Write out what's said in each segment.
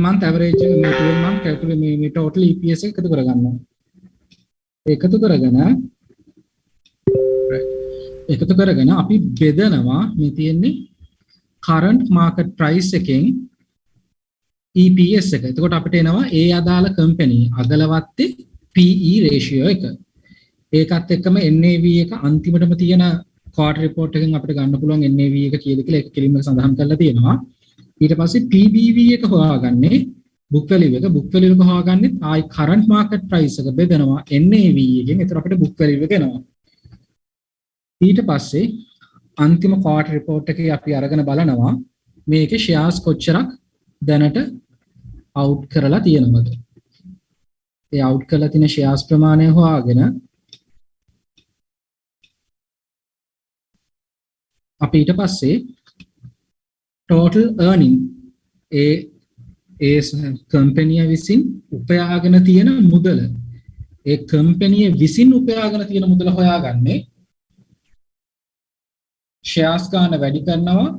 month average මේ 12 month calculate මේ total EPS එක එකතු කරගන්නවා. එකතු කරගෙන අපි බෙදනවා මේ තියෙන්නේ current market price එකෙන් EPS එක. එතකොට අපිට එනවා ඒ අදාළ company අගලවත්තේ PE ratio එක. ඒකත් එක්කම NAV එක අන්තිමටම තියෙන quarter report එකෙන් අපිට ගන්න පුළුවන් NAV එක කීයද කියලා ඒක කෙලින්ම සඳහන් කරලා තියෙනවා. ඊට පස්සේ PBV එක හොයාගන්නේ book value එක හොයාගන්නේ ආයි current market price එක බෙදනවා NAV එකෙන්. එතකොට අපිට book value එක එනවා. ඊට පස්සේ අන්තිම quarter report එකේ අපි අරගෙන බලනවා මේකේ shares කොච්චරක් දැනට out කරලා තියෙනවද. ඒ out කරලා තියෙන shares ප්‍රමාණය හොයාගෙන අපි ඊට පස්සේ total earning ඒ කම්පැනි විසින් උපයාගෙන තියෙන මුදල ඒ කම්පැනි විසින් උපයාගෙන තියෙන මුදල හොයාගන්නේ shares ගන්න වැඩි කරනවා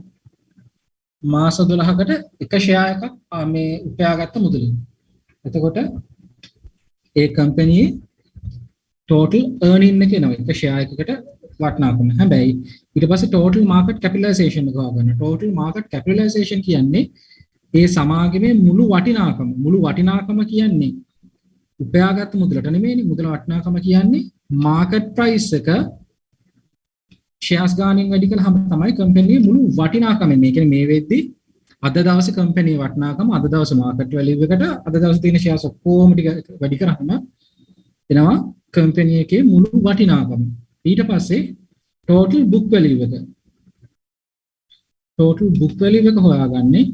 මාස 12කට එක share එකක් මේ උපයාගත්ත මුදලින්. එතකොට ඒ කම්පැනි total earning එක එනවා එක share එකකට වටිනාකම. හැබැයි ඊට පස්සේ total market capitalization එක හොයාගන්න. total market capitalization කියන්නේ ඒ සමාගමේ මුළු වටිනාකම කියන්නේ උපයාගත් මුදලට නෙමෙයිනේ. මුදල වටිනාකම කියන්නේ market price එක shares ගානින් වැඩි කළාම තමයි කම්පැනියේ මුළු වටිනාකම එන්නේ. ඒ කියන්නේ මේ වෙද්දි අද දවසේ කම්පැනියේ වටිනාකම අද දවසේ market value එකට අද දවසේ තියෙන shares ඔක්කොම ටික වැඩි කරාම එනවා කම්පැනි එකේ මුළු වටිනාකම. ඊට පස්සේ total book value එක හොයාගන්නේ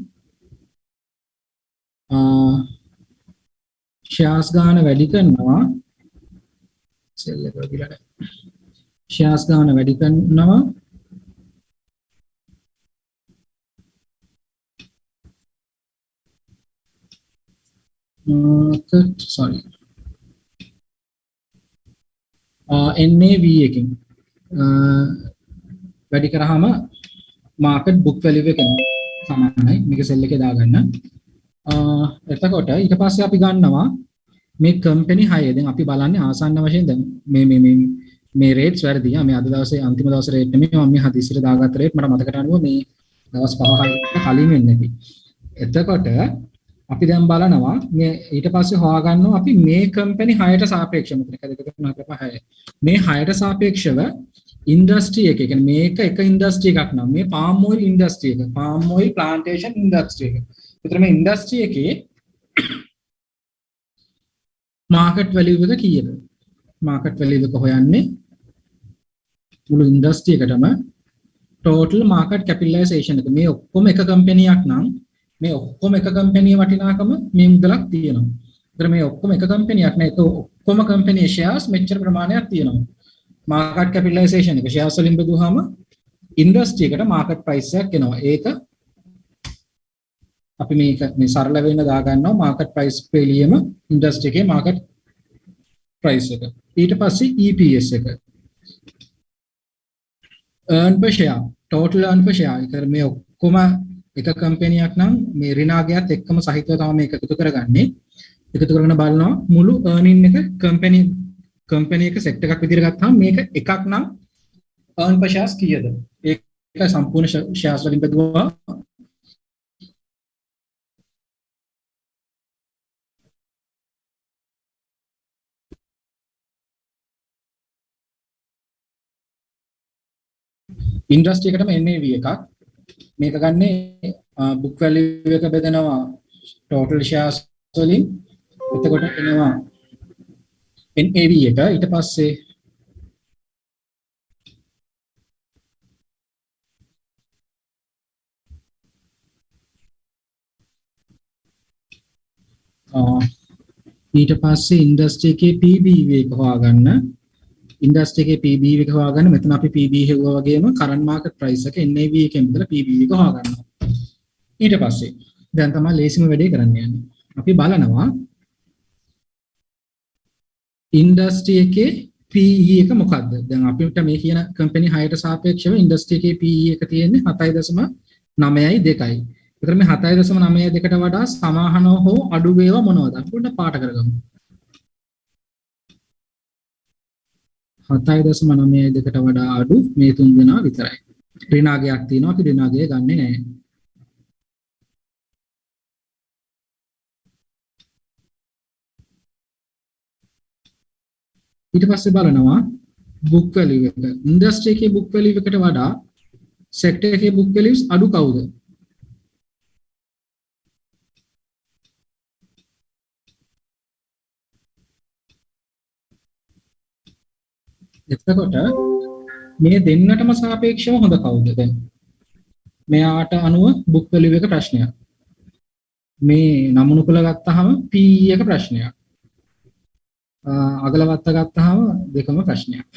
shares ගාන වැඩි කරනවා sell එක වදිලා නැහැ. shares ගාන වැඩි කරනවා NAV එකකින් වැඩි කරාම market book value එක සමානයි. මේක සෙල් එකේ දාගන්න. එතකොට ඊට පස්සේ අපි ගන්නවා මේ කම්පැනි 6 දැන් අපි බලන්නේ ආසන්න වශයෙන් දැන් මේ රේට්ස් වැරදියා. මේ අද දවසේ අන්තිම දවසේ රේට් නෙමෙයි මම මේ හදිස්සියට දාගත්ත රේට් මට මතකට අනුව මේ දවස් 5-6කට කලින් වෙන්නේ නැති. එතකොට අපි දැන් බලනවා මේ ඊට පස්සේ හොයාගන්නවා අපි මේ කම්පැනි 6ට සාපේක්ෂව මෙතන 1 2 3 4 5 6 මේ 6ට සාපේක්ෂව ඉන්ඩස්ට්‍රි එක කියන්නේ මේක එක ඉන්ඩස්ට්‍රි එකක් නම් මේ palm oil ඉන්ඩස්ට්‍රි එක palm oil plantation ඉන්ඩස්ට්‍රි එක. ඒතර මේ ඉන්ඩස්ට්‍රි එකේ market value එක කීයද? market value එක හොයන්නේ මුළු ඉන්ඩස්ට්‍රි එකටම total market capitalization එක. මේ ඔක්කොම එක කම්පැනියක් නම් මේ ඔක්කොම එක කම්පැනියේ වටිනාකම මේ මුදලක් තියෙනවා. ඒතර මේ ඔක්කොම එක කම්පැනියක් නෑ. ඒක ඔක්කොම කම්පැනි shares මෙච්චර ප්‍රමාණයක් තියෙනවා. market capitalization එක shares වලින් බෙදුවාම ඉන්ඩස්ට්‍රි එකට market price එකක් එනවා. ඒක අපි මේක මේ සරල වෙන්න දා ගන්නවා market price පිළියම ඉන්ඩස්ට්‍රි එකේ market price එක. ඊට පස්සේ EPS එක. earn per share total earn per share. ඒතර මේ ඔක්කොම එක කම්පැනියක් නම් මේ ඍණාගයත් එක්කම සහිතව තමයි මේක එකතු කරගන්නේ. එකතු කරගෙන බලනවා මුළු earning එක කම්පැනි එක සෙට් එකක් විදිහට ගත්තාම මේක එකක් නම් earn per shares කීයද? ඒක සම්පූර්ණ shares වලින් බෙදුවා ඉන්ඩස්ට්‍රි එකටම NAV එකක්. මේක ගන්නේ book value එක බෙදනවා total shares වලින්. එතකොට එනවා NAV එක. ඊට පස්සේ ඉන්ඩස්ට්‍රි එකේ PBV එක හොයාගන්න. ඉන්ඩස්ට්‍රි එකේ PBV එක හොයාගන්න. මෙතන අපි PB හෙව්වා වගේම current market price එක NAV එකෙන් බෙදලා PBV එක හොයාගන්නවා. ඊට පස්සේ දැන් තමයි ලේසිම වැඩේ කරන්න යන්නේ. අපි බලනවා ඉන්ඩස්ට්‍රි එකේ PE එක මොකක්ද? දැන් අපිට මේ කියන කම්පැනි 6ට සාපේක්ෂව ඉන්ඩස්ට්‍රි එකේ PE එක තියෙන්නේ 7.92යි. ඒතර මේ 7.92කට වඩා සමානව හෝ අඩු වේවා මොනවද? අපි පොඩ්ඩක් පාට කරගමු. 7.92කට වඩා අඩු මේ තුන් දෙනා විතරයි. ඍණාගයක් තියෙනවා අපි ඍණාගය ගන්නෙ නැහැ. ඊට පස්සේ බලනවා book value එක. ඉන්ඩස්ට්‍රි එකේ book value එකට වඩා සෙක්ටර් එකේ book values අඩු කවුද? එතකොට මේ දෙන්නටම සාපේක්ෂව හොඳ කවුද දැන්? මෙයාට අනුව book value එක ප්‍රශ්නයක්. මේ නමුණුකුල ගත්තාම PE එක ප්‍රශ්නයක්. අගලවත්ත ගත්තාම දෙකම ප්‍රශ්නයක්.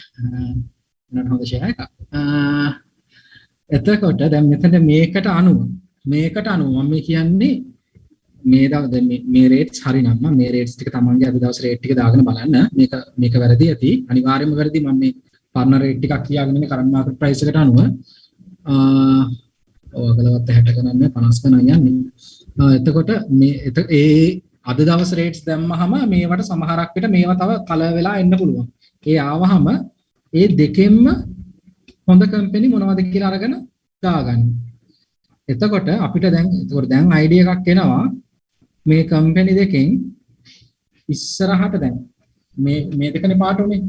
වෙනත් හොඳ ෂෙයා එකක්. එතකොට දැන් මෙතන මේකට අනුව මම කියන්නේ මේ රේට්ස් හරිනම් මේ රේට්ස් ටික තමන්ගේ අද දවස් රේට් ටික දාගෙන බලන්න. මේක වැරදි ඇති. අනිවාර්යයෙන්ම වැරදි. මම මේ පරණ රේට් ටිකක් කියාගෙන ඉන්නේ කරන්ට් මාකට් ප්‍රයිස් එකට අනුව. ඔයගලවත් 60 ගණන් 50 ගණන් යන්නේ. එතකොට ඒ අද දවස් රේට්ස් දැම්මහම මේවට සමහරක් විට මේවා තව කලර් වෙලා එන්න පුළුවන්. ඒ ආවහම ඒ දෙකෙන්ම හොඳ කම්පැනි මොනවද කියලා අරගෙන දාගන්න. එතකොට අපිට දැන් අයිඩියා එකක් එනවා මේ කම්පැනි දෙකෙන් ඉස්සරහට දැන් මේ දෙකනේ පාට උනේ.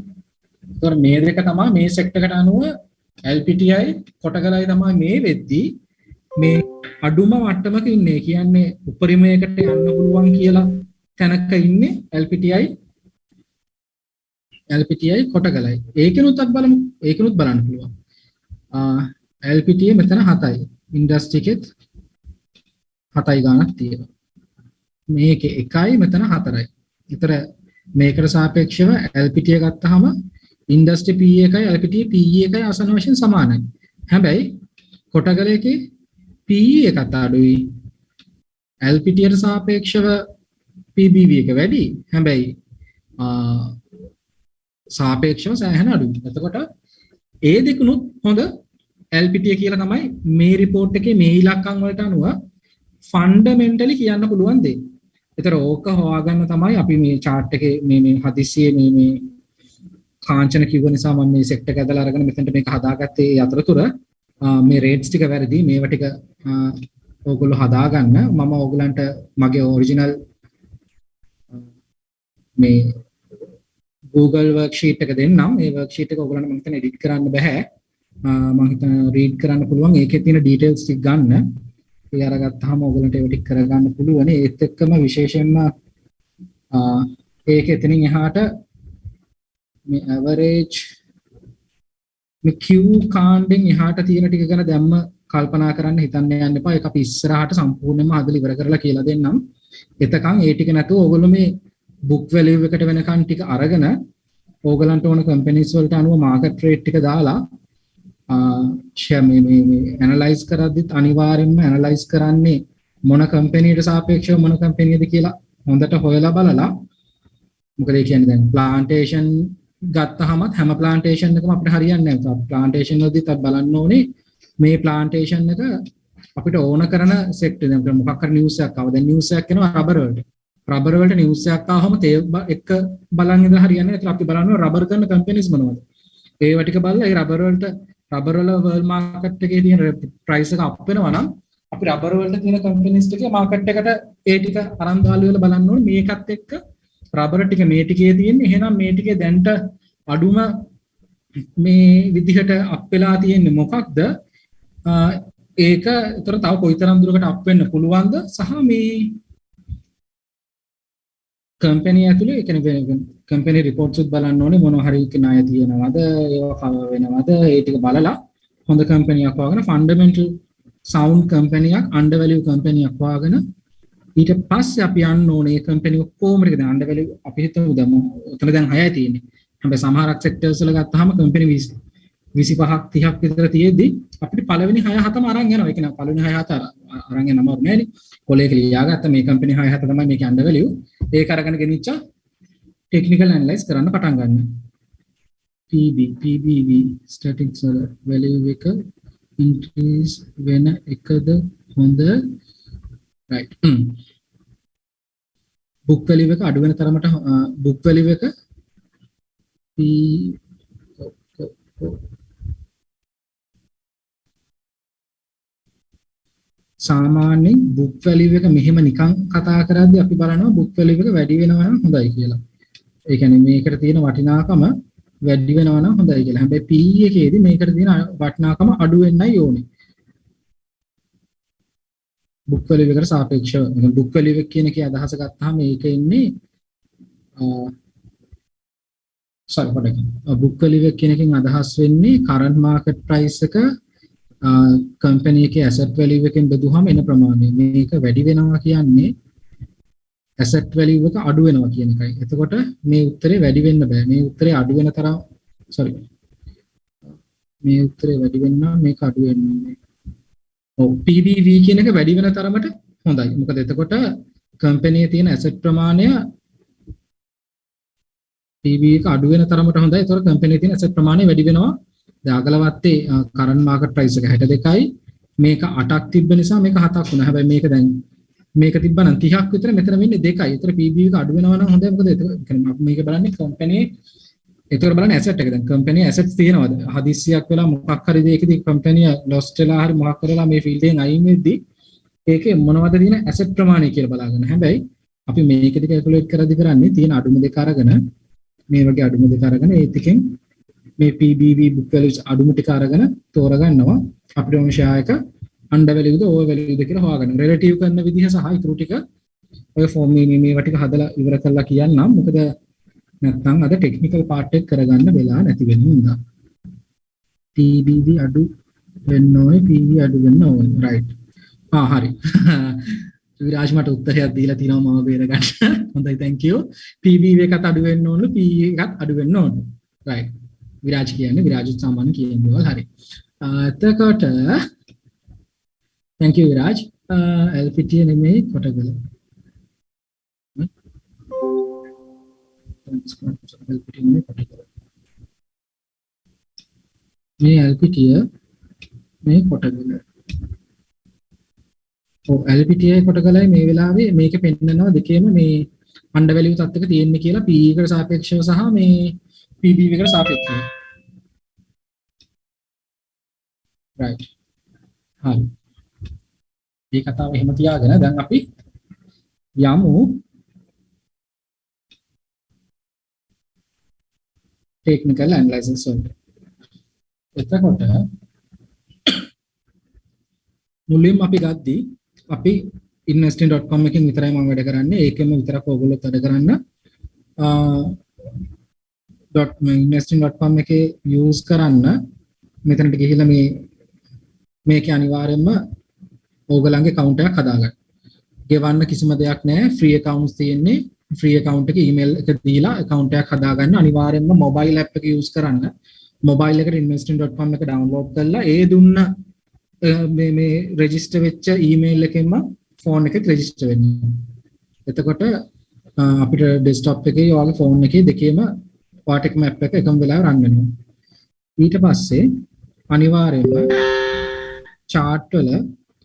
ඒතකොට මේ දෙක තමයි මේ සෙක්ටර් එකට අනුව LPTI කොටගලයි තමයි මේ වෙද්දී මේ අඩුම මට්ටමක ඉන්නේ. කියන්නේ උපරිමයකට යන්න පුළුවන් කියලා තැනක ඉන්නේ LPTI කොටගලයි. ඒකිනුත් බලන්න පුළුවන්. LPTI මෙතන 7යි. ඉන්ඩස්ට්‍රි එකෙත් 7යි ගානක් තියෙනවා. මේකේ 1යි මෙතන 4යි. ඒතර මේකට සාපේක්ෂව LPTI ගත්තාම ඉන්ඩස්ට්‍රි PE එකයි LPTI PE එකයි ආසන්න වශයෙන් සමානයි. හැබැයි කොටගලේකේ PE එකත් අඩුයි. LPTI ට සාපේක්ෂව PBV එක වැඩි. හැබැයි සාපේක්ෂව සෑහෙන අඩුයි. එතකොට ඒ දෙකනොත් හොඳ LPTI කියලා තමයි මේ report එකේ මේ ඉලක්කම් වලට අනුව ෆන්ඩමෙන්ටලි කියන්න පුළුවන් දේ. ඒතර ඕක හොයාගන්න තමයි අපි මේ chart එකේ මේ හදිස්සියේ මේ කාංචන කිව්ව නිසා මම මේ සෙක්ටර් එක ඇදලා අරගෙන මෙතනට මේක හදාගත්තේ. ඒ අතරතුර මේ රේට්ස් ටික වැරදි. මේවා ටික ඕගොල්ලෝ හදාගන්න. මම ඕගලන්ට මගේ ඔරිජිනල් මේ Google worksheet එක දෙන්නම්. මේ worksheet එක ඕගලන්ට මම හිතන්නේ edit කරන්න බෑ. මම හිතන read කරන්න පුළුවන්. ඒකේ තියෙන details ටික ගන්න. ඒ අරගත්තාම ඕගලන්ට ඒක ටික කරගන්න පුළුවන්. ඒත් එක්කම විශේෂයෙන්ම ඒක එතනින් එහාට මේ average මේ Q කාණ්ඩෙන් එහාට තියෙන ටික ගැන දැම්ම කල්පනා කරන්න හිතන්න යන්න එපා. ඒක අපි ඉස්සරහට සම්පූර්ණයෙන්ම හදලා ඉවර කරලා කියලා දෙන්නම්. එතකන් ඒ ටික නැතුව ඕගොල්ලෝ මේ book value එකට වෙනකන් ටික අරගෙන ඕගලන්ට ඕන companies වලට අනුව market rate ටික දාලා share මේ analyze කරද්දිත් අනිවාර්යෙන්ම analyze කරන්නේ මොන companyට සාපේක්ෂව මොන companyද කියලා හොඳට හොයලා බලලා. මොකද ඒ කියන්නේ දැන් plantation ගත්තහම හැම plantation එකම අපිට හරියන්නේ නැහැ. plantation වලදීත් අපි බලන්න ඕනේ මේ plantation එක අපිට ඕන කරන sector දැන් මොකක් හරි news එකක් ආව. දැන් news එකක් එනවා rubber වලට. rubber වලට news එකක් ආවම තේ එක බලන් ඉඳලා හරියන්නේ නැහැ. ඒත් අපි බලනවා rubber කරන companies මොනවද. ඒව ටික බලලා ඒ rubber වල world market එකේ තියෙන price එක up වෙනවා නම් අපි rubber වලට තියෙන companies ටිකේ market එකට ඒ ටික අරන් දාලා වෙලා බලන්න ඕනේ. මේකත් එක්ක රබර් ටික මේ ටිකේ තියෙන්නේ. එහෙනම් මේ ටිකේ දැන්ට අඩුම මේ විදිහට අප් වෙලා තියෙන්නේ මොකක්ද? ඒක ඒතර තව කොයිතරම් දුරකට අප් වෙන්න පුළුවන්ද? සහ මේ කම්පැනි ඇතුලේ ඒ කියන්නේ කම්පැනි රිපෝට්ස් උත් බලන්න ඕනේ. මොනවා හරි ණය තියෙනවද? ඒවා කවර් වෙනවද? ඒ ටික බලලා හොඳ කම්පැනියක් වගේ ෆන්ඩමෙන්ටල් සවුන්ඩ් කම්පැනියක් අන්ඩර්වැලියු කම්පැනියක් වගේ ඊට පස්සේ අපි යන්න ඕනේ ඒ කම්පැනි ඔක්කොම ටික දැන් අන්ඩර්වැලියු අපි හිතමු දැන් උතන දැන් 6යි තියෙන්නේ. හැබැයි සමහරක් සෙක්ටර්ස් වල ගත්තාම කම්පැනි 25ක් 30ක් විතර තියෙද්දි අපිට පළවෙනි 6 7ම අරන් යනවා. ඒ කියන්නේ පළවෙනි 6 7 අරන් යනම නෑනේ. කොලේක ලියාගත්ත මේ කම්පැනි 6 7 තමයි මේකේ අන්ඩර්වැලියු. ඒක අරගෙන ගෙනිච්චා ටෙක්නිකල් ඇනලයිස් කරන්න පටන් ගන්න. PBV ස්ටැටික්ස් වල වැලියු එක ඉන්ක්‍රීස් වෙන එකද හොඳ right book value එක අඩු වෙන තරමට book value එක P සාමාන්‍යයෙන් book value එක මෙහෙම නිකන් කතා කරද්දී අපි බලනවා book value එක වැඩි වෙනවා නම් හොඳයි කියලා. ඒ කියන්නේ මේකට තියෙන වටිනාකම වැඩි වෙනවා නම් හොඳයි කියලා. හැබැයි PE එකේදී මේකට තියෙන වටිනාකම අඩු වෙන්නයි ඕනේ. book value එකට සාපේක්ෂව. book value එක කියන එකේ අදහස ගත්තාම මේක ඉන්නේ sorry පොඩ්ඩක්. book value එක කියන එකෙන් අදහස් වෙන්නේ current market price එක කම්පැනි එකේ asset value එකෙන් බෙදුවහම එන ප්‍රමාණය. මේක වැඩි වෙනවා කියන්නේ asset value එක අඩු වෙනවා කියන එකයි. එතකොට මේ උත්තරේ වැඩි වෙන්න බෑ. මේ උත්තරේ අඩු වෙන තරම් sorry. මේ උත්තරේ වැඩි වෙන්න මේක අඩු වෙන්න ඕනේ. ඔව් PBV කියන එක වැඩි වෙන තරමට හොඳයි. මොකද එතකොට කම්පැනි එකේ තියෙන asset ප්‍රමාණය PB එක අඩු වෙන තරමට හොඳයි. ඒතකොට කම්පැනි එකේ තියෙන asset ප්‍රමාණය වැඩි වෙනවා. දැන් අගලවත්තේ current market price එක 62යි. මේක 8ක් තිබ්බ නිසා මේක 7ක් වුණා. හැබැයි මේක දැන් මේක තිබ්බනම් 30ක් විතර මෙතන වෙන්නේ 2යි. ඒතර PB එක අඩු වෙනවා නම් හොඳයි. මොකද ඒක කියන්නේ මේක බලන්නේ කම්පැනි ඒතර බලන්නේ asset එක. දැන් කම්පැනි assets තියෙනවද? හදිස්සියක් වෙලා මොකක් හරි දෙයකදී කම්පැනි lost වෙලා හරි මොකක් කරලා මේ field එකෙන් අයින් වෙද්දී ඒකේ මොනවද තියෙන asset ප්‍රමාණය කියලා බලාගන්න. හැබැයි අපි මේකෙදි calculate කරද්දී කරන්නේ තියෙන අඩුම දෙක අරගෙන මේ වගේ අඩුම දෙක අරගෙන ඒ ටිකෙන් මේ PBV book values අඩුම ටික අරගෙන තෝරගන්නවා අපිට ඕන ෂෙයා එක under value ද over value ද කියලා හොයාගන්න. relative කරන විදිහ සහ ඊටු ටික ඔය form මේවා ටික හදලා ඉවර කරලා කියන්නම්. මොකද නැත්නම් අද technical part එක කරගන්න වෙලා නැති වෙන නිසා. PBV අඩු වෙන්න ඕනේ PV අඩු වෙන්න ඕනේ. right. හරි. විරාජ් මට උත්තරයක් දීලා තිනවා මම බේර ගන්න. හොඳයි thank you. PBV එකත් අඩු වෙන්න ඕනේ PE එකත් අඩු වෙන්න ඕනේ. right. විරාජ් කියන්නේ විරාජ් සාමාන්‍ය කියන දේවල් හරි. එතකොට thank you විරාජ්. LPT නෙමෙයි කොටගල. LPT නෙමෙයි කොටගල. මේ LPT මේ කොටගල. LPT කොටගලයි මේ වෙලාවේ මේක පෙන්නනවා දෙකේම මේ under value තත්ත්වයක තියෙන්නේ කියලා PE එකට සාපේක්ෂව සහ මේ PBV එකට සාපේක්ෂව. right. හරි. මේ කතාව එහෙම තියාගෙන දැන් අපි යමු technical analysis වලට. එතකොට මුලින්ම අපි ගද්දී අපි investing.com එකෙන් විතරයි මම වැඩ කරන්නේ. ඒකෙම විතරක් ඕගොල්ලොත් වැඩ කරන්න. investing.com එකේ use කරන්න මෙතනට ගිහිල්ලා මේකේ අනිවාර්යයෙන්ම ඕගොල්ලන්ගේ account එකක් හදාගන්න. ගෙවන්න කිසිම දෙයක් නැහැ. free accounts තියෙන්නේ. free account එකේ email එක දීලා account එකක් හදාගන්න. අනිවාර්යයෙන්ම mobile app එක use කරන්න. mobile එකට investing.com එක download කරලා ඒ දුන්න මේ register වෙච්ච email එකෙන්ම phone එකෙත් register වෙන්න. එතකොට අපිට desktop එකේ ඔයාගේ phone එකේ දෙකේම Patek map එක එකම වෙලාවෙ run වෙනවා. ඊට පස්සේ අනිවාර්යයෙන්ම chart වල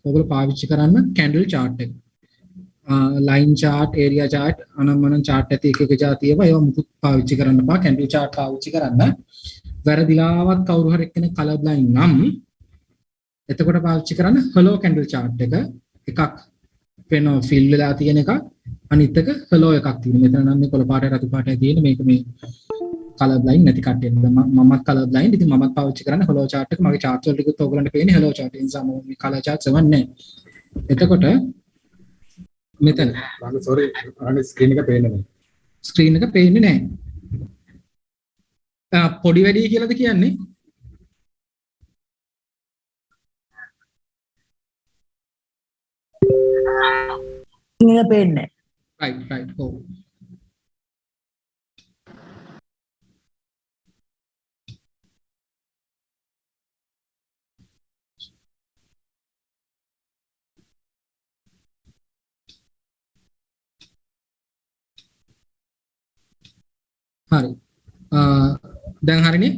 ඔයගොල්ලෝ පාවිච්චි කරන්න candle chart එක. line chart, area chart, අනම්මනම් chart ඇති එක જાතිය ඒවා මුකුත් පාවිච්චි කරන්න බෑ. candle chart පාවිච්චි කරන්න. වැරදිලාවත් කවුරු හරි එක්කෙනෙක් color blind නම් එතකොට පාවිච්චි කරන්න hello candle chart එකක් වෙනවා fill වෙලා තියෙන එක. අනිත් එක hello එකක් තියෙනවා. මෙතන නම් මේ කොළ පාටයි රතු පාටයි තියෙන මේක මේ color blind නැති කට්ටියට. මමත් color blind. ඉතින් මමත් පාවිච්චි කරන්නේ hello chart එක. මගේ chart වල ටිකත් ඔයගලන්ට පේන්නේ hello chart. ඒ නිසා මම මේ color chart සවන්නේ නැහැ. එතකොට මෙතන මම sorry අනේ ස්ක්‍රීන් එක පේන්නේ නැහැ. ස්ක්‍රීන් එක පේන්නේ නැහැ. පොඩි වැඩි කියලාද කියන්නේ? ඉන්නේ පේන්නේ. right. ඔව්. හරි. දැන් හරිනේ?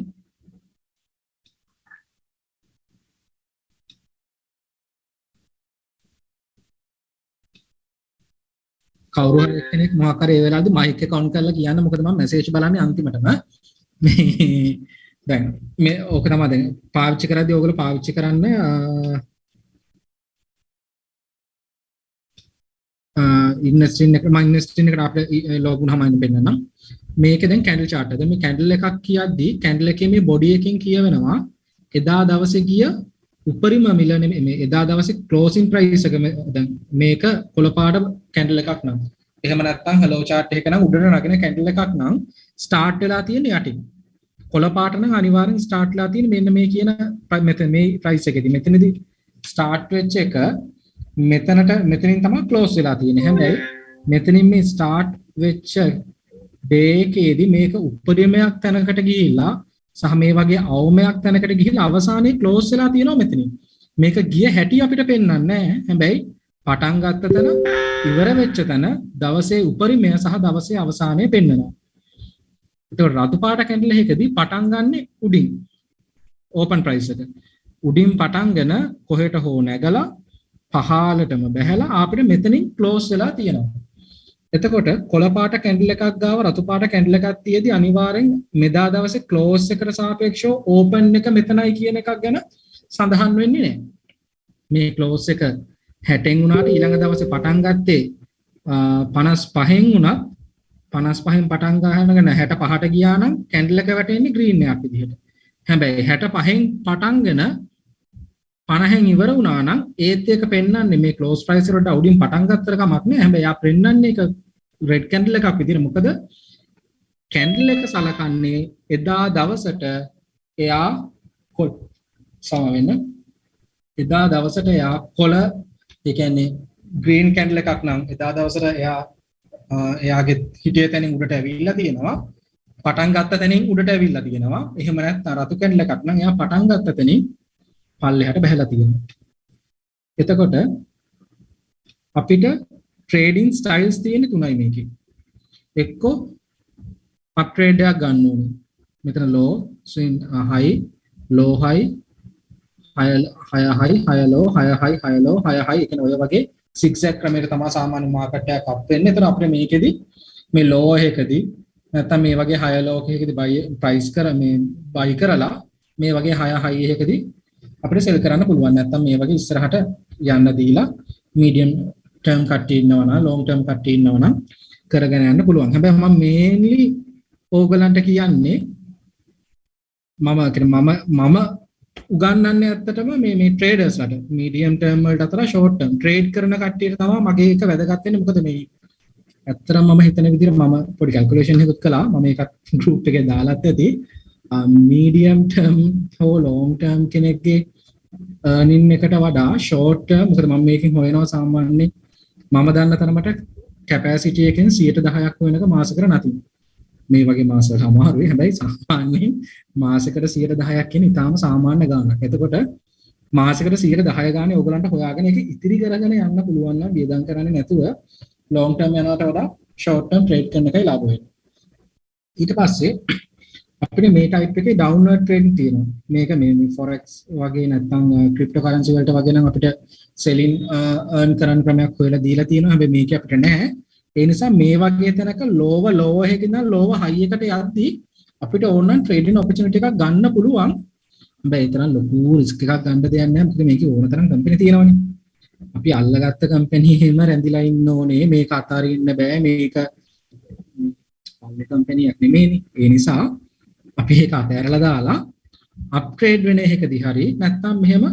කවුරු හරි කෙනෙක් මොකක් හරි ඒ වෙලාවේදී මයික් එක ඔන් කරලා කියන්න මොකද මම මැසේජ් බලන්නේ අන්තිමටම මේ දැන් මේ ඕක තමයි දැන් පාවිච්චි කරද්දී ඕගොල්ලෝ පාවිච්චි කරන්න ඉන්ස්ටින් එක මම ඉන්ස්ටින් එකට අපිට ලොග් වුණාම ඉන්න පෙන්නන්නම් මේක දැන් කැන්ඩල් chart එක. දැන් මේ කැන්ඩල් එකක් කියද්දී කැන්ඩල් එකේ මේ බොඩි එකකින් කියවෙනවා එදා දවසේ ගිය උපරිම මිල මේ එදා දවසේ ක්ලෝසින් ප්‍රයිස් එක දැන් මේක කොළ පාට කැන්ඩල් එකක් නම් එහෙම නැත්නම් hello chart එක නම් උඩට නගින කැන්ඩල් එකක් නම් ස්ටාර්ට් වෙලා තියෙන යටින් කොළ පාට නම් අනිවාර්යෙන් ස්ටාර්ට් වෙලා තියෙන මෙන්න මේ කියන මෙතන මේ ප්‍රයිස් එකේදී මෙතනදී ස්ටාර්ට් වෙච්ච එක මෙතනින් තමයි ක්ලෝස් වෙලා තියෙන්නේ. හැබැයි මෙතනින් මේ ස්ටාර්ට් වෙච්ච ඩේ එකේදී මේක උපරිමයක් තැනකට ගිහිල්ලා සහ මේ වගේ අවමයක් තැනකට ගිහිල්ලා අවසානයේ ක්ලෝස් වෙලා තියෙනවා මෙතනින්. මේක ගිය හැටි අපිට පෙන්වන්නේ නැහැ. හැබැයි පටන් ගත්ත තැන ඉවර වෙච්ච තැන දවසේ උපරිමය සහ දවසේ අවසානයේ පෙන්වනවා. ඒතකොට රතු පාට කැන්ඩල් එකකදී පටන් ගන්නෙ උඩින් ඕපන් ප්‍රයිස් එක. උඩින් පටන්ගෙන කොහෙට හෝ නැගලා පහළටම බැහැලා අපිට මෙතනින් ක්ලෝස් වෙලා තියෙනවා. එතකොට කොළ පාට කැන්ඩල් එකක් ගාව රතු පාට කැන්ඩල් එකක් තියේදී අනිවාර්යෙන් මෙදා දවසේ ක්ලෝස් එකට සාපේක්ෂව ඕපන් එක මෙතනයි කියන එකක් ගැන සඳහන් වෙන්නේ නැහැ. මේ ක්ලෝස් එක 60න් වුණාට ඊළඟ දවසේ පටන් ගත්තේ 55න් වුණත් 55න් පටන් ගන්නගෙන 65ට ගියා නම් කැන්ඩල් එක වැටෙන්නේ ග්‍රීන් එකක් විදිහට. හැබැයි 65න් පටන්ගෙන 50න් ඉවර වුණා නම් ඒත් එක පෙන්වන්නේ මේ ක්ලෝස් ප්‍රයිස් වලට උඩින් පටන් ගත්තර කමක් නෑ. හැබැයි යා පෙන්වන්නේ ඒක රෙඩ් කැන්ඩල් එකක් විදිහට. මොකද කැන්ඩල් එක සලකන්නේ එදා දවසට එයා සම වෙන්න එදා දවසට එයා කොළ ඒ කියන්නේ ග්‍රීන් කැන්ඩල් එකක් නම් එදා දවසට එයාගේ හිටිය තැනින් උඩට ඇවිල්ලා තියෙනවා. පටන් ගත්ත තැනින් උඩට ඇවිල්ලා තියෙනවා. එහෙම නැත්නම් රතු කැන්ඩල් එකක් නම් එයා පටන් ගත්ත තැනින් පල්ලෙහාට බහැලා තියෙනවා. එතකොට අපිට ට්‍රේඩින් ස්ටයිල්ස් තියෙන තුනයි මේකේ. එක්කෝ අප් ට්‍රේඩ් එකක් ගන්න ඕනේ. මෙතන ලෝ ස්වින් හයි ලෝ හයි හය හයි හය ලෝ හය හයි හය ලෝ හය හයි කියන ඔය වගේ සිග්සැග් ක්‍රමයකට තමයි සාමාන්‍ය මාකට් එකක් අප් වෙන්නේ. එතන අපිට මේකෙදි මේ ලෝ එකකදී නැත්නම් මේ වගේ හය ලෝ එකකදී ප්‍රයිස් කර මේ බයි කරලා මේ වගේ හය හයි එකකදී අපිට සෙල් කරන්න පුළුවන්. නැත්නම් මේ වගේ ඉස්සරහට යන්න දීලා මීඩියම් ටර්ම් කට්ටිය ඉන්නවා නම් ලොන්ග් ටර්ම් කට්ටිය ඉන්නවා නම් කරගෙන යන්න පුළුවන්. හැබැයි මම මේන්ලි ඕගලන්ට කියන්නේ මම උගන්වන්නේ ඇත්තටම මේ ට්‍රේඩර්ස්ලට මීඩියම් ටර්ම් වලට අතර ෂෝට් ටර්ම් ට්‍රේඩ් කරන කට්ටියට තමයි මගේ එක වැදගත් වෙන්නේ. මොකද මේ ඇත්තටම මම හිතන විදිහට මම පොඩි කැල්කියුලේෂන් එකක් කළා. මම ඒකත් ගෲප් එකේ දාලාත් ඇති. මීඩියම් ටර්ම් හෝ ලොන්ග් ටර්ම් කෙනෙක්ගේ earning එකට වඩා ෂෝට් ටර්ම් මොකද මම මේකෙන් හොයනවා සාමාන්‍යයෙන් මම දන්න තරමට කැපැසිටි එකෙන් 10%ක් වෙනක මාසෙකට නැති මේ වගේ මාසවල අමාරුයි. හැබැයි සාමාන්‍යයෙන් මාසෙකට 10%ක් කියන ඉතාලම සාමාන්‍ය ගාණක්. එතකොට මාසෙකට 10% ගානේ ඔයගලන්ට හොයාගෙන ඒක ඉතිරි කරගෙන යන්න පුළුවන් නම් වියදම් කරන්නේ නැතුව ලොන්ග් ටර්ම් යනවට වඩා ෂෝට් ටර්ම් ට්‍රේඩ් කරන එකයි ලාභ වෙන්නේ. ඊට පස්සේ අපිට මේ ටයිප් එකේ ඩවුන්වර්ඩ් ට්‍රේඩින් තියෙනවා. මේක මේ forex වගේ නැත්නම් cryptocurrency වලට වගේ නම් අපිට selling earn කරන්න ක්‍රමයක් හොයලා දීලා තියෙනවා. හැබැයි මේක අපිට නැහැ. ඒ නිසා මේ වගේ තැනක low එකක ඉඳන් low high එකට යද්දී අපිට ඕන නම් ට්‍රේඩින් opportunity එකක් ගන්න පුළුවන්. හැබැයි ඒ තරම් ලොකු risk එකක් ගන්න දෙයක් නැහැ. මොකද මේකේ ඕන තරම් කම්පැනි තියෙනවනේ. අපි අල්ලගත්ත කම්පැනි එහෙම රැඳිලා ඉන්න ඕනේ. මේක අතාරින්න බෑ. මේක අල්ලේ කම්පැනියක් නෙමෙයිනේ. ඒ නිසා අපි ඒක අතහැරලා දාලා අප්ග්‍රේඩ් වෙන එකදී හරි නැත්නම් මෙහෙම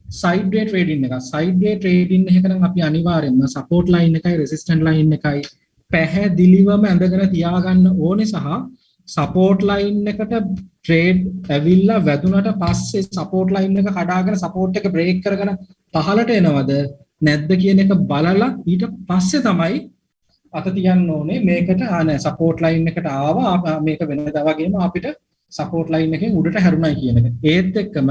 සයිඩ් වේ ට්‍රේඩින් එක. සයිඩ් වේ ට්‍රේඩින් එක නම් අපි අනිවාර්යයෙන්ම සපෝට් ලයින් එකයි රෙසිස්ටන්ට් ලයින් එකයි පැහැදිලිවම ඇඳගෙන තියාගන්න ඕනේ සහ සපෝට් ලයින් එකට ට්‍රේඩ් ඇවිල්ලා වැදුනට පස්සේ සපෝට් ලයින් එක කඩාගෙන සපෝට් එක බ්‍රේක් කරගෙන පහළට එනවද නැද්ද කියන එක බලලා ඊට පස්සේ තමයි අත තියන්න ඕනේ. මේකට නෑ සපෝට් ලයින් එකට ආවා මේක වෙනදා වගේම අපිට සපෝට් ලයින් එකෙන් උඩට හැරුණයි කියන එක. ඒත් එක්කම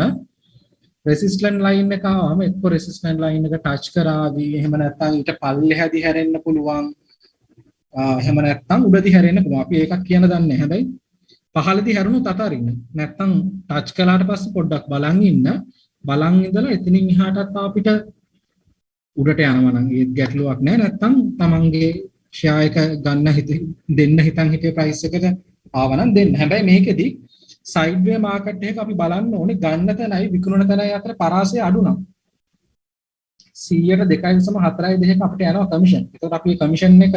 රෙසිස්ටන්ට් ලයින් එක ආවම එක්ක රෙසිස්ටන්ට් ලයින් එක ටච් කරાવી එහෙම නැත්නම් ඊට පල්ලෙහාදී හැරෙන්න පුළුවන්. එහෙම නැත්නම් උඩදී හැරෙන්න පුළුවන්. අපි ඒකක් කියන දන්නේ නැහැ. හැබැයි පහළදී හැරුණොත් අතාරින්න. නැත්නම් ටච් කළාට පස්සේ පොඩ්ඩක් බලන් ඉන්න. බලන් ඉඳලා එතනින් එහාටත් අපිට උඩට යනවා නම් ඒත් ගැටලුවක් නැහැ. නැත්නම් තමන්ගේ ෂෙයා එක ගන්න දෙන්න හිතන් හිටිය ප්‍රයිස් එකට ආවනම් දෙන්න. හැබැයි මේකෙදි සයිඩ් වේ මාකට් එකක අපි බලන්න ඕනේ ගන්න තැනයි විකුණන තැනයි අතර පරාසය අඩු නම් 100ට 2.42ක අපිට යනවා කමිෂන්. ඒකට අපි කමිෂන් එක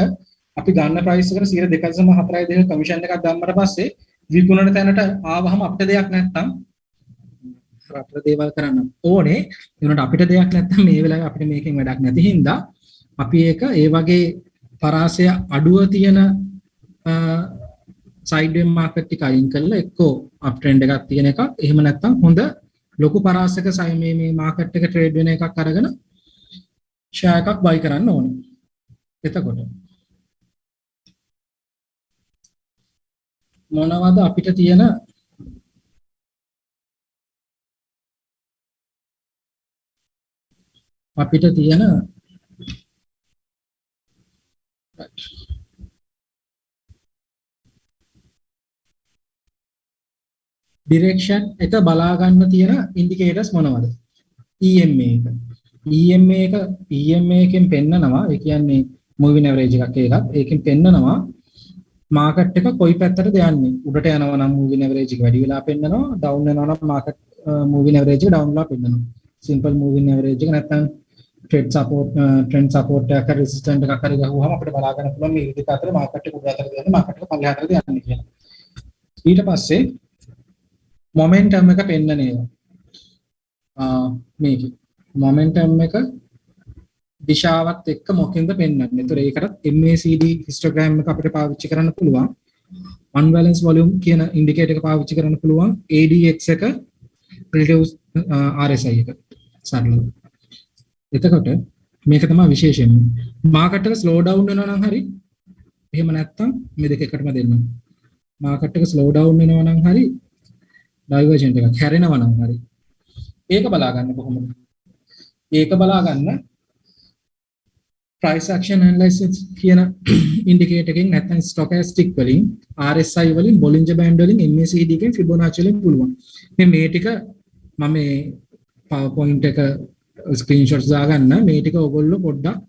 අපි ගන්න ප්‍රයිස් එකට 2.42 කමිෂන් එකක් දැම්මට පස්සේ විකුණන තැනට ආවහම අපිට දෙයක් නැත්තම් අපිට දේවල් කරන්න ඕනේ. ඒනට අපිට දෙයක් නැත්තම් මේ වෙලාවේ අපිට මේකෙන් වැඩක් නැති හින්දා අපි ඒක ඒ වගේ පරාසය අඩුව තියෙන සයිඩ් වේ මාකට් එක අයින් කරලා එක්කෝ අප් ට්‍රෙන්ඩ් එකක් තියෙන එකක් එහෙම නැත්තම් හොඳ ලොකු පරාසයක මේ මාකට් එක ට්‍රේඩ් වෙන එකක් අරගෙන ෂෙයා එකක් බයි කරන්න ඕනේ. එතකොට මොනවද අපිට තියෙන ඩිරෙක්ෂන් එක බලා ගන්න තියෙන ඉන්ඩිකේටර්ස් මොනවද? EMA එකෙන් පෙන්නනවා ඒ කියන්නේ මූවින් ඇවරේජ් එකක් ඒකත් ඒකෙන් පෙන්නනවා මාකට් එක කොයි පැත්තටද යන්නේ. උඩට යනවා නම් මූවින් ඇවරේජ් එක වැඩි වෙලා පෙන්නනවා, ඩවුන් වෙනවා නම් මාකට් මූවින් ඇවරේජ් එක ඩවුන් වෙලා පෙන්නනවා. සිම්පල් මූවින් ඇවරේජ් එක නැත්නම් ට්‍රෙන්ඩ් සපෝට් එකක් රෙසිස්ටන්ට් එකක් හරි ගහුවාම අපිට බලා ගන්න පුළුවන් මේ විදිහට අතර මාකට් එක උඩ අතරද යන්නේ මාකට් එක පල්ලෙහාටද යන්නේ කියලා. ඊට පස්සේ මොමන්ටම් එක පෙන්නන ඒවා. මේකේ මොමන්ටම් එක දිශාවත් එක්ක මොකෙන්ද පෙන්වන්නේ. ඒතර ඒකට MACD හිස්ටෝග්‍රෑම් එක අපිට පාවිච්චි කරන්න පුළුවන්. unbalanced volume කියන ඉන්ඩිකේටර් එක පාවිච්චි කරන්න පුළුවන්. ADX එක relative RSI එක සරලව. එතකොට මේක තමයි විශේෂයෙන්ම මාකට් එක ස්ලෝ ඩවුන් වෙනවා නම් හරි එහෙම නැත්නම් මේ දෙක එකටම දෙන්න. මාකට් එක ස්ලෝ ඩවුන් වෙනවා නම් හරි ඩයිවර්ජන්ට් එකක් හැරෙනවා නම් හරි ඒක බලා ගන්න කොහොමද? ඒක බලා ගන්න price action analysis කියන ඉන්ඩිකේටර් එකෙන් නැත්නම් stochastic වලින් RSI වලින් Bollinger Band වලින් MACD එකෙන් Fibonacci වලින් පුළුවන්. මේ ටික මම මේ PowerPoint එක screenshots දාගන්න මේ ටික ඔයගොල්ලෝ පොඩ්ඩක්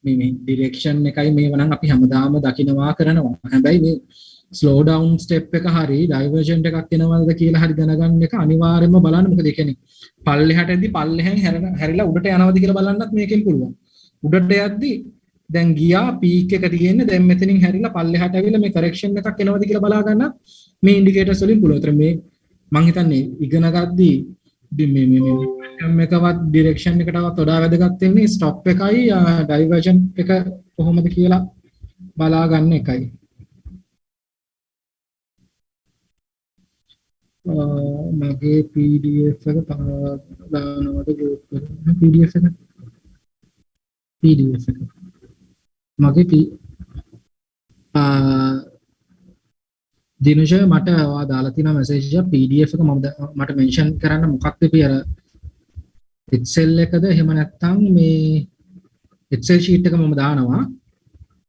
මේ direction එකයි මේව නම් අපි හැමදාම දකිනවා කරනවා. හැබැයි මේ slow down step එක හරි divergent එකක් එනවද කියලා හරි දැනගන්න එක අනිවාර්යයෙන්ම බලන්න. මොකද ඒ කියන්නේ පල්ලෙහාට යද්දි පල්ලෙහෙන් හැරිලා උඩට යනවද කියලා බලන්නත් මේකෙන් පුළුවන්. උඩට යද්දි දැන් ගියා පීක් එක තියෙන්නේ දැන් මෙතනින් හැරිලා පල්ලෙහාට ඇවිල්ලා මේ correction එකක් එනවද කියලා බලා ගන්න මේ indicators වලින් පුළුවන්. ඒතර මේ මම හිතන්නේ ඉගෙන ගද්දි මේ momentum එකවත් direction එකටවත් වඩා වැදගත් වෙන්නේ stop එකයි divergent එක කොහොමද කියලා බලා ගන්න එකයි. මගේ PDF එක දානවද group එකට PDF එක මගේ දිනුෂ මට දාලා තියෙන මැසේජ් එක PDF එක මට මෙන්ෂන් කරන්න මොකක්ද පිය අර Excel එකද එහෙම නැත්නම් මේ Excel sheet එක මම දානවා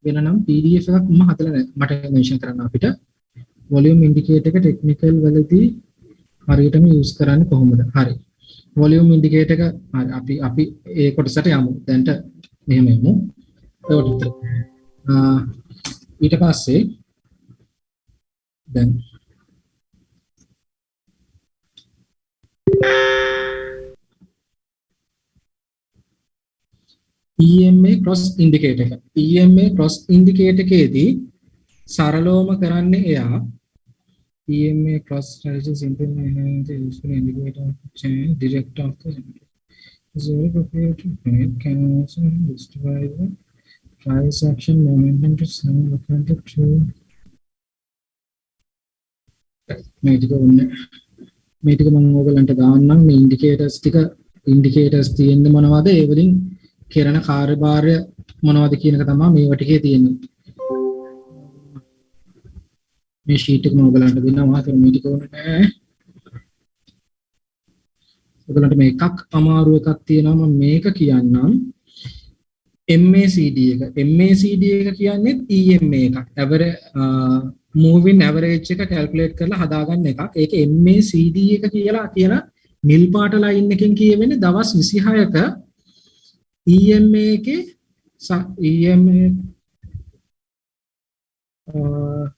වෙනනම් PDF එකක් මම හදලා නැහැ මට මෙන්ෂන් කරන්න අපිට volume indicator එක technical වලදී හරියටම use කරන්නේ කොහොමද? හරි. volume indicator එක හරි අපි ඒ කොටසට යමු. දැන්ට මෙහෙම යමු. ඒකට ඊට පස්සේ දැන් EMA cross indicator එක. EMA cross indicator එකේදී සරලවම කරන්නේ එයා EMA cross strategy simple the useful indicator of change direct of the zero proprietary trade can also justify the price action momentum to some look true මේ ටික මම ඔයගලන්ට දාන්නම් මේ indicators තියෙන්නේ මොනවද ඒ වලින් කරන කාර්යභාරය මොනවද කියන එක තමයි මේව ටිකේ තියෙන්නේ මේ sheet එක මම ඔයගලන්ට දෙනවා ඒක මේ ටික ඕනේ නෑ ඔයගලන්ට මේ එකක් අමාරු එකක් තියෙනවා මම මේක කියන්නම් MACD එක කියන්නේ EMA එකක් moving average එක calculate කරලා හදාගන්න එකක් ඒක MACD එක කියලා කියන නිල් පාට line එකෙන් කියවෙන්නේ දවස් 26ක EMA එකේ The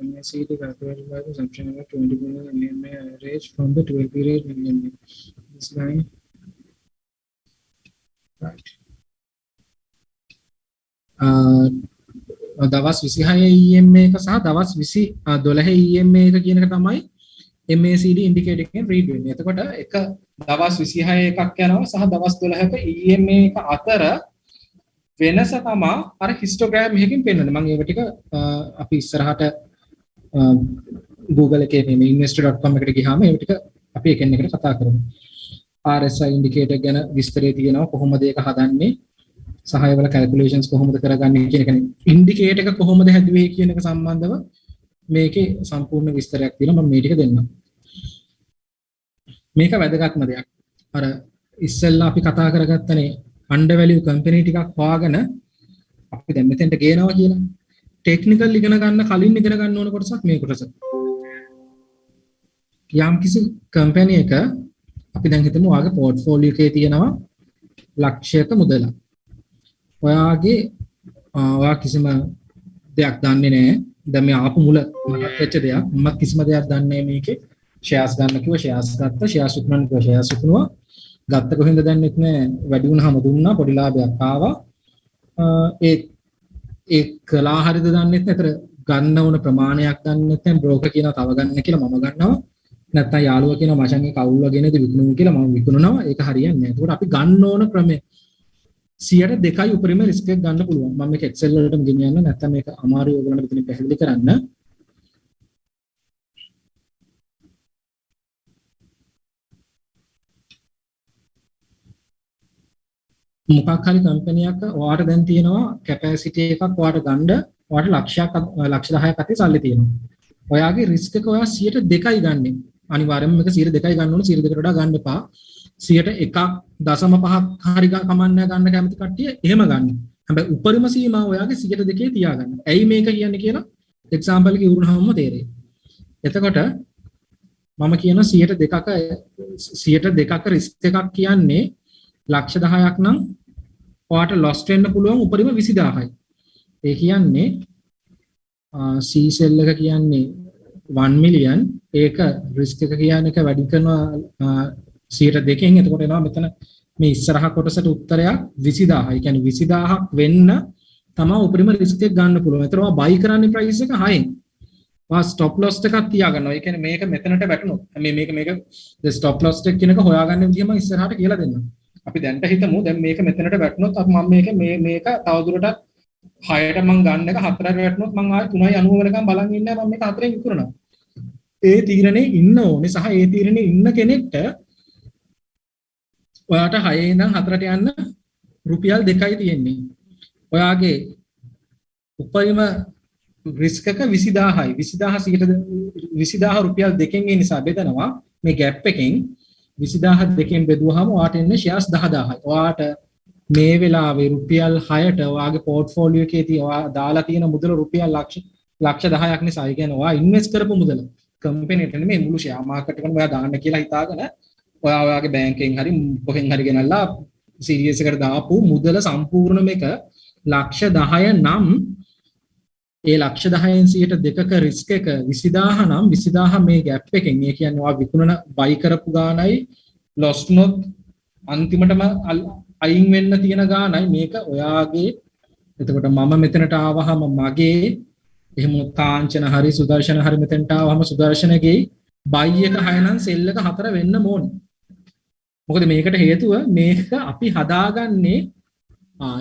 MACD calculated by the assumption of 20 million EMA average from the 12 period million. This line, right. දවස් 26 EMA එක සහ දවස් 12 EMA එක කියන එක තමයි MACD ඉන්ඩිකේටර් එකෙන් රීඩ් වෙන්නේ. එතකොට එක දවස් 26 එකක් යනවා සහ දවස් 12ක EMA එක අතර වෙනස තමයි අර හිස්ටෝග්‍රෑම් එකකින් පෙන්වන්නේ. මම ඒව ටික අපි ඉස්සරහට Google එකේ මේ investor.com එකට ගියාම ඒව ටික අපි එකින් එකට කතා කරමු. RSI ඉන්ඩිකේටර් ගැන විස්තරය තියෙනවා කොහොමද ඒක හදන්නේ සහ ඒවල කැල්කියුලේෂන්ස් කොහොමද කරගන්නේ කියන එක. ඉන්ඩිකේටර් එක කොහොමද හැදුවේ කියන එක සම්බන්ධව මේකේ සම්පූර්ණ විස්තරයක් තියෙනවා. මම මේ ටික දෙන්නම්. මේක වැදගත්ම දෙයක්. අර ඉස්සෙල්ලා අපි කතා කරගත්තනේ undervalue company ටිකක් හොයාගෙන අපි දැන් මෙතෙන්ට ගේනවා කියලා. ටෙක්නිකල් ඉගෙන ගන්න කලින් ඉගෙන ගන්න ඕන කොටසක් මේ කොටස. යම් කිසි company එක අපි දැන් හිතමු ඔයාගේ portfolio එකේ තියෙනවා ලක්ෂයක මුදල. ඔයා කිසිම දෙයක් දන්නේ නැහැ. දැන් මේ ආපු මුල මතක් වෙච්ච දෙයක්. මම කිසිම දෙයක් දන්නේ නැහැ මේකේ. shares ගන්න කිව්වා shares ගත්තා. shares විකුණන්න කිව්වා shares විකුණුවා. ගත්ත කොහෙන්ද දන්නෙත් නෑ. වැඩි වුණාම දුන්නා පොඩි ලාභයක් ආවා. ඒ කලා හරියද දන්නෙත් නෑ. ඒතර ගන්න ඕන ප්‍රමාණයක් දන්නෙත් නෑ. බ්‍රෝකර් කියනවා තව ගන්න කියලා මම ගන්නවා. නැත්නම් යාළුවා කියනවා මචං ඒක අවුල් වගේනේද විකුණුම් කියලා මම විකුණනවා. ඒක හරියන්නේ නෑ. ඒකට අපි ගන්න ඕන ක්‍රමය 2% උපරිම රිස්ක් එක ගන්න පුළුවන්. මම මේක Excel වලටම ගෙනියන්න නැත්නම් මේක අමාරුයි ඔයගොල්ලන්ට මෙතන පැහැදිලි කරන්න. මොකක් හරි කම්පැනියක් ඔයාට දැන් තියෙනවා කැපැසිටි එකක් ඔයාට ගන්න ඔයාට ලක්ෂ 10ක් අතේ සල්ලි තියෙනවා. ඔයාගේ රිස්ක් එක ඔයා 2%යි ගන්නෙ. අනිවාර්යයෙන්ම මේක 2% ගන්න ඕනේ. 2% වඩා ගන්න එපා. 1.5ක් හරි කමන්නේ ගන්න කැමති කට්ටිය එහෙම ගන්න. හැබැයි උපරිම සීමාව ඔයාගේ 2% තියාගන්න. ඇයි මේක කියන්නේ කියලා එක්සැම්පල් එක ඉවරනවම තේරෙයි. එතකොට මම කියන 2%ක රිස්ක් එකක් කියන්නේ ලක්ෂ 10ක් නම් ඔයාට loss වෙන්න පුළුවන් උපරිම 20000යි. ඒ කියන්නේ C cell එක කියන්නේ 1 million. ඒක risk එක කියන එක වැඩි කරනවා 2%. එතකොට එනවා මෙතන මේ ඉස්සරහ කොටසට උත්තරයක් 20000. ඒ කියන්නේ 20000ක් වෙන්න තමයි උපරිම risk එක ගන්න පුළුවන්. ඒතර ඔයා buy කරන්නේ price එක 6න්. ඔයා stop loss එකක් තියාගන්නවා. ඒ කියන්නේ මේක මෙතනට වැටුණොත් මේක stop loss එක කියන එක හොයාගන්න විදිහ මම ඉස්සරහට කියලා දෙන්නම්. අපි දැන්ට හිතමු දැන් මේක මෙතනට වැටුණොත් අපි මම මේක තවදුරටත් 6ට මම ගන්න එක 4ට වැටුණොත් මම ආයෙ 3.90 වෙනකම් බලන් ඉන්නේ මම මේක 4ෙන් විකුණනවා. ඒ තීරණේ ඉන්න ඕනේ සහ ඒ තීරණේ ඉන්න කෙනෙක්ට ඔයාට 6 ඉඳන් 4ට යන්න රුපියල් 2යි තියෙන්නේ. ඔයාගේ උපරිම රිස්ක් එක 20000යි. 20000 රුපියල් 2කින් ඒ නිසා බෙදනවා මේ ગેප් එකෙන් 20000 දෙකෙන් බෙදුවාම ඔයාට එන්නේ shares 10000යි. ඔයාට මේ වෙලාවේ රුපියල් 6ට ඔයාගේ පෝර්ට්ෆෝලියෝ එකේ ඔයා දාලා තියෙන මුදල රුපියල් ලක්ෂ 10ක් නිසා. ඒ කියන්නේ ඔයා ඉන්වෙස්ට් කරපු මුදල කම්පැනිට නෙමෙයි මුළු ෂෙයා මාකට් එකම ඔයා දාන්න කියලා හිතාගෙන ඔයාගේ බැංකුවෙන් හරි කොහෙන් හරි ගෙනල්ලා සීරියස් එකට දාපු මුදල සම්පූර්ණ මේක ලක්ෂ 10 නම් ඒ ලක්ෂ 10න් 2%ක රිස්ක් එක 20000 නම් 20000 මේ ગેප් එකෙන් ඒ කියන්නේ ඔයා විකුණන බයි කරපු ගානයි ලොස් නොත් අන්තිමටම අයින් වෙන්න තියෙන ගානයි මේක ඔයාගේ. එතකොට මම මෙතනට ආවහම මගේ එහෙම කාංචන හරි සුදර්ශන හරි මෙතනට ආවහම සුදර්ශනගේ බයි එක 6 නම් සෙල් එක 4 වෙන්න ඕනේ. මොකද මේකට හේතුව මේක අපි හදාගන්නේ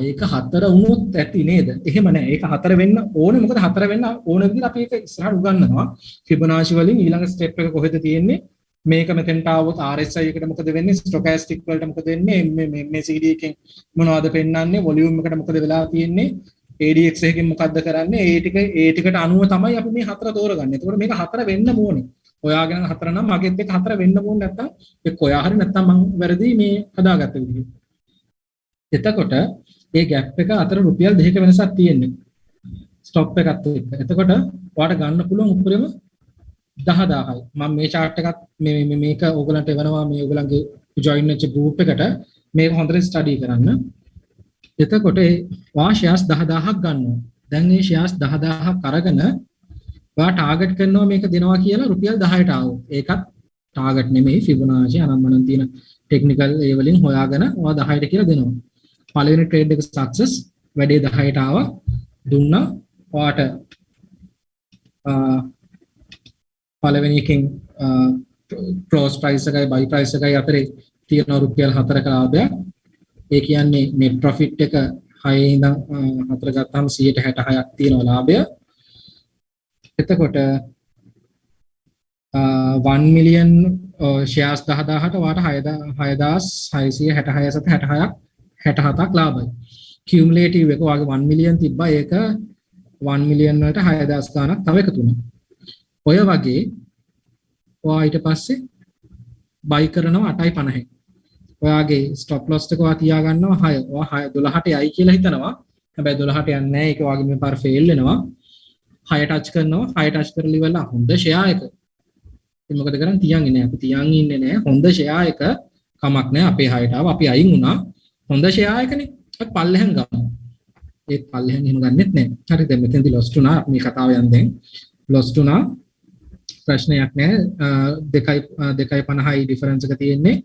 ඒක 4 වුණොත් ඇති නේද? එහෙම නෑ. ඒක 4 වෙන්න ඕනේ. මොකද 4 වෙන්න ඕන විදිහට අපි ඒක ඉස්සරහට උගන්වනවා. ෆිබොනාචි වලින් ඊළඟ ස්ටෙප් එක කොහෙද තියෙන්නේ? මේක මෙතෙන්ට ආවොත් RSI එකට මොකද වෙන්නේ? ස්ටොකාස්ටික් වලට මොකද වෙන්නේ? මේ CD එකෙන් මොනවද පෙන්වන්නේ? වොලියුම් එකට මොකද වෙලා තියෙන්නේ? ADX එකකින් මොකද්ද කරන්නේ? ඒ ටිකට අනුව තමයි අපි මේ 4 තෝරගන්නේ. එතකොට මේක 4 වෙන්න ඕනේ. ඔයාගෙන 4 නම් මගෙත් එක 4 වෙන්න ඕනේ නැත්තම් එක්ක ඔයා හරි නැත්තම් මං වැරදි මේ හදාගත්ත විදිහ. එතකොට ඒ ગેප් එක අතර රුපියල් 2ක වෙනසක් තියෙන්නේ. ස්ටොප් එකත් එක්ක. එතකොට ඔයාට ගන්න පුළුවන් උපරිම 10000යි. මම මේ chart එකත් මේක ඕගලන්ට එවනවා මේ ඕගලන්ගේ join වෙච්ච group එකට මේක හොඳට study කරන්න. එතකොට ඔයා shares 10000ක් ගන්නවා. දැන් මේ ෂෙයාර්ස් 10000ක් අරගෙන ඔයා ටාගට් කරනවා මේක දෙනවා කියලා රුපියල් 10ට ආවොත්. ඒකත් ටාගට් නෙමෙයි ෆිබොනාචි අනම්මනම් තියෙන ටෙක්නිකල් ඒ වලින් හොයාගෙන ඔයා 10ට කියලා දෙනවා. පළවෙනි ට්‍රේඩ් එක සක්සස් වැඩේ 10ට ආවා දුන්නා ඔයාට පළවෙනි එකෙන් ක්ලෝස් ප්‍රයිස් එකයි බයි ප්‍රයිස් එකයි අතරේ තියෙන රුපියල් 4ක ලාභයක්. ඒ කියන්නේ net profit එක 6 ඉඳන් 4 ගත්තාම 166ක් තියෙන ලාභය. එතකොට 1 million shares 10000ට වාට 6666 සත 67ක් ලාභයි. cumulative එක වාගේ 1 million තිබ්බා ඒක 1 million වලට 6000 ගාණක් තව එකතු වුණා. ඔය වගේ ඔයා ඊට පස්සේ buy කරනවා 8.50. ඔයාගේ stop loss එක ඔයා තියා ගන්නවා 6. ඔයා 12ට යයි කියලා හිතනවා. හැබැයි 12ට යන්නේ නැහැ. ඒක වගේ මේ පාර fail වෙනවා. 6 ටච් කරනවා. 6 ටච් කරලා ඉවරලා හොඳ share එක. ඉතින් මොකද කරන්නේ? තියන් ඉන්නේ. අපි තියන් ඉන්නේ නැහැ. හොඳ share එක කමක් නැහැ. අපේ 6ට ආව. අපි අයින් වුණා. හොඳ share එකනේ. අපි පල්ලෙහෙන් ගමු. ඒ පල්ලෙහෙන් එහෙම ගන්නෙත් නැහැ. හරි දැන් මෙතෙන්දී lost වුණා. මේ කතාව යන දැන් lost වුණා. ප්‍රශ්නයක් නැහැ. 2.50යි ඩිෆරන්ස් එක තියෙන්නේ.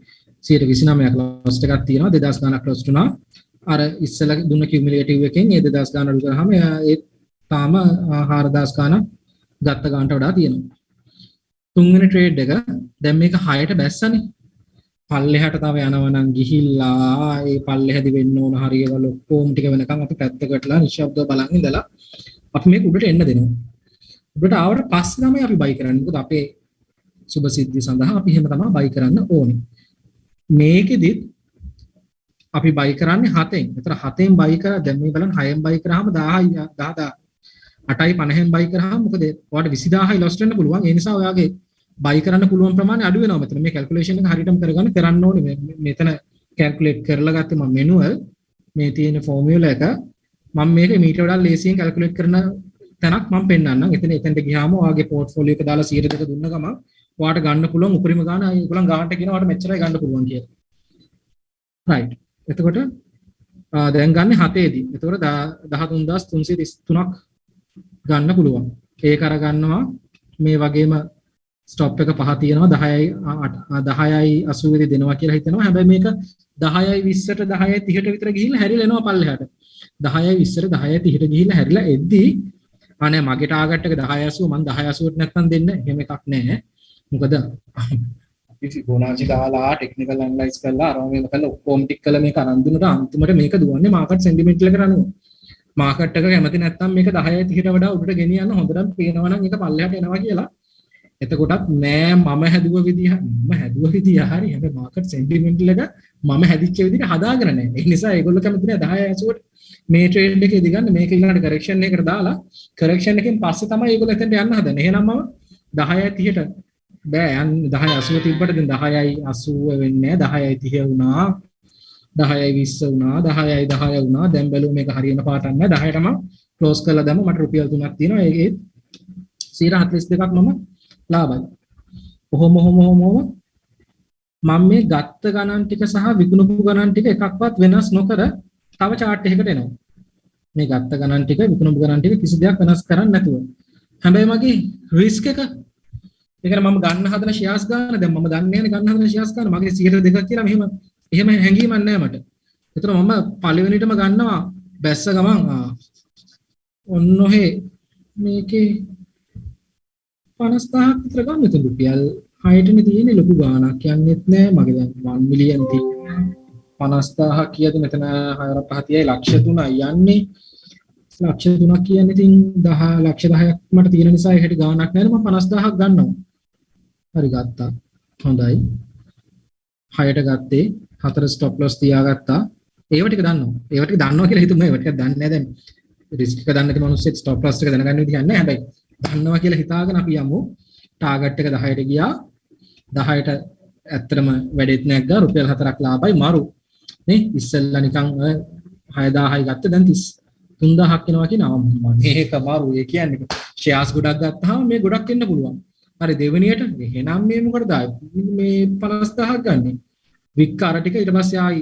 129ක් lost එකක් තියෙනවා. 2000 ගාණක් lost වුණා. අර ඉස්සෙල්ලා දුන්න cumulative එකෙන් ඒ 2000 ගාණ අඩු කරාම ඒ තාම 4000 ගාණක් ගත්ත ගාණට වඩා තියෙනවා. තුන්වෙනි ට්‍රේඩ් එක දැන් මේක 6ට බැස්සනේ. පල්ලෙහාට තව යනවා නම් ගිහිල්ලා ඒ පල්ලෙහාදි වෙන්න ඕන හරියවල ඔක්කොම ටික වෙනකන් අපි පැත්තකටලා නිශ්ශබ්දව බලන් ඉඳලා අපි මේක උඩට එන්න දෙනවා. උඩට ආවට පස්සේ තමයි අපි බයි කරන්නේ. මොකද අපේ සුබ සිද්ධිය සඳහා අපි එහෙම තමයි බයි කරන්න ඕනේ. මේකෙදිත් අපි බයි කරන්නේ 7ෙන්. ඒතර 7ෙන් බයි කරා දැන් මේ බලන්න 6ෙන් බයි කරාම 8.50ෙන් බයි කරාම මොකද ඔයාලට 20000යි lost වෙන්න පුළුවන්. ඒ නිසා ඔයාගේ බයි කරන්න පුළුවන් ප්‍රමාණය අඩු වෙනවා. මෙතන මේ කැල්කියුලේෂන් එක හරියටම කරන්න ඕනේ. මෙතන කැල්කියුලේට් කරලා ගත්තේ මම මැනුවල් මේ තියෙන ෆෝමියුලා එක මම මේක මීට වඩා ලේසියෙන් කැල්කියුලේට් කරන තැනක් මම පෙන්නන්නම්. එතනට ගියාම ඔයාගේ පෝර්ට්ෆෝලියෝ එක දාලා 100 දුන්න ගමන් ඔයාට ගන්න පුළුවන් උපරිම ගාණ ඒගොල්ලන් ගාණට කියන ඔයාට මෙච්චරයි ගන්න පුළුවන් කියලා. right. එතකොට දැන් ගන්න 7ේදී. එතකොට 13333ක් ගන්න පුළුවන්. ඒක අර ගන්නවා මේ වගේම ස්ටොප් එක 5 තියෙනවා 10යි 80 දී දෙනවා කියලා හිතනවා. හැබැයි මේක 10යි 20ට 10යි 30ට විතර ගිහිල්ලා හැරිලා එනවා පල්ලෙහාට. 10යි 20ට 10යි 30ට ගිහිල්ලා හැරිලා එද්දී අනේ මගේ ටාගට් එක 10.80 මම 10.80ට නැත්තම් දෙන්නේ එහෙම එකක් නැහැ. මොකද අපි ෆිබොනාචි දාලා ටෙක්නිකල් ඇනලයිස් කරලා අරම මේක කරලා ඔක්කොම ටික කළා මේක අරන් දුන්නට අන්තිමට මේක දුවන්නේ මාකට් සෙන්ටිමන්ට් එකකට අනුව. මාකට් එක කැමති නැත්තම් මේක 10යි 30ට වඩා උඩට ගෙනියන්න හොඳට පේනවා නම් ඒක පල්ලෙහාට එනවා කියලා. එතකොටත් නෑ මම හැදුව විදිහ හරි හැබැයි මාකට් සෙන්ටිමන්ට් එක මම හැදිච්ච විදිහට හදාගෙන නැහැ. ඒ නිසා ඒගොල්ලෝ කැමති නෑ 10.80ට මේ ට්‍රේඩ් එකේදී ගන්න මේක ඊළඟට කරෙක්ෂන් එකකට දාලා කරෙක්ෂන් එකෙන් පස්සේ තමයි ඒගොල්ලෝ එතනට යන්න හදන්නේ. එහෙනම් මම 10යි 30ට බෑ යන්නේ 10.80 තිබ්බට දැන් 10යි 80 වෙන්නේ නැහැ 10යි 30 වුණා 10යි 20 වුණා 10යි 10 වුණා දැන් බැලුව මේක හරියන පාටක් නැහැ 10ටම ක්ලෝස් කරලා දැම්ම මට රුපියල් 3ක් තියෙනවා ඒකේ 142ක් මම ලාභයි ඔහොම මම මේ ගත්ත ගණන් ටික සහ විකුණපු ගණන් ටික එකක්වත් වෙනස් නොකර තව chart එකකට එනවා මේ ගත්ත ගණන් ටික විකුණපු ගණන් ටික කිසි දෙයක් වෙනස් කරන්නේ නැතුව හැබැයි මගේ රිස්ක් එක ඒකන මම ගන්න හදන ෂෙයාර්ස් ගන්න දැන් මම දන්නේ නැහැ ගන්න හදන ෂෙයාර්ස් ගන්න මගේ 102ක් කියලා එහෙම හැංගීමක් නැහැ මට. ඒතර මම පළවෙනිටම ගන්නවා බැස්ස ගමන් ඔන්න ඔහේ මේකේ 50000ක් විතර ගන්න තු රුපියල් 6ටනේ තියෙන්නේ ලොකු ගාණක් යන්නෙත් නැහැ මගේ දැන් 1 මිලියන් තියෙන්නේ 50000ක් කියද මෙතන 4 5 30යි ලක්ෂ 3යි යන්නේ ලක්ෂ 3ක් කියන්නේ ඉතින් 10 ලක්ෂ 10ක් මට තියෙන නිසා ඒකට ගාණක් නැහැ මම 50000ක් ගන්නවා. හරි ගත්තා. හොඳයි. 6ට ගත්තේ 4 ස්ටොප් ලොස් තියාගත්තා. ඒව ටික දන්නවා. ඒව ටික දන්නවා කියලා හිතුවා. ඒව ටික දන්නේ නැහැ දැන්. රිස්ක් එක දන්න කෙනෙකුට ස්ටොප් ලොස් එක දැනගන්න විදිහක් නැහැ. හැබැයි දන්නවා කියලා හිතාගෙන අපි යමු. ටාගට් එක 10ට ගියා. 10ට ඇත්තටම වැඩෙත් නැග්ගා. රුපියල් 4ක් ලාභයි මාරු. නේ ඉස්සෙල්ලා නිකන් 6000යි ගත්තා දැන් 3000ක් වෙනවා කියනවා මේක මාරු ඒ කියන්නේ ෂෙයාර්ස් ගොඩක් ගත්තාම මේ ගොඩක් එන්න පුළුවන්. හරි දෙවෙනියට එහෙනම් මේ මොකටද මේ 50000ක් ගන්නෙ. වික් අර ටික ඊට පස්සේ ආයි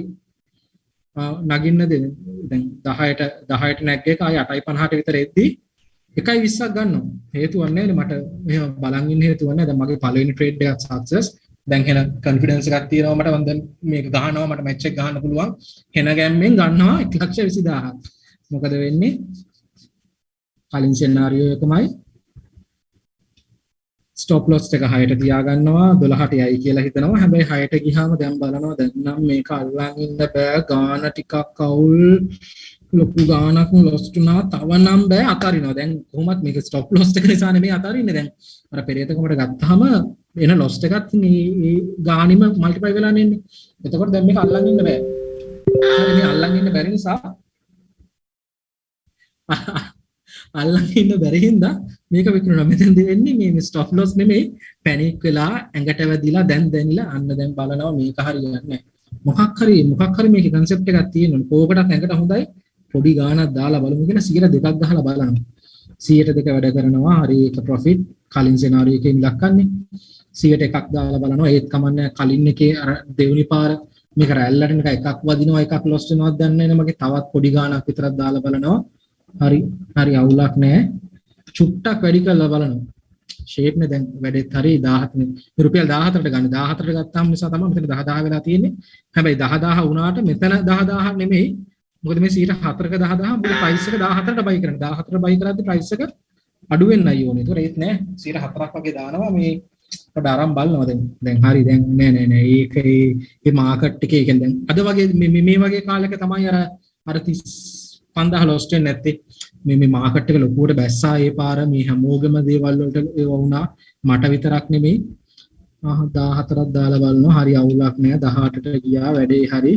නගින්න දෙන්නේ. දැන් 10ට නැග්ගේ එක ආය 8:50ට විතර එද්දී 1:20ක් ගන්නවා. හේතුවක් නැහැ මට මෙහෙම බලන් ඉන්න හේතුවක් නැහැ. දැන් මගේ පළවෙනි ට්‍රේඩ් එකක් සක්සස්. දැන් හෙන කොන්ෆිඩන්ස් එකක් තියෙනවා මට. මම දැන් මේක ගහනවා මට මැච් එක ගහන්න පුළුවන්. හෙන ගැම්මෙන් ගන්නවා 1,20,000ක්. මොකද වෙන්නේ? කලින් සිනාරියෝ එකමයි ස්ටොප් ලොස් එක 6ට තියා ගන්නවා 12ට යයි කියලා හිතනවා. හැබැයි 6ට ගියාම දැන් බලනවා දැන් නම් මේක අල්ලන් ඉන්න බෑ. ගාන ටිකක් අවුල් ලොකු ගානක් ලොස් තුනා තව නම් බෑ අතාරිනවා. දැන් කොහොමත් මේක ස්ටොප් ලොස් එක නිසා නෙමෙයි අතාරින්නේ. දැන් අර පෙරේතකමට ගත්තාම එන ලොස් එකත් මේ ගානිම මල්ටිප්ලයි වෙලා නෙන්නේ. එතකොට දැන් මේක අල්ලන් ඉන්න බෑ. හරි මේ අල්ලන් ඉන්න බැරි නිසා අල්ලන් ඉන්න බැරි හින්දා මේක විකුණනවා. මෙතෙන්දී වෙන්නේ මේ ස්ටොප් ලොස් නෙමෙයි පැනික් වෙලා ඇඟට වැදිලා දැන් දැනිලා අන්න දැන් බලනවා මේක හරියන්නේ නැහැ. මොකක් හරි මේකේ concept එකක් තියෙනවා. කෝකටත් ඇඟට හොඳයි පොඩි ගාණක් දාලා බලමු කියලා 100 2ක් ගහලා බලනවා. 100ට 2 වැඩ කරනවා. හරි ඒක ප්‍රොෆිට් කලින් සිනාරියෝ එකෙන් ලක්කන්නේ. 100ට 1ක් දාලා බලනවා. ඒත් කමන්නේ කලින් එකේ අර දෙවෙනි පාර මේක රැල්ලට නිකන් එකක් වදිනවා එකක් ලොස් වෙනවද දන්නේ නැහැ. මගේ තවත් පොඩි ගාණක් විතරක් දාලා බලනවා. හරි අවුලක් නැහැ. චුට්ටක් වැඩි කරලා බලනවා. ෂේප් නේ දැන් වැඩෙත් හරි 17 නේ. රුපියල් 14ට ගන්න. 14ට ගත්තාම නිසා තමයි මෙතන 10000 වෙලා තියෙන්නේ. හැබැයි 10000 වුණාට මෙතන 10000 නෙමෙයි. මොකද මේ 4ක 10000 මුළු ප්‍රයිස් එක 14ට බයි කරන්නේ. 14ට බයි කරද්දි ප්‍රයිස් එක අඩු වෙන්නයි ඕනේ. ඒතකොට ඒත් නෑ 4ක් වගේ දානවා මේ පොඩ ආරම් බලනවා දැන් හරි දැන් නෑ ඒකේ මේ මාකට් එකේ කියන්නේ දැන් අද වගේ මේ වගේ කාලයක තමයි අර 35000 ලොස් වෙන්නේ නැත්තේ. මේ මාකට් එක ලොකුවට බැස්සා ඒ පාර මේ හැමෝගෙම දේවල් වලට ඒව වුණා. මට විතරක් නෙමෙයි 14ක් දාලා බලනවා. හරි අවුලක් නෑ. 18ට ගියා වැඩේ හරි.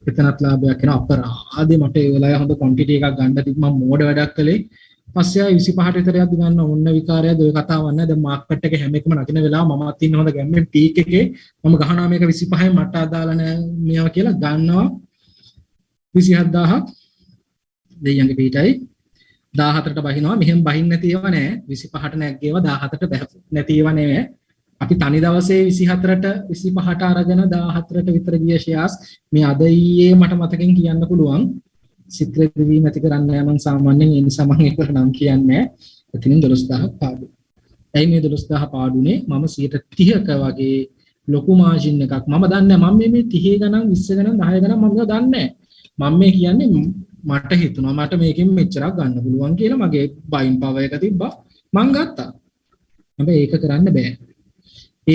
එතනත් ලාභයක් වෙන අපරාධේ මට ඒ වෙලාවේ හොඳ ක්වොන්ටිටි එකක් ගන්න තිබ්බ මම මෝඩ වැඩක් කළේ. පස්සේ ආයි 25ට විතර යද්දි ගන්න ඕන්න විකාරයද ඔය කතාවක් නැහැ. දැන් මාකට් එක හැම එකම නගින වෙලාව මමත් ඉන්න හොඳ ගැම්මෙන් පීක් එකේ මම ගහනවා මේක 25න් මට අදාළ නැහැ මේවා කියලා ගන්නවා 27000ක් දෙයියන්ගේ පිටයි 14ට බහිනවා. මෙහෙම බහින්න නැති ඒවා නෑ. 25ට නැග්ගේවා 17ට නැති ඒවා නෙවෙයි. අපි තනි දවසේ 24ට 25ට අරගෙන 14ට විතර ගිය ෂෙයාර්ස් මේ අද ඊයේ මට මතකෙන් කියන්න පුළුවන්. සිත්‍රේ දිවීම ඇති කරන්නේ මම සාමාන්‍යයෙන් ඒ නිසා මම ඒකට නම් කියන්නේ. එතනින් 12000ක් පාඩු. ඇයි මේ 12000 පාඩුනේ? මම 30ක වගේ ලොකු මාජින් එකක් මම දන්නේ මම මේ 30 ගණන් 20 ගණන් 10 ගණන් මම දන්නේ මම මේ කියන්නේ මට හිතුණා මට මේකෙන් මෙච්චරක් ගන්න පුළුවන් කියලා. මගේ බයින් පවර් එක තිබ්බා මං ගත්තා. හැබැයි ඒක කරන්න බෑ.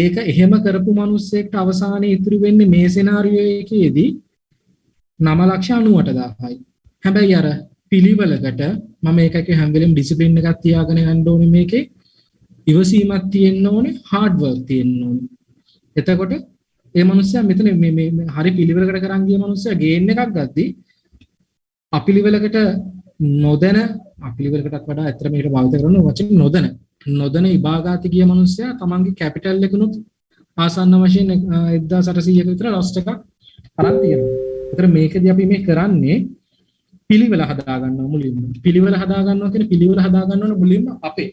ඒක එහෙම කරපු මිනිස්සෙක්ට අවසානයේ ඉතුරු වෙන්නේ මේ සිනාරියෝ එකේදී 9,98,000යි. හැබැයි අර පිළිවෙලකට මම ඒකක හැම වෙලෙම ඩිසිප්ලින් එකක් තියාගෙන යන්න ඕනේ. මේකේ ඉවසීමක් තියෙන්න ඕනේ, හાર્ඩ් වර්ක් තියෙන්න ඕනේ. එතකොට ඒ මිනිස්සයා මෙතන මේ හරි පිළිවෙලකට කරන් ගිය මිනිස්සයා ගේන් එකක් ගද්දී අපිළිවෙලකට අපිළිවෙලකටත් වඩා ඇත්තට මේකට භාවිත කරන වචන නොදැන විභාගාති ගිය මිනිස්සයා තමන්ගේ කැපිටල් එකනොත් ආසන්න වශයෙන් 1800ක විතර ලොස් එකක් අරන් තියෙනවා. ඒතර මේකදී අපි මේ කරන්නේ පිළිවෙල හදා ගන්නවා මුලින්ම. පිළිවෙල හදා ගන්නවා කියන්නේ පිළිවෙල හදා ගන්නවන මුලින්ම අපේ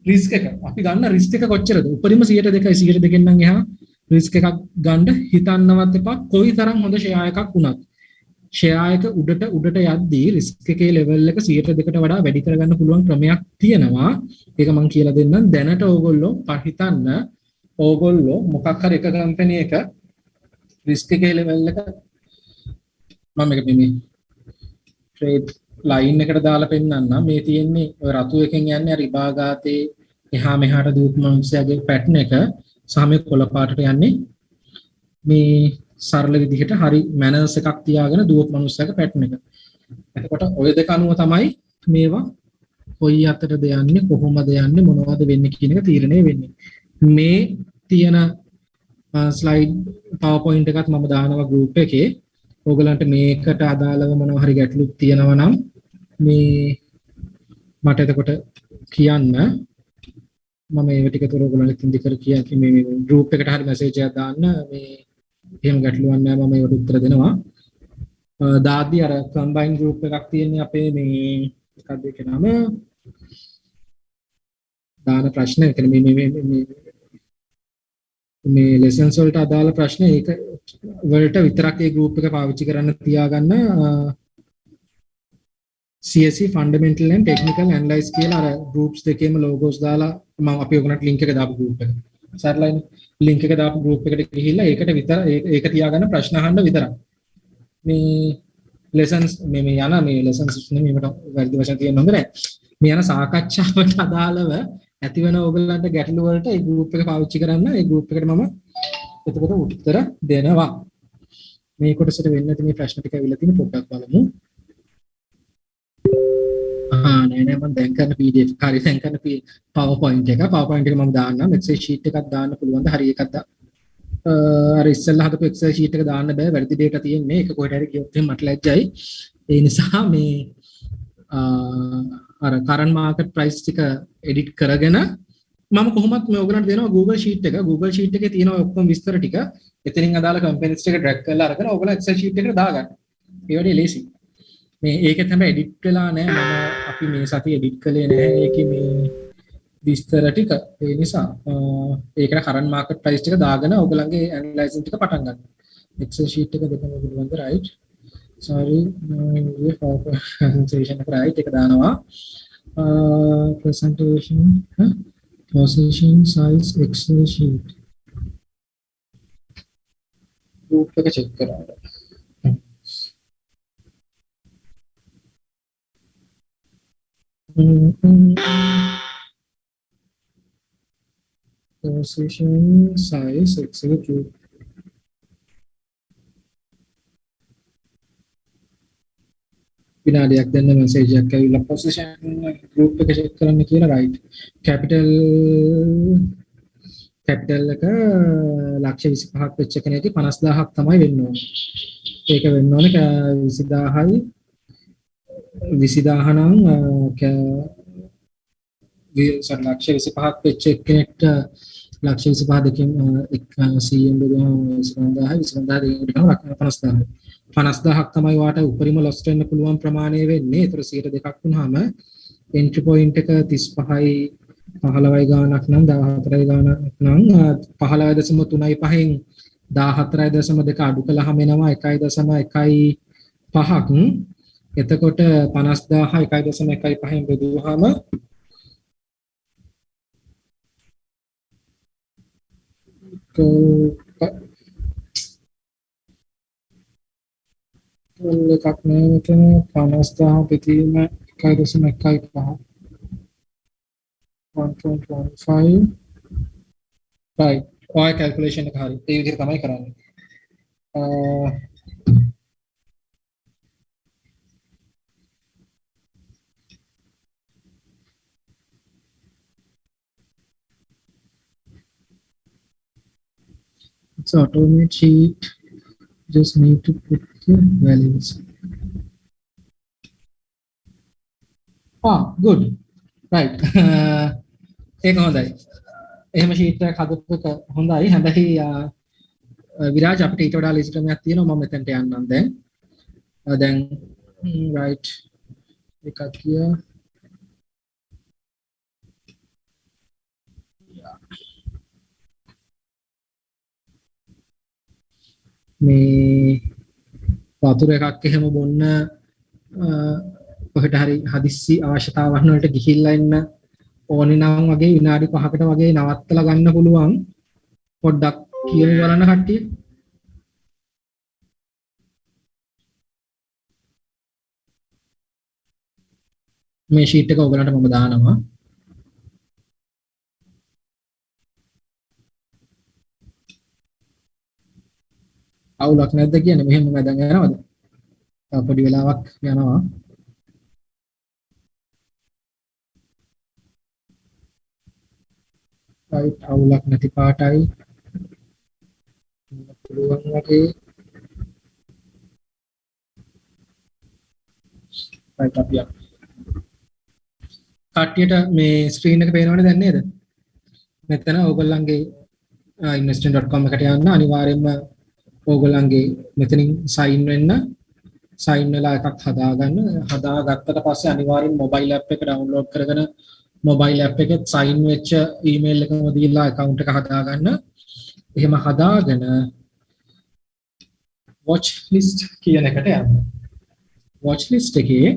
රිස්ක් එක. අපි ගන්න රිස්ක් එක කොච්චරද? උපරිම 102යි 102කින් නම් එහා රිස්ක් එකක් ගන්න හිතන්නවත් එපා. කොයිතරම් හොඳ ෂෙයා එකක් වුණත්. ෂෙයා එක උඩට යද්දී රිස්ක් එකේ ලෙවල් එක 102කට වඩා වැඩි කරගන්න පුළුවන් ක්‍රමයක් තියෙනවා. ඒක මම කියලා දෙන්නම්. දැනට ඕගොල්ලෝ හිතන්න ඕගොල්ලෝ මොකක් හරි එක කම්පැනි එක රිස්ක් එකේ ලෙවල් එක මම මේක මේ ට්‍රේඩ් ලයින් එකට දාලා පෙන්නන්න. මේ තියෙන්නේ ඔය රතු එකෙන් යන්නේ අර විභාගාතේ එහා මෙහාට දූපු මිනිස්සයාගේ පැටර්න් එක සහ මේ කොළ පාටට යන්නේ මේ සරල විදිහට හරි මැනර්ස් එකක් තියාගෙන දුවපු මිනිස්සයාගේ පැටර්න් එක. එතකොට ඔය දෙක අනුව තමයි මේවා කොයි අතරද යන්නේ කොහොමද යන්නේ මොනවද වෙන්නේ කියන එක තීරණය වෙන්නේ. මේ තියෙන ස්ලයිඩ් PowerPoint එකත් මම දානවා group එකේ. ඕගලන්ට මේකට අදාළව මොනවා හරි ගැටලුක් තියෙනවා නම් මේ මට එතකොට කියන්න. මම ඒ ටික තුර ඕගලන්ට ඉදිරි කර කිය මේ group එකට හරි මැසේජ් එකක් දාන්න. මේ එහෙම ගැටලුවක් නැහැ මම ඒකට උත්තර දෙනවා. දාද්දි අර කම්බයින් group එකක් තියෙන්නේ අපේ මේ මොකක්ද ඒකේ නම දාන ප්‍රශ්න කියන්නේ මේ මේ lessons වලට අදාළ ප්‍රශ්න ඒක වලට විතරක් ඒ group එක පාවිච්චි කරන්න තියාගන්න CSE fundamental and technical analyze කියලා අර groups දෙකේම logos දාලා මම අපි ඔයගොල්ලන්ට link එක දාපු group එක. සරලයිනේ link එක දාපු group එකට ගිහිල්ලා ඒකට විතර ඒක තියාගන්න ප්‍රශ්න අහන්න විතරක්. මේ lessons මේ යන මේ lessons නෙමෙයි මට වැරදි වචන තියෙන්න හොඳ නැහැ. මේ යන සාකච්ඡාවට අදාළව ඇතිවන ඕගොල්ලන්ට ගැටලු වලට ඒ group එක පාවිච්චි කරන්න ඒ group එකට මම එතකොට උත්තර දෙනවා. මේ කොටසට වෙන්න තියෙන ප්‍රශ්න ටික අවිලා තියෙන පොඩ්ඩක් බලමු. නෑ මම දැන් කරන PDF කාර්යය දැන් කරන PowerPoint එක මම දාන්නම් Excel sheet එකක් දාන්න පුළුවන් ද හරි එකක් අර ඉස්සෙල්ලා හදපු Excel sheet එක දාන්න බෑ වැරදි data තියෙන්නේ ඒක කොහෙට හරි ගියොත් මට ලැජ්ජයි ඒ නිසා මේ අර current market price ටික edit කරගෙන මම කොහොමත් මේ ඔයගලන්ට දෙනවා Google sheet එකේ තියෙන ඔක්කොම විස්තර ටික එතනින් අදාළ companies ටික drag කරලා අරගෙන ඔයගලන් Excel sheet එකට දාගන්න ඒ වගේ ලේසි මේ ඒකෙත් හැබැයි edit වෙලා නැහැ මම අපි මේ සතිය edit කළේ නැහැ ඒකේ මේ විස්තර ටික ඒ නිසා ඒකට current market price ටික දාගෙන ඔයගලන්ගේ analyzing ටික පටන් ගන්න Excel sheet එක දෙකම පුළුවන් ද right sorry presentation එක right එක දානවා presentation position size Excel sheet group එක check කරන්න position size Excel group විනාඩියක් දෙන්න මැසේජ් එකක් ඇවිල්ලා position group එක check කරන්න කියලා right capital එක ලක්ෂ 25ක් වෙච්ච කෙනෙක්ගේ 50000ක් තමයි වෙන්න ඕනේ. ඒක වෙන්න ඕනේ 20000යි 20000 නම් ලක්ෂ 25ක් වෙච්ච කෙනෙක්ට ලක්ෂ 25 දෙකෙන් 100ෙන් බෙදුවම 20000 දෙකට 50000ක් තමයි වාට උපරිම loss වෙන්න පුළුවන් ප්‍රමාණය වෙන්නේ. ඒතර 102ක් වුණාම entry point එක 35යි 15යි ගාණක් නම් 14යි ගාණක් නම් 15.35න් 14.2 අඩු කළාම එනවා 1.15ක්. එතකොට 50000 1.15න් බෙදුවාම එකක් නේ මෙතන 50000 පිටීම 1.15 1.15 right ඔය calculation එක හරි ඒ විදිහට තමයි කරන්නේ it's automate sheet just need to put the values good right ඒක හොඳයි එහෙම sheet එකක් හදපු එක හොඳයි හැබැයි විරාජ් අපිට ඊට වඩා ලේසි ක්‍රමයක් තියෙනවා මම මෙතනට යන්නම් දැන් right එකක් කියා මේ වතුර එකක් එහෙම බොන්න කොහෙට හරි හදිස්සි අවශ්‍යතාවන් වලට ගිහිල්ලා ඉන්න ඕනේ නම් වගේ විනාඩි 5කට වගේ නවත්තලා ගන්න පුළුවන් පොඩ්ඩක් කියමු බලන්න කට්ටිය මේ ෂීට් එක ඔයගලන්ට මම දානවා අවුලක් නැද්ද කියන්නේ මෙහෙම මම දැන් යනවද? පොඩි වෙලාවක් යනවා. right අවුලක් නැති පාටයි. පුළුවන් වගේ. right අපි කට්ටියට මේ ස්ක්‍රීන් එක පේනවනේ දැන් නේද? මෙතන ඕගොල්ලන්ගේ investing.com එකට යන්න අනිවාර්යයෙන්ම ඕගොල්ලන්ගේ මෙතනින් sign වෙලා එකක් හදාගත්තට පස්සේ අනිවාර්යෙන් mobile app එක download කරගෙන mobile app එකේ sign වෙච්ච email එකම දීලා account එක හදාගන්න එහෙම හදාගෙන watch list කියන එකට යන්න. watch list එකේ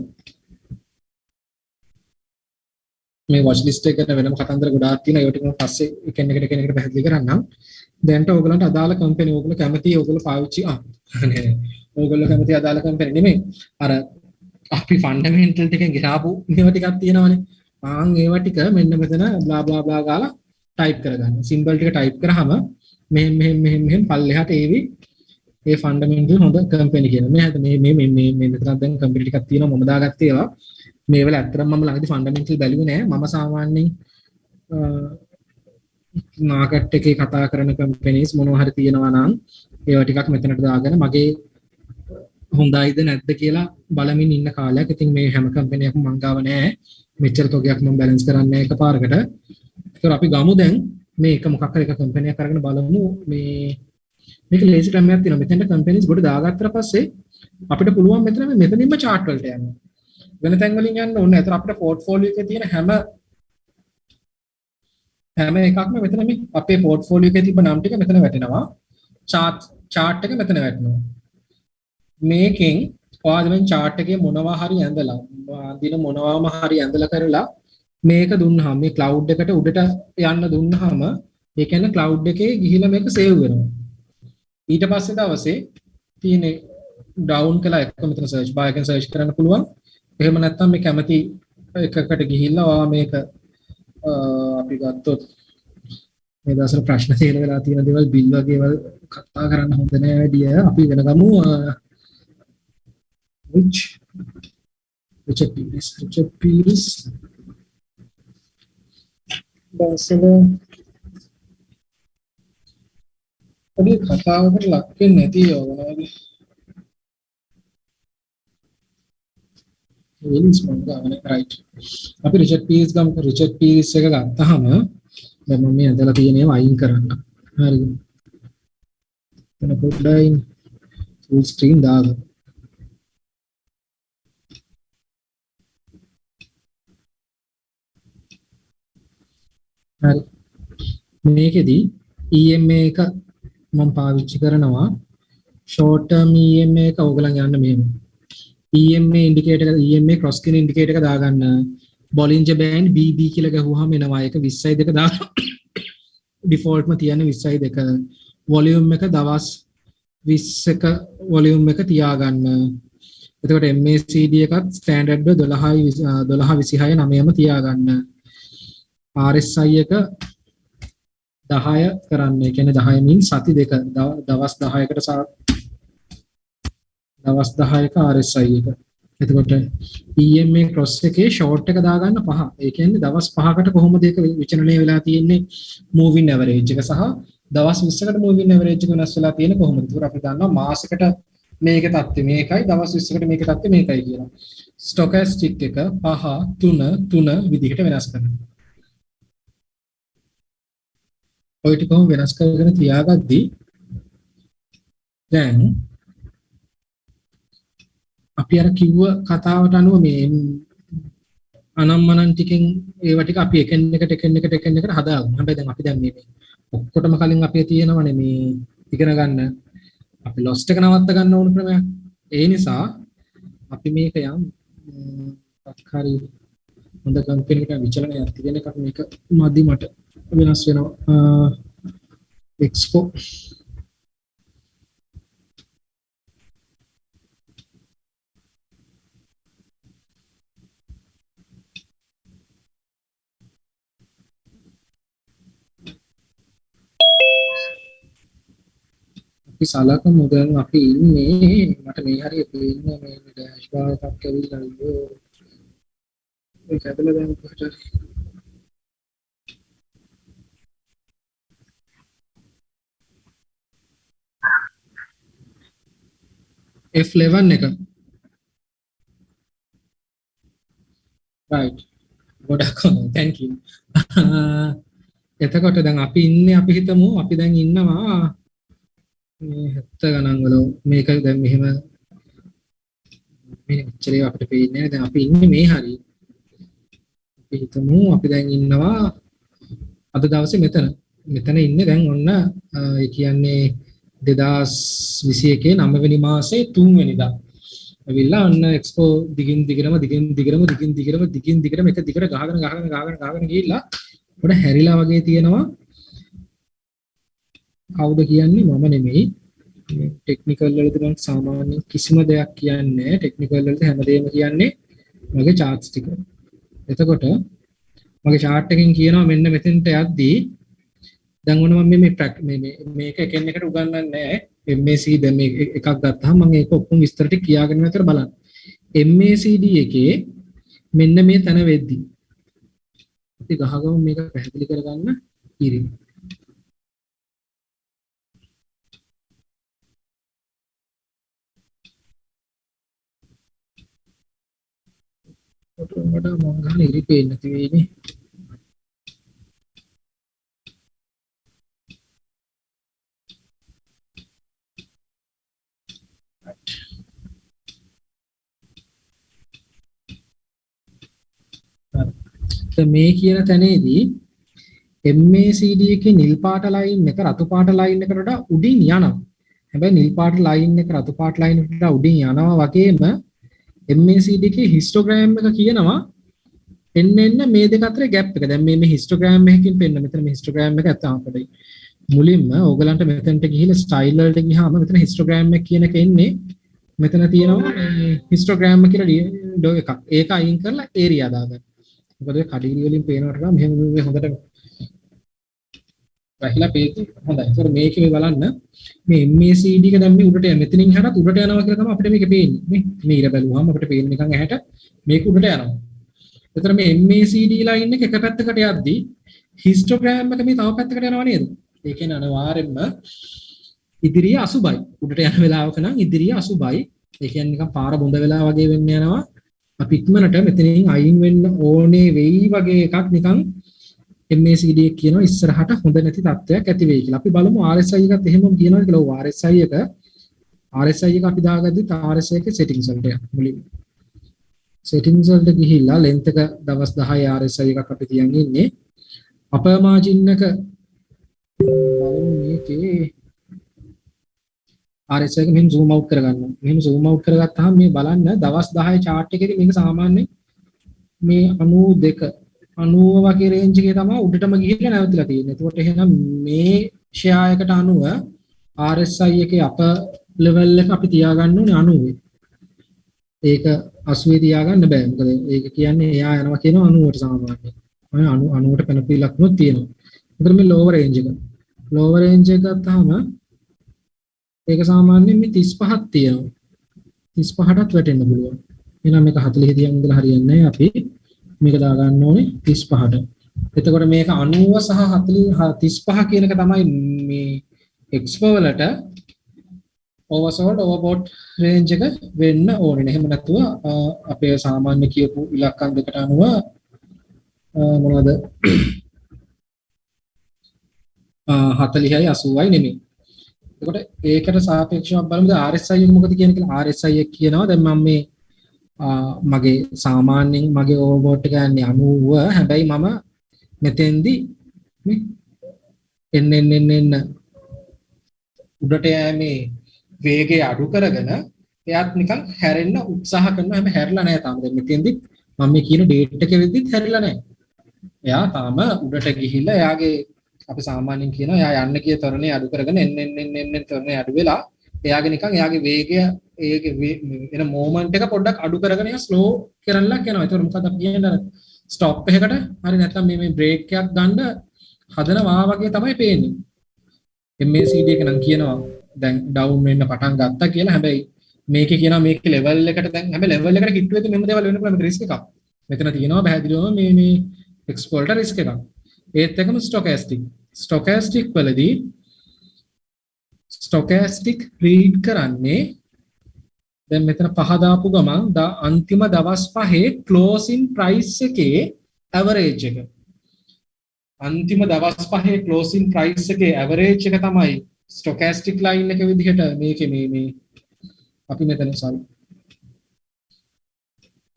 මේ watch list එක ගැන වෙනම කතන්දර ගොඩාක් තියෙනවා. ඒකට මම පස්සේ එකිනෙකට පැහැදිලි කරන්නම්. දැන්ට ඕගලන්ට අදාළ කම්පැනි ඕගොල්ලෝ කැමති ඕගොල්ලෝ පාවිච්චි නෑ. ඕගොල්ලෝ කැමති අදාළ කම්පැනි නෙමෙයි. අර අපි ෆන්ඩමෙන්ටල් ටිකෙන් ගිහාපු මේවා ටිකක් තියෙනවනේ. ඒවා ටික මෙන්න මෙතන බ්ලා බ්ලා බ්ලා ගාලා ටයිප් කරගන්න. සිම්බල් ටික ටයිප් කරාම මෙහෙම පල්ලෙහාට ඒවි ඒ ෆන්ඩමෙන්ටල් හොඳ කම්පැනි කියන. මේ මෙතන දැන් කම්පැනි ටිකක් තියෙනවා මම දාගත්තේ ඒවා. මේ වෙලාව ඇත්තටම මම ළඟදී ෆන්ඩමෙන්ටල් බැලුවේ නෑ. මම සාමාන්‍යයෙන් මාකට් එකේ කතා කරන කම්පැනිස් මොනවා හරි තියෙනවා නම් ඒවා ටිකක් මෙතනට දාගෙන මගේ හොඳයිද නැද්ද කියලා බලමින් ඉන්න කාලයක්. ඉතින් මේ හැම කම්පැනියක්ම මං ගාව නෑ. මෙච්චර තොගයක් මම බැලන්ස් කරන්නේ එකපාරකට. ඒතර අපි ගමු දැන් මේ එක මොකක් හරි එක කම්පැනියක් අරගෙන බලමු මේක ලේසි ක්‍රමයක් තියෙනවා. මෙතෙන්ට කම්පැනිස් ගොඩ දාගත්තට පස්සේ අපිට පුළුවන් මෙතනින්ම chart වලට යන්න. වෙන තැන් වලින් යන්න ඕනේ. ඒතර අපිට පෝර්ට්ෆෝලියෝ එකේ තියෙන හැම එකක්ම මෙතන මේ අපේ පෝර්ට්ෆෝලියෝ එකේ තිබ්බ නම් ටික මෙතන වැටෙනවා. chart එක මෙතන වැටෙනවා. මේකෙන් ඔයාලා මේ chart එකේ මොනවා හරි ඇඳලා දින මොනවාම හරි ඇඳලා කරලා මේක දුන්නාම මේ cloud එකට උඩට යන්න දුන්නාම ඒ කියන්නේ cloud එකේ ගිහිලා මේක save වෙනවා. ඊට පස්සේ දවසේ තියෙන down කළා එක මෙතන search bar එකෙන් search කරන්න පුළුවන්. එහෙම නැත්නම් මේ කැමති එකකට ගිහිල්ලා ඔයා මේක අපි ගත්තොත් මේ දවස්වල ප්‍රශ්න තියෙන වෙලා තියෙන දේවල් බිල් වගේ ඒවා කතා කරන්න හොඳ නෑ වැඩිය. අපි වෙන ගමු Richard Pires Barcelona අපි කතාවකට ලක් වෙන්නේ නැති යෝගනවාද එලිස් මංගාවනේ රයිට්. අපි රිචඩ් පීරිස් එක ගත්තාම දැන් මම මේ ඇදලා තියෙන ඒවා අයින් කරන්න. හරිද? එතන පොඩ්ඩයි ෆුල් ස්ක්‍රීන් දාගන්න. හරි. මේකෙදි EMA එක මම පාවිච්චි කරනවා short term EMA එක ඕගලන් යන්න මෙහෙම. EMA ඉන්ඩිකේටර් එක EMA cross skin ඉන්ඩිකේටර් එක දාගන්න Bollinger Band BB කියලා ගහුවාම එනවා. ඒක 20යි 2 දාලා ඩිෆෝල්ට්ම තියන්නේ 20යි 2. වොලියුම් එක දවස් 20ක වොලියුම් එක තියාගන්න. එතකොට MACD එකත් ස්ටෑන්ඩඩ් 12 9ම තියාගන්න. RSI එක 10 කරන්න. ඒ කියන්නේ 10 මින් සති දෙක දවස් 10කට දවස් 10ක RSI එක. එතකොට EMA cross එකේ short එක දාගන්න 5. ඒ කියන්නේ දවස් 5කට කොහොමද ඒක විචලනය වෙලා තියෙන්නේ moving average එක සහ දවස් 20කට moving average එක වෙනස් වෙලා තියෙන්නේ කොහොමද? ඒක අපි දන්නවා මාසෙකට මේකේ තත්ත්වය මේකයි දවස් 20කට මේකේ තත්ත්වය මේකයි කියලා. stochastic එක 5 3 විදිහට වෙනස් කරනවා. ඔය ටික කොහොම වෙනස් කරගෙන තියාගද්දී දැන් අපි අර කිව්ව කතාවට අනුව මේ අනම්මනන් ටිකෙන් ඒවා ටික අපි එකින් එකට හදාගමු. හැබැයි දැන් අපි දැන් මේ ඔක්කොටම කලින් අපේ තියෙනවනේ මේ ඉගෙන ගන්න අපි ලොස්ට් එක නවත්ත ගන්න ඕන ක්‍රමයක්. ඒ නිසා අපි මේක යම් හරි හොඳ කම්පැනිකට විචලනයක් තියෙන එකක් මේක මදි මට වෙනස් වෙනවා. එක්ස්පෝ අපි සලකමු දැන් අපි ඉන්නේ මට මේ හරිය පේන්නේ මේ ඩෑෂ් බාර් එකක් ඇවිල්ලා අයියෝ ඒක ඇදලා දැන් කොහෙද F11 එක right ගොඩක් හොඳයි thank you එතකොට දැන් අපි ඉන්නේ අපි හිතමු අපි දැන් ඉන්නවා මේ 70 ගණන් වල මේක දැන් මෙහෙම මේ මෙච්චරේ අපිට පේන්නේ නැහැ දැන් අපි ඉන්නේ මේ හරිය අපි හිතමු අපි දැන් ඉන්නවා අද දවසේ මෙතන මෙතන ඉන්නේ දැන් ඔන්න ඒ කියන්නේ 2021 9 වෙනි මාසේ 3 වෙනිදා. ඇවිල්ලා ඔන්න එක්ස්පෝ දිගින් දිගටම එක දිගට ගහගෙන ගිහිල්ලා පොඩ හැරිලා වගේ තියෙනවා. කවුද කියන්නේ මම නෙමෙයි. ටෙක්නිකල් වලදී මම සාමාන්‍ය කිසිම දෙයක් කියන්නේ නැහැ. ටෙක්නිකල් වලදී හැමදේම කියන්නේ මගේ charts ටික. එතකොට මගේ chart එකෙන් කියනවා මෙන්න මෙතෙන්ට යද්දී දැන් ඔන්න මම මේක එකින් එකට උගන්වන්නේ නැහැ. MACD දැන් මේ එකක් ගත්තාම මම ඒක ඔක්කොම විස්තර ටික කියාගෙන විතර බලන්න. MACD එකේ මෙන්න මේ තැන වෙද්දී අපි ගහගමු මේක පැහැදිලි කරගන්න ඉරින්. ෆොටෝ වඩා මම ගන්න ඉරි පේන්නේ නැති වෙයිනේ. මේ කියන තැනේදී MACD එකේ නිල් පාට ලයින් එක රතු පාට ලයින් එකට වඩා උඩින් යනවා. හැබැයි නිල් පාට ලයින් එක රතු පාට ලයින් එකට වඩා උඩින් යනවා වගේම MACD එකේ හිස්ටෝග්‍රෑම් එක කියනවා එන්න මේ දෙක අතර ગેප් එක. දැන් මේ හිස්ටෝග්‍රෑම් එකකින් පෙන්න මෙතන මේ හිස්ටෝග්‍රෑම් එක ඇත්ත අපිට මුලින්ම ඕගලන්ට මෙතනට ගිහිල්ලා ස්ටයිල් වලට ගියාම මෙතන හිස්ටෝග්‍රෑම් එක කියන එක එන්නේ මෙතන තියෙනවා මේ හිස්ටෝග්‍රෑම් කියලා එකක්. ඒක අයින් කරලා ඒරියා දාගන්න. මොකද කඩිලි වලින් පේනවට වඩා මෙහෙම මේ හොඳට වැහිලා පේති හොඳයි. ඒතකොට මේකේ බලන්න මේ MACD එක දැන් මේ උඩට යන මෙතනින් හරත් උඩට යනවා කියලා තමයි අපිට මේක පේන්නේ. මේ ඉර බැලුවාම අපිට පේන්නේ නිකන් ඇහැට මේක උඩට යනවා. ඒතර මේ MACD ලයින් එක පැත්තකට යද්දී හිස්ටෝග්‍රෑම් එක මේ තව පැත්තකට යනවා නේද? ඒ කියන්නේ අනිවාර්යෙන්ම ඉදිරිය අසුබයි. උඩට යන වෙලාවක නම් ඉදිරිය අසුබයි. ඒ කියන්නේ නිකන් පාර බොඳ වෙලා වගේ වෙන්න යනවා. අපි ඉක්මනට මෙතනින් අයින් වෙන්න ඕනේ වෙයි වගේ එකක් නිකන් MACD එක කියනවා ඉස්සරහට හොඳ නැති තත්ත්වයක් ඇති වෙයි කියලා. අපි බලමු RSI එකත් එහෙමම කියනවා කියලා. RSI එක අපි දාගද්දි RSI එකේ settings වලට යන්න මුලින්ම. settings වලට ගිහිල්ලා length එක දවස් 10 RSI එකක් අපි තියන් ඉන්නේ. upper margin එක බලමු මේකේ RSI එක මෙහෙම zoom out කරගන්නවා. මෙහෙම zoom out කරගත්තාම මේ බලන්න දවස් 10 chart එකේදී මේක සාමාන්‍යයෙන් මේ 92 90 වගේ රේන්ජ් එකේ තමයි උඩටම ගිහිල්ලා නැවතිලා තියෙන්නේ. ඒකට එහෙනම් මේ ෂෙයා එකට අනුව RSI එකේ upper level එක අපි තියාගන්න ඕනේ 90. ඒක 80 තියාගන්න බෑ. මොකද ඒක කියන්නේ එයා යනවා කියන 90ට සාමාන්‍යයෙන්. 90ට පැනපු ඉලක්කමක් තියෙනවා. ඒතර මේ lower range එක. lower range එක ගත්තාම ඒක සාමාන්‍යයෙන් මේ 35ක් තියෙනවා. 35ටත් වැටෙන්න පුළුවන්. එහෙනම් මේක 40 තියන් ඉඳලා හරියන්නේ නැහැ. අපි මේක දා ගන්න ඕනේ 35ට. එතකොට මේක 90 සහ 40 35 කියන එක තමයි මේ expo වලට oversold overbought range එක වෙන්න ඕනේ. එහෙම නැතුව අපේ සාමාන්‍ය කියපු ඉලක්කම් දෙකට අනුව මොනවද 40යි 80යි නෙමෙයි. එතකොට ඒකට සාපේක්ෂව බලමු දැන් RSI එක මොකද කියන්නේ කියලා. RSI එක කියනවා දැන් මම මේ මගේ සාමාන්‍යයෙන් මගේ ඕවර්බෝට් එක යන්නේ 90. හැබැයි මම මෙතෙන්දි මේ එන්න උඩට යෑමේ වේගය අඩු කරගෙන එයාත් නිකන් හැරෙන්න උත්සාහ කරනවා. හැබැයි හැරිලා නැහැ තාම. දැන් මෙතෙන්දි මම මේ කියන ඩේට් එක වෙද්දිත් හැරිලා නැහැ. එයා තාම උඩට ගිහිල්ලා එයාගේ අපි සාමාන්‍යයෙන් කියනවා එයා යන්න කිය තරණේ අඩු කරගෙන එන්න තරණේ අඩු වෙලා එයාගේ නිකන් එයාගේ වේගය ඒකේ එන මොමන්ට් එක පොඩ්ඩක් අඩු කරගෙන එයා ස්ලෝ කරන්නලා යනවා. ඒතකොට මොකද අපි කියන්නේ ස්ටොප් එකකට හරි නැත්නම් මේ බ්‍රේක් එකක් ගන්න හදනවා වගේ තමයි පේන්නේ. MACD එක නම් කියනවා දැන් ඩවුන් වෙන්න පටන් ගත්තා කියලා. හැබැයි මේකේ කියනවා මේකේ ලෙවල් එකට දැන් හැබැයි ලෙවල් එකට හිට වෙද්දි මෙහෙම දේවල් වෙන්න පුළුවන්. මේක රිස්ක් එකක්. මෙතන තියෙනවා පැහැදිලිවම මේ එක්ස්පෝර්ටර් රිස්ක් එකක්. ඒත් එකම ස්ටොකැස්ටික් වලදී ස්ටොකැස්ටික් රීඩ් කරන්නේ දැන් මෙතන පහ දාපු ගමන් අන්තිම දවස් පහේ ක්ලෝසින් ප්‍රයිස් එකේ ඇවරේජ් එක. අන්තිම දවස් පහේ ක්ලෝසින් ප්‍රයිස් එකේ ඇවරේජ් එක තමයි ස්ටොකැස්ටික් ලයින් එක විදිහට මේකේ මේ අපි මෙතන සල්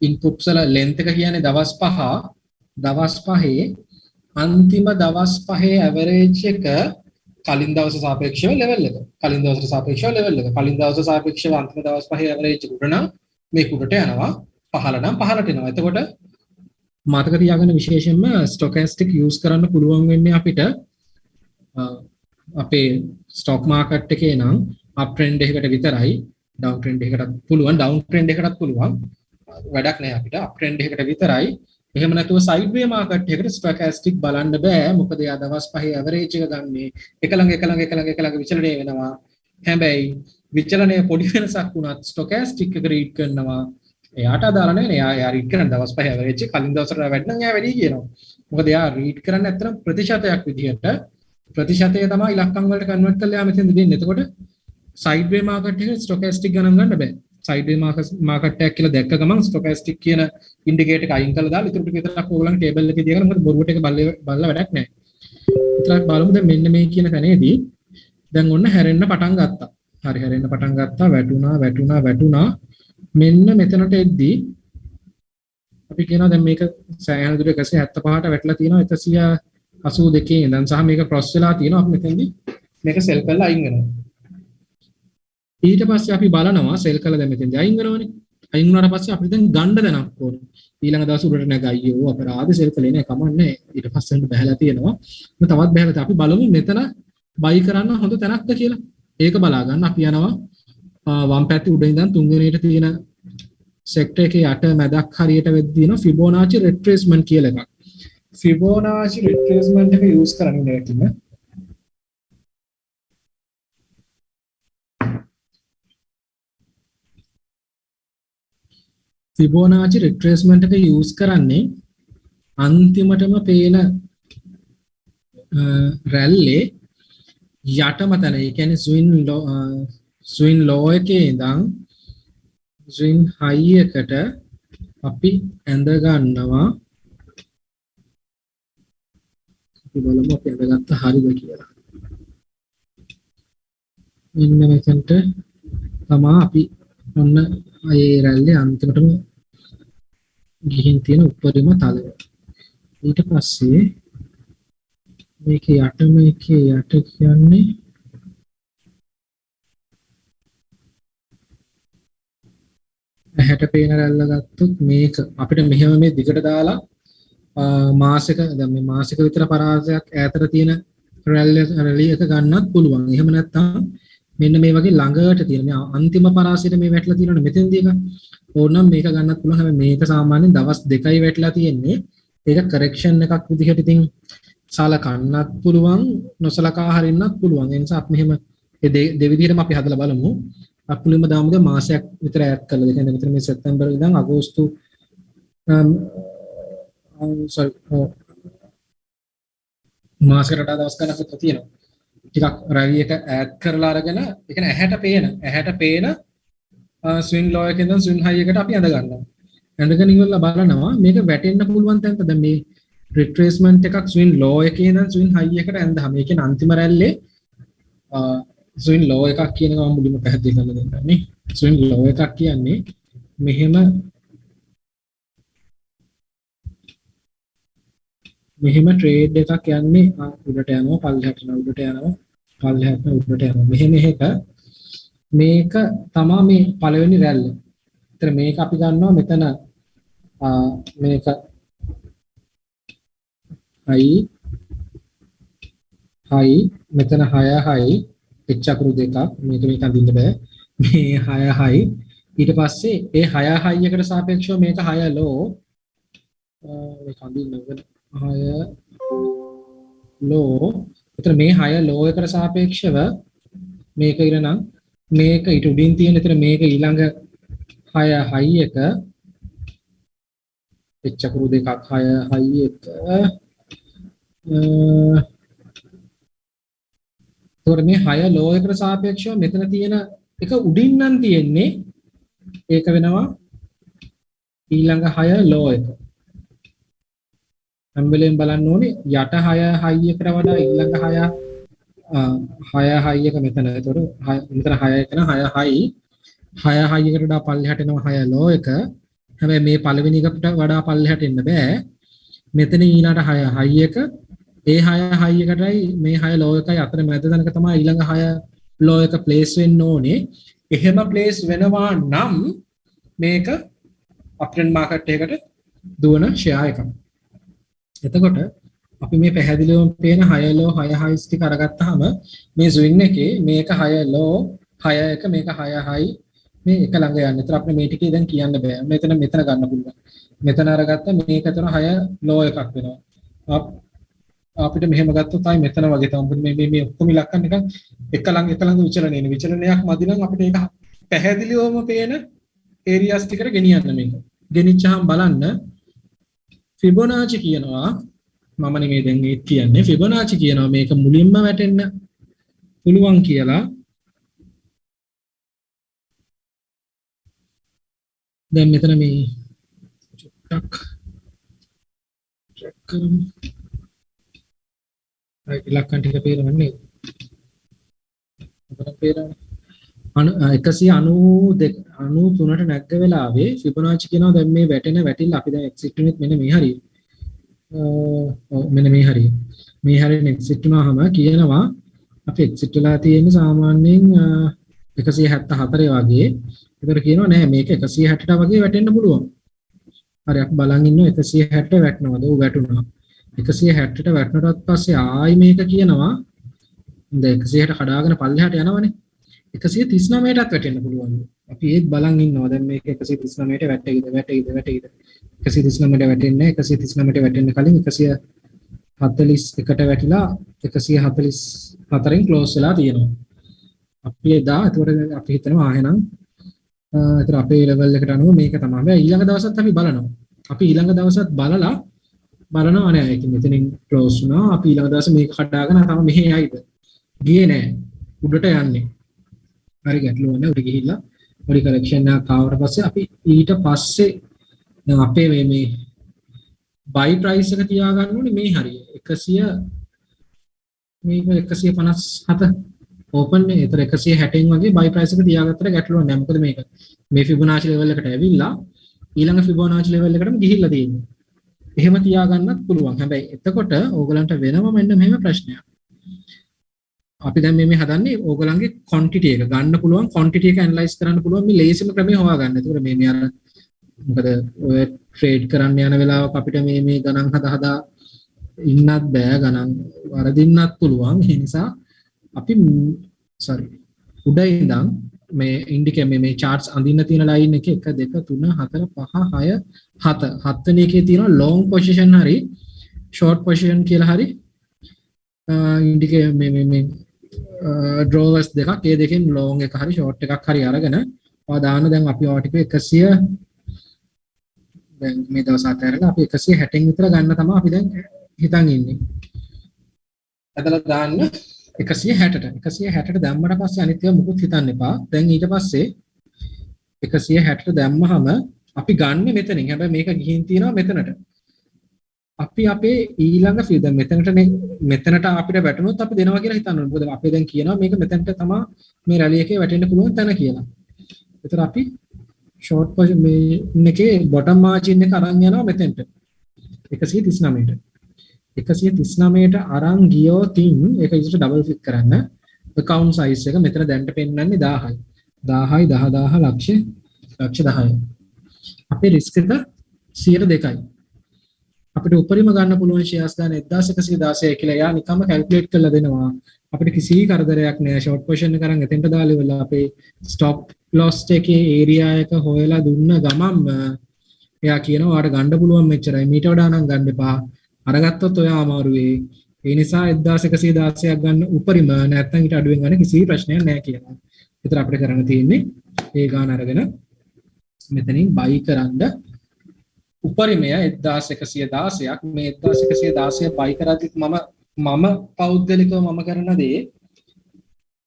ඉන්පුට්ස් වල length එක කියන්නේ දවස් පහේ අන්තිම දවස් 5 ඇවරේජ් එක කලින් දවස් සාපේක්ෂව ලෙවල් එක. කලින් දවසට සාපේක්ෂව ලෙවල් එක. කලින් දවස් සාපේක්ෂව අන්තිම දවස් 5 ඇවරේජ් උඩ නම් මේක උඩට යනවා. පහළ නම් පහළට එනවා. එතකොට මතක තියාගන්න විශේෂයෙන්ම ස්ටොකැස්ටික් යූස් කරන්න පුළුවන් වෙන්නේ අපිට අපේ ස්ටොක් මාකට් එකේ නම් අප් ට්‍රෙන්ඩ් එකකට විතරයි. ඩවුන් ට්‍රෙන්ඩ් එකකටත් පුළුවන්. ඩවුන් ට්‍රෙන්ඩ් එකකටත් පුළුවන්. වැඩක් නැහැ අපිට. අප් ට්‍රෙන්ඩ් එකකට විතරයි. එහෙම නැතුව සයිඩ් වේ මාකට් එකකට ස්ටොකැස්ටික් බලන්න බෑ. මොකද එයා දවස් 5 ඇවරේජ් එක ගන්නේ එක ළඟ විචලනය වෙනවා. හැබැයි විචලනය පොඩි වෙනසක් වුණත් ස්ටොකැස්ටික් එක රීඩ් කරනවා. එයාට අදාළ නැහැ. එයා රීඩ් කරන දවස් 5 ඇවරේජ් එක කලින් දවසට වැඩි නම් එයා වැඩි කියනවා. මොකද එයා රීඩ් කරන්නේ ඇත්තටම ප්‍රතිශතයක් විදිහට. ප්‍රතිශතය තමයි ඉලක්කම් වලට කන්වර්ට් කරලා එයා මෙතෙන්ද දෙන්නේ. එතකොට සයිඩ් වේ මාකට් එකේ ස්ටොකැස්ටික් ගණන් ගන්න බෑ. සයිඩ් වේ මාකට් එකක් කියලා දැක්ක ගමන් ස්ටොකැස්ටික් කියන ඉන්ඩිකේටර් එක අයින් කරලා දාලා ඊටු ටික විතරක් ඕගොල්ලන් ටේබල් එකේ තියගෙන මොකද බොරුවට එක බලලා වැඩක් නැහැ. විතරක් බලමු දැන් මෙන්න මේ කියන තැනේදී දැන් ඔන්න හැරෙන්න පටන් ගත්තා. හරි හැරෙන්න පටන් ගත්තා. වැටුණා. මෙන්න මෙතනට එද්දී අපි කියනවා දැන් මේක සෑහෙන දුර 175ට වැටලා තියෙනවා 182 ඉඳන් සහ මේක ක්‍රොස් වෙලා තියෙනවා. අපි මෙතෙන්දී මේක සෙල් කරලා අයින් වෙනවා. ඊට පස්සේ අපි බලනවා සෙල් කරලා දැන් මෙතෙන්දී අයින් කරනවනේ. අයින් වුණාට පස්සේ අපිට දැන් ගන්න දැනක් ඕනේ. ඊළඟ දවස් උඩට නැග අයියෝ අපරාධ සෙල් කළේ නෑ කමන්නේ. ඊට පස්සේ බහැලා තියෙනවා. තවත් බහැලා අපි බලමු මෙතන බයි කරන්න හොඳ තැනක්ද කියලා. ඒක බලා ගන්න අපි යනවා වම් පැත්තේ උඩ ඉඳන් තුන්වෙනියට තියෙන සෙක්ටර් එකේ යට මැදක් හරියට වෙද්දී තියෙනවා ෆිබොනාචි රිට්‍රේස්මන්ට් කියලා එකක්. ෆිබොනාචි රිට්‍රේස්මන්ට් එක යූස් කරන්නේ නැතිනම් ෆිබොනාචි රිට්‍රේස්මන්ට් එක යූස් කරන්නේ අන්තිමටම පේන රැල්ලේ යටම තැන. ඒ කියන්නේ ස්වින් ලෝ එකේ ඉඳන් ස්වින් හයි එකට අපි ඇඳ ගන්නවා. අපි බලමු අපි ඇඳගත්ත හරිද කියලා. මෙන්න මෙතනට තමයි අපි ඔන්න ඒ රැල්ලේ අන්තිමටම ගිහින් තියෙන උඩරිම තලය. ඊට පස්සේ මේකේ යට කියන්නේ ඇහැට පේන රැල්ල ගත්තොත් මේක අපිට මෙහෙම මේ දිගට දාලා මාසික දැන් මේ මාසික විතර පරාසයක් ඈතට තියෙන රැලි එක ගන්නත් පුළුවන්. එහෙම නැත්නම් මෙන්න මේ වගේ ළඟට තියෙන මේ අන්තිම පරාසයට මේ වැටලා තියෙනවනේ මෙතෙන්දී එක ඕනනම් මේක ගන්නත් පුළුවන්. හැබැයි මේක සාමාන්‍යයෙන් දවස් 2යි වැටලා තියෙන්නේ. ඒක කරෙක්ෂන් එකක් විදිහට ඉතින් සලකන්නත් පුළුවන් නොසලකා හරින්නත් පුළුවන්. ඒ නිසා අපි මෙහෙම දෙවිදිහටම අපි හදලා බලමු. අපි මුලින්ම දාමුද මාසයක් විතර ඈඩ් කරලා. ඒ කියන්නේ මෙතන මේ සැප්තැම්බර් ඉඳන් අගෝස්තු මාසෙකට දවස් ගණනක් විතර තියෙනවා. ටිකක් රැලි එක ඈඩ් කරලා අරගෙන ඒ කියන්නේ ඇහැට පේන ස්වින් ලෝ එකෙන් ඉඳන් ස්වින් හයි එකට අපි ඇඳ ගන්නවා. ඇඳගෙන ඉවරලා බලනවා මේක වැටෙන්න පුළුවන් තැනට. දැන් මේ රිට්‍රේස්මන්ට් එකක් ස්වින් ලෝ එකේ ඉඳන් ස්වින් හයි එකට ඇඳහම ඒ කියන්නේ අන්තිම රැල්ලේ ස්වින් ලෝ එකක් කියන එක මම මුලින්ම පැහැදිලි කරලා දෙන්නම් නේ. ස්වින් ලෝ එකක් කියන්නේ මෙහෙම ට්‍රේඩ් එකක් යන්නේ උඩට යනවා පල්ලෙහාට යනවා උඩට යනවා මෙහෙම එකක මේක තමයි මේ පළවෙනි රැල්ල. ඒතර මේක අපි ගන්නවා මෙතන මේක හයි මෙතන 6 එච් අකුරු දෙකක් මේක අඳින්න බෑ මේ 6 ඊට පස්සේ ඒ 6 එකට සාපේක්ෂව මේක 6 ලෝ මේක අඳින්න ඕන 6 ලෝ. එතන මේ 6 ලෝ එකට සාපේක්ෂව මේක ඉරනම් මේක ඊට උඩින් තියෙන එතන මේක ඊළඟ 6 හයි එක එච් අකුරු දෙකක් 6 හයි එක තොර මේ 6 ලෝ එකට සාපේක්ෂව මෙතන තියෙන එක උඩින් නම් තියෙන්නේ ඒක වෙනවා ඊළඟ 6 ලෝ එක. හැම්බලෙන් බලන්න ඕනේ යට 6 හයි එකට වඩා ඊළඟ 6 හයි එක මෙතන. ඒතකොට මෙතන 6 එක නම් 6 හයි එකට වඩා පල්ලෙහාට එනවා 6 ලෝ එක. හැබැයි මේ පළවෙනි එකට වඩා පල්ලෙහාට එන්න බෑ. මෙතන ඊළඟ 6 high එක ඒ 6 high එකටයි මේ 6 low එකයි අතර මැද තැනක තමයි ඊළඟ 6 low එක place වෙන්න ඕනේ. එහෙම place වෙනවා නම් මේක අප්ට්‍රෙන්ඩ් මාකට් එකකට දුවන ෂෙයා එකක්. එතකොට අපි මේ පැහැදිලිවම පේන 6 low 6 highs ටික අරගත්තාම මේ swing එකේ මේක 6 low 6 එක මේක 6 high මේ එක ළඟ යන්නේ. ඒතර අපිට මේ ටිකේ දැන් කියන්න බෑ. මෙතන ගන්න පුළුවන්. මෙතන අරගත්ත මේක අතර 6 low එකක් වෙනවා. අපිට මෙහෙම ගත්තොත් ආයි මෙතන වගේ තමයි මේ ඔක්කොම ඉලක්කම් නිකන් එක ළඟ විචලන එන. විචලනයක් මදි නම් අපිට ඒක පැහැදිලිවම පේන ඒරියාස් ටිකට ගෙනියන්න මේක. ගෙනිච්චාම බලන්න ෆිබොනාචි කියනවා මම නෙමෙයි දැන් ඒ කියන්නේ ෆිබොනාචි කියනවා මේක මුලින්ම වැටෙන්න පුළුවන් කියලා. දැන් මෙතන මේ චුට්ටක් චෙක් කරමු. ඉලක්කම් ටික පේනවන්නේ. අපිට පේනවනේ. 193ට නැග්ග වෙලාවේ ෆිබොනාචි කියනවා දැන් මේ වැටෙන වැටිල්ල අපි දැන් එක්සිට් උනෙත් මෙන්න මේ හරිය. මෙන්න මේ හරිය. මේ හරියෙන් එක්සිට් වුණාම කියනවා අපි එක්සිට් වෙලා තියෙන්නේ සාමාන්‍යයෙන් 174 වගේ. ඒතර කියනවා නෑ මේක 160ට වගේ වැටෙන්න පුළුවන්. හරි අපි බලන් ඉන්නවා 160ට වැටෙනවද? ඔව් වැටුණා. 160ට වැටුණාට පස්සේ ආයි මේක කියනවා දැන් 160 කඩාගෙන පල්ලෙහාට යනවනේ. 139ටත් වැටෙන්න පුළුවන්. අපි ඒත් බලන් ඉන්නවා දැන් මේක 139ට වැටෙයිද 139ට වැටෙන්නේ 139ට වැටෙන්න කලින් 141ට වැටිලා 144න් ක්ලෝස් වෙලා තියෙනවා. අපි එදා ඒතකොට අපි හිතනවා එහෙනම් ඒතර අපේ ලෙවල් එකට අනුව මේක තමයි. හැබැයි ඊළඟ දවසත් අපි බලනවා. අපි ඊළඟ දවසත් බලනවා නෑ. ඒක මෙතනින් ක්ලෝස් වුණා. අපි ඊළඟ දවසේ මේක කඩාගෙන තමයි මෙහෙ යයිද. ගියේ නෑ. උඩට යන්නේ. හරි ගැටලුව නැහැ. උඩ ගිහිල්ලා පොඩි කරෙක්ෂන් එකක් ආවට පස්සේ අපි ඊට පස්සේ දැන් අපේ මේ buy price එක තියාගන්න ඕනේ මේ හරිය. 100 මේක 157 open නේ. ඒතර 160න් වගේ buy price එක තියාගත්තට ගැටලුවක් නැහැ. මොකද මේක මේ Fibonacci level එකට ඇවිල්ලා ඊළඟ Fibonacci level එකටම ගිහිල්ලා තියෙනවා. එහෙම තියාගන්නත් පුළුවන්. හැබැයි එතකොට ඕගලන්ට වෙනම මෙන්න මෙහෙම ප්‍රශ්නයක්. අපි දැන් මේ හදන්නේ ඕගලන්ගේ quantity එක ගන්න පුළුවන් quantity එක analyze කරන්න පුළුවන් මේ ලේසිම ක්‍රමය හොයාගන්න. ඒකට මේ අර මොකද ඔය ට්‍රේඩ් කරන්න යන වෙලාවක අපිට මේ ගණන් හදා ඉන්නත් බෑ ගණන් වරදින්නත් පුළුවන්. ඒ නිසා අපි උඩ ඉඳන් මේ ඉන්ඩිකේටර් මේ charts අඳින්න තියෙන line එකේ 1 2 3 4 5 6 7 වෙනි එකේ තියෙනවා long position හරි short position කියලා හරි ඉන්ඩිකේටර් මේ drawers දෙකක් ඒ දෙකෙන් long එක හරි short එකක් හරි අරගෙන ඔයා දාන්න දැන් අපි ඔය ටික 100 දැන් මේ දවස් අතරලා අපි 160න් විතර ගන්න තමයි අපි දැන් හිතන් ඉන්නේ. අදලා දාන්න 160ට දැම්මට පස්සේ අනිත් ඒවා මුකුත් හිතන්න එපා. දැන් ඊට පස්සේ 160ට දැම්මහම අපි ගන්න මෙතනින්. හැබැයි මේක ගිහින් තියෙනවා මෙතනට. අපි අපේ ඊළඟ ෆීඩ් මෙතනට අපිට වැටුනොත් අපි දෙනවා කියලා හිතන්න ඕනේ. මොකද අපි දැන් කියනවා මේක මෙතනට තමයි මේ රැලි එකේ වැටෙන්න පුළුවන් තැන කියලා. ඒතර අපි ෂෝට් පොසිෂන් මේකේ බොටම් මාජින් එක අරන් යනවා මෙතෙන්ට 139ට 139ට අරන් ගියොතින් ඒක ඉස්සර ඩබල් ක්ලික් කරන්න account size එක මෙතන දැන්ට පෙන්නන්නේ 1000යි 10000 ලක්ෂ 10යි අපේ risk එක 102යි අපිට උපරිම ගන්න පුළුවන් shares ගන්න 1116 කියලා යා නිකම්ම calculate කරලා දෙනවා අපිට කිසි කරදරයක් නෑ short position එක අරන් එතෙන්ට දාලා ඉවරලා අපේ stop loss එකේ area එක හොයලා දුන්න ගමන්ම එයා කියනවා ඔයාලට ගන්න පුළුවන් මෙච්චරයි මීට වඩා නම් ගන්න එපා අරගත්තොත් ඔයා අමාරුවේ ඒ නිසා 1116ක් ගන්න උපරිම නැත්නම් ඊට අඩුවෙන් ගන්න කිසි ප්‍රශ්නයක් නැහැ කියලා. ඒතර අපිට කරන්න තියෙන්නේ ඒ ගාන අරගෙන මෙතනින් buy කරන්න උපරිමය 1116ක් මේ 1116 buy කරද්දිත් මම පෞද්ගලිකව මම කරන දේ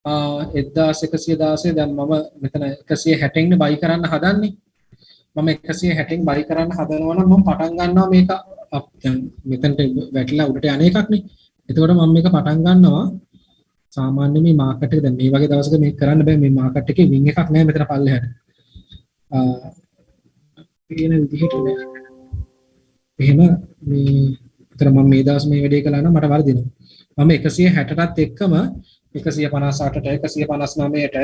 1116 දැන් මම මෙතන 160න් buy කරන්න හදන්නේ මම 160න් buy කරන්න හදනවා නම් මම පටන් ගන්නවා මේක දැන් මෙතනට වැටිලා උඩට යන එකක් නේ එතකොට මම මේක පටන් ගන්නවා සාමාන්‍ය මේ මාකට් එක දැන් මේ වගේ දවසක මේක කරන්න බෑ මේ මාකට් එකේ වින් එකක් නැහැ මෙතන පල්ලෙහාට පේන විදිහට නෑ එහෙම මේ විතර මම මේ දවස් මේ වැඩේ කළා නම් මට වර්ධිනවා. මම 160ටත් එක්කම 158ට 159ට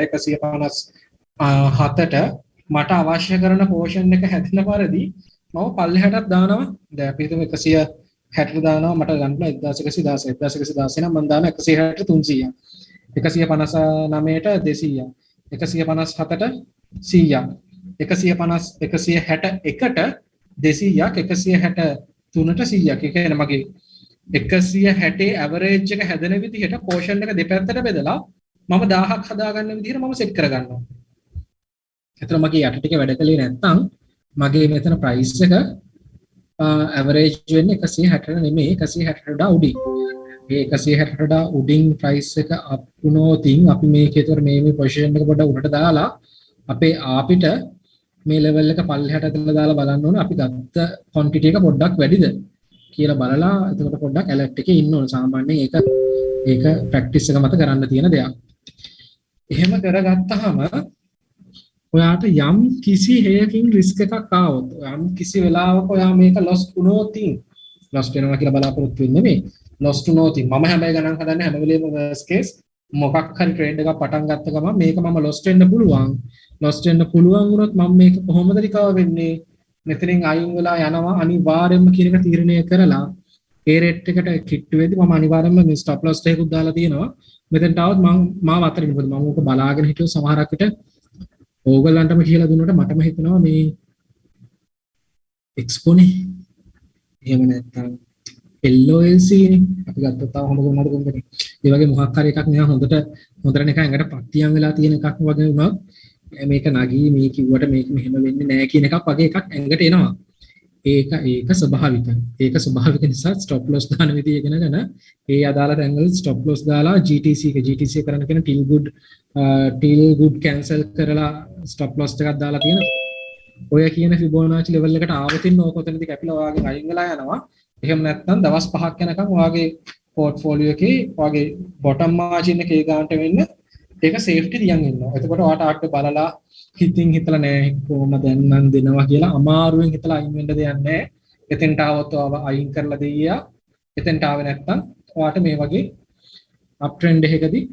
157ට මට අවශ්‍ය කරන පෝෂන් එක හැදෙන පරිදි මම පල්ලෙහාටත් දානවා. දැන් අපි හිතමු 160ට දානවා මට ගන්න 1116 1116 නම් මම දාන 160ට 300ක් 159ට 200ක් 157ට 100ක් 161ට 200ක් 163ට 100ක්. ඒ කියන්නේ මගේ 160 ඇවරේජ් එක හැදෙන විදිහට පෝෂන් එක දෙපැත්තට බෙදලා මම 1000ක් හදාගන්න විදිහට මම සෙට් කරගන්නවා. එතන මගේ යට ටික වැඩ කළේ නැත්නම් මගේ මෙතන ප්‍රයිස් එක ඇවරේජ් වෙන්නේ 160ට නෙමෙයි 160ට වඩා උඩින්. මේ 160ට වඩා උඩින් ප්‍රයිස් එක අප් වුණොත් අපි මේකේතර මේ පොසිෂන් එක පොඩ්ඩක් උඩට දාලා අපේ ආපිට මේ ලෙවල් එක පල්ලෙහාට ඇදලා දාලා බලන්න ඕනේ අපි ගත්ත ක්වොන්ටිටි එක පොඩ්ඩක් වැඩිද කියලා බලලා එතකොට පොඩ්ඩක් ඇලර්ට් එකේ ඉන්න ඕනේ. සාමාන්‍යයෙන් ඒක ප්‍රැක්ටිස් එක මත කරන්න තියෙන දෙයක්. එහෙම කරගත්තාම ඔයාට යම් කිසි හේයකින් රිස්ක් එකක් ආවොත් යම් කිසි වෙලාවක ඔයා මේක ලොස් වුණොත් වෙනවා කියලා බලාපොරොත්තු වෙන්නේ නෙමෙයි. ලොස් වුණොත් මම හැබැයි ගණන් හදන්නේ හැම වෙලේම worst case මොකක් හරි ට්‍රේඩ් එකක් පටන් ගත්ත ගමන් මේක මම ලොස් වෙන්න පුළුවන්. ලොස් වෙන්න පුළුවන් වුණොත් මම මේක කොහොමද රිකවර් වෙන්නේ? මෙතනින් අයින් වෙලා යනවා අනිවාර්යයෙන්ම කියන එක තීරණය කරලා ඒ රේට් එකට කිට්ටු වෙද්දි මම අනිවාර්යයෙන්ම මේ ස්ටොප් ලොස් එකකුත් දාලා තියෙනවා. මෙතනට આવත් මම මාව අතරින් මොකද මම ඕක බලාගෙන හිටියෝ සමහරක් විට ඕගලන්ටම කියලා දුන්නට මටම හිතෙනවා මේ එක්ස්පෝනේ එහෙම නැත්නම් LOLC නේ අපි ගත්තොත් තාම හොඳ මොනවද කොම්පැනි. ඒ වගේ මොකක් හරි එකක් නිකන් හොඳට නිකන් ඇඟට පත්තියම් වෙලා තියෙන එකක් වගේ වුණා. මේක නගී මේ කිව්වට මේක මෙහෙම වෙන්නේ නැහැ කියන එකක් වගේ එකක් ඇඟට එනවා. ඒක ස්වභාවිකයි. ඒක ස්වභාවික නිසා ස්ටොප් ලොස් දාන විදිය ඉගෙනගෙන ඒ අදාළ තැන්වල ස්ටොප් ලොස් දාලා GTC කරන්න කියන ටිල් ගුඩ් කැන්සල් කරලා ස්ටොප් ලොස් එකක් දාලා තියෙන ඔය කියන ෆිබොනාචි ලෙවල් එකට ආවතින් ඕක ඔතනදී කැපිලා ඔයාගෙන් අයින් වෙලා යනවා. එහෙම නැත්නම් දවස් 5ක් යනකම් ඔයාගේ පෝර්ට්ෆෝලියෝ එකේ ඔයාගේ බොටම් මාජින් එකේ ගානට වෙන්න ඒක සේෆ්ටි තියන් ඉන්නවා. එතකොට ඔයාට ආට බලලා හිතලා නෑ කොහොම දැන් නම් දෙනවා කියලා අමාරුවෙන් හිතලා අයින් වෙන්න දෙයක් නෑ. එතෙන්ට ආවොත් ඔයාව අයින් කරලා දෙයියා. එතෙන්ට ආවේ නැත්නම් ඔයාට මේ වගේ අප් ට්‍රෙන්ඩ් එකකදී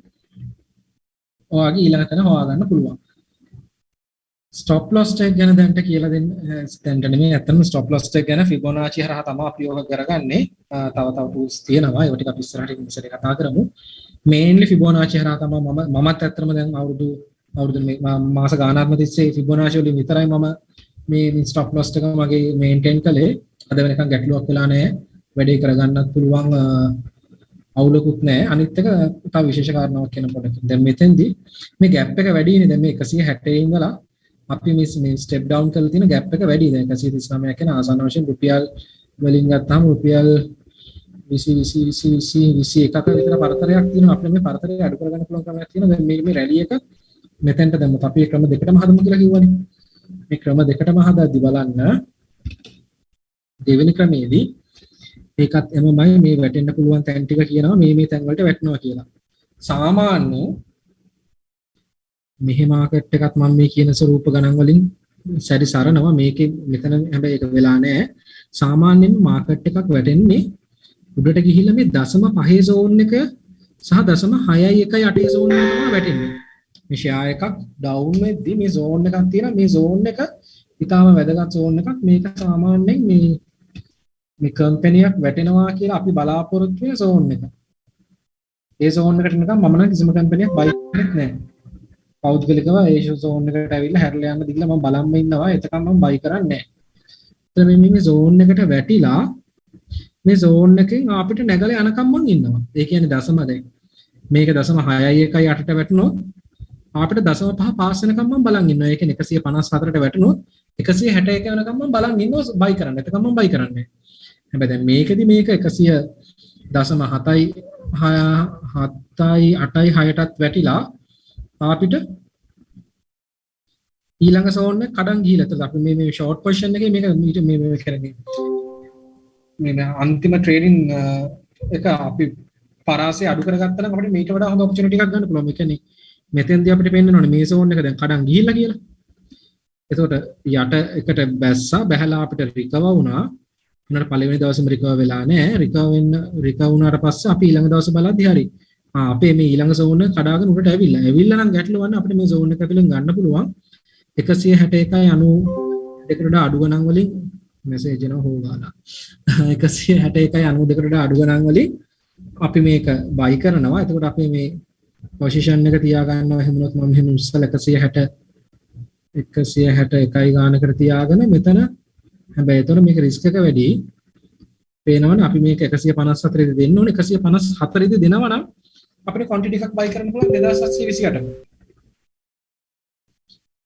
ඔයාගේ ඊළඟ තැන හොයාගන්න පුළුවන්. ස්ටොප් ලොස් එක ගැන දැන්ට කියලා දෙන්න දැන්ට නෙමෙයි අතනම ස්ටොප් ලොස් එක ගැන ෆිබොනාචි හරහා තමයි අපි ඔක කරගන්නේ. තව ටූල්ස් තියෙනවා. ඒවා ටික අපි ඉස්සරහට ඉස්සරහ කතා කරමු. මේන්ලි ෆිබොනාචි හරහා තමයි මමත් ඇත්තටම දැන් අවුරුදු මාස ගානක්ම තිස්සේ ෆිබොනාචි වලින් විතරයි මම මේ ස්ටොප් ලොස් එක මගේ මේන්ටේන් කළේ. අද වෙනකන් ගැටලුවක් වෙලා නැහැ. වැඩේ කරගන්නත් පුළුවන් අවුලකුත් නැහැ. අනිත් එක තව විශේෂ කාරණාවක් කියන පොඩක්. දැන් මෙතෙන්දී මේ ગેප් එක වැඩි නේ. දැන් මේ 160 ඉඳලා අපි මේ ස්ටෙප් ඩවුන් කරලා තියෙන ગેප් එක වැඩි. දැන් 139ක් කියන ආසන්න වශයෙන් රුපියල් වලින් ගත්තාම රුපියල් 21ක විතර පරතරයක් තියෙනවා. අපිට මේ පරතරය අඩු කරගන්න පුළුවන් ක්‍රමයක් තියෙනවා. දැන් මේ රැලි එක මෙතෙන්ට දැම්ම අපි ක්‍රම දෙකටම හදමු කියලා කිව්වනේ. මේ ක්‍රම දෙකටම හදාද්දි බලන්න දෙවෙනි ක්‍රමයේදී ඒකත් එමමයි මේ වැටෙන්න පුළුවන් තැන් ටික කියනවා මේ තැන් වලට වැටෙනවා කියලා. සාමාන්‍ය මෙහි මාකට් එකත් මම මේ කියන ස්වරූප ගණන් වලින් සැරිසරනවා. මේකේ මෙතන හැබැයි ඒක වෙලා නැහැ. සාමාන්‍යයෙන් මාකට් එකක් වැටෙන්නේ උඩට ගිහිල්ලා මේ 0.5 zone එක සහ 0.618 zone එක තමයි වැටෙන්නේ. මේ ෂෙයා එකක් ඩවුන් වෙද්දි මේ zone එකක් තියෙනවා. මේ zone එක ඊටාම වැදගත් zone එකක්. මේක සාමාන්‍යයෙන් මේ කම්පැනියක් වැටෙනවා කියලා අපි බලාපොරොත්තු වෙන zone එක. ඒ zone එකට නිකන් මම නම් කිසිම කම්පැනියක් බයි කරන්නේ නැහැ. පෞද්ගලිකව ඒ zone එකට ඇවිල්ලා හැරලා යන්න දිගලා මම බලන්න ඉන්නවා. එතකන් මම බයි කරන්නේ නැහැ. මේ zone එකට වැටිලා මේ zone එකෙන් අපිට නැගලා යනකම් මං ඉන්නවා. ඒ කියන්නේ දශම දැන් මේක 0.618ට වැටුණොත් අපිට 0.5 පාස් වෙනකම් මම බලන් ඉන්නවා. ඒ කියන්නේ 154ට වැටුණොත් 161 වෙනකම් මම බලන් ඉන්නවා බයි කරන්න. එතකම් මම බයි කරන්නේ. හැබැයි දැන් මේකෙදි මේක 100.786ටත් වැටිලා අපිට ඊළඟ zone එක කඩන් ගිහිල්ලා. එතකොට අපි මේ short position එකේ මේක මේ කරන්නේ මේ අන්තිම ට්‍රේඩින් එක අපි පරාසය අඩු කරගත්තා නම් අපිට මේට වඩා හොඳ ඔපචුනිටි එකක් ගන්න පුළුවන්. ඒ කියන්නේ මෙතෙන්දී අපිට පෙන්නනෝනේ මේ zone එක දැන් කඩන් ගිහිල්ලා කියලා. එතකොට යට එකට බැස්සා බහැලා අපිට රිකවර් වුණා. උනාට පළවෙනි දවසේම රිකවර් වෙලා නැහැ. රිකවර් වුණාට පස්සේ අපි ඊළඟ දවසේ බලද්දි හරි. අපේ මේ ඊළඟ zone එක කඩාගෙන උඩට ඇවිල්ලා. ඇවිල්ලා නම් ගැටලුව වන්න අපිට මේ zone එක ඇතුලෙන් ගන්න පුළුවන් 161.92කට වඩා අඩු ගණන් වලින් මැසේජ් එනවා හොගාලා. 161.92කට වඩා අඩු ගණන් වලින් අපි මේක බයි කරනවා. එතකොට අපි මේ පොසිෂන් එක තියා ගන්නවා. එහෙම නැත්නම් මම එහෙම උස්සලා 161 ගානකට තියාගෙන මෙතන හැබැයි එතකොට මේක රිස්ක් එක වැඩි. පේනවනේ අපි මේක 154 දී දෙන්න ඕනේ. 154 දී දෙනවා නම් අපිට ක්වොන්ටිටි එකක් බයි කරන්න පුළුවන් 2728.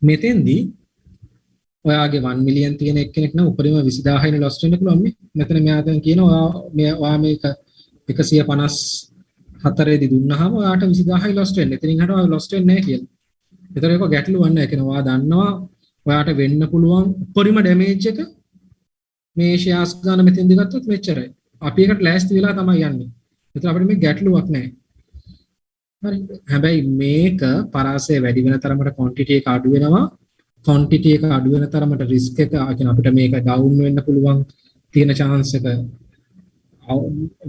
මෙතෙන්දී ඔයාගේ 1 මිලියන් තියෙන එක්කෙනෙක් නම් උපරිම 20000 නේ ලොස් වෙන්න පුළුවන් මේ. මෙතන මෙයා දැන් කියනවා ඔයා මේක 154 දී දුන්නාම ඔයාට 20000යි ලොස් වෙන්නේ. එතනින් හට ඔයා ලොස් වෙන්නේ නැහැ කියලා. ඒතර ඒක ගැටලුවක් නැහැ කියනවා. ඔයා දන්නවා ඔයාට වෙන්න පුළුවන් උපරිම ඩැමේජ් එක මේ ෂෙයාර්ස් ගන්න මෙතෙන්දී ගත්තොත් මෙච්චරයි. අපි ඒකට ලෑස්ති වෙලා තමයි යන්නේ. ඒතර අපිට මේ ගැටලුවක් නැහැ. හරි. හැබැයි මේක පරාසය වැඩි වෙන තරමට ක්වොන්ටිටි එක අඩු වෙනවා. ක්වොන්ටිටි එක අඩු වෙන තරමට රිස්ක් එක කියන අපිට මේක ඩවුන් වෙන්න පුළුවන් තියෙන chance එක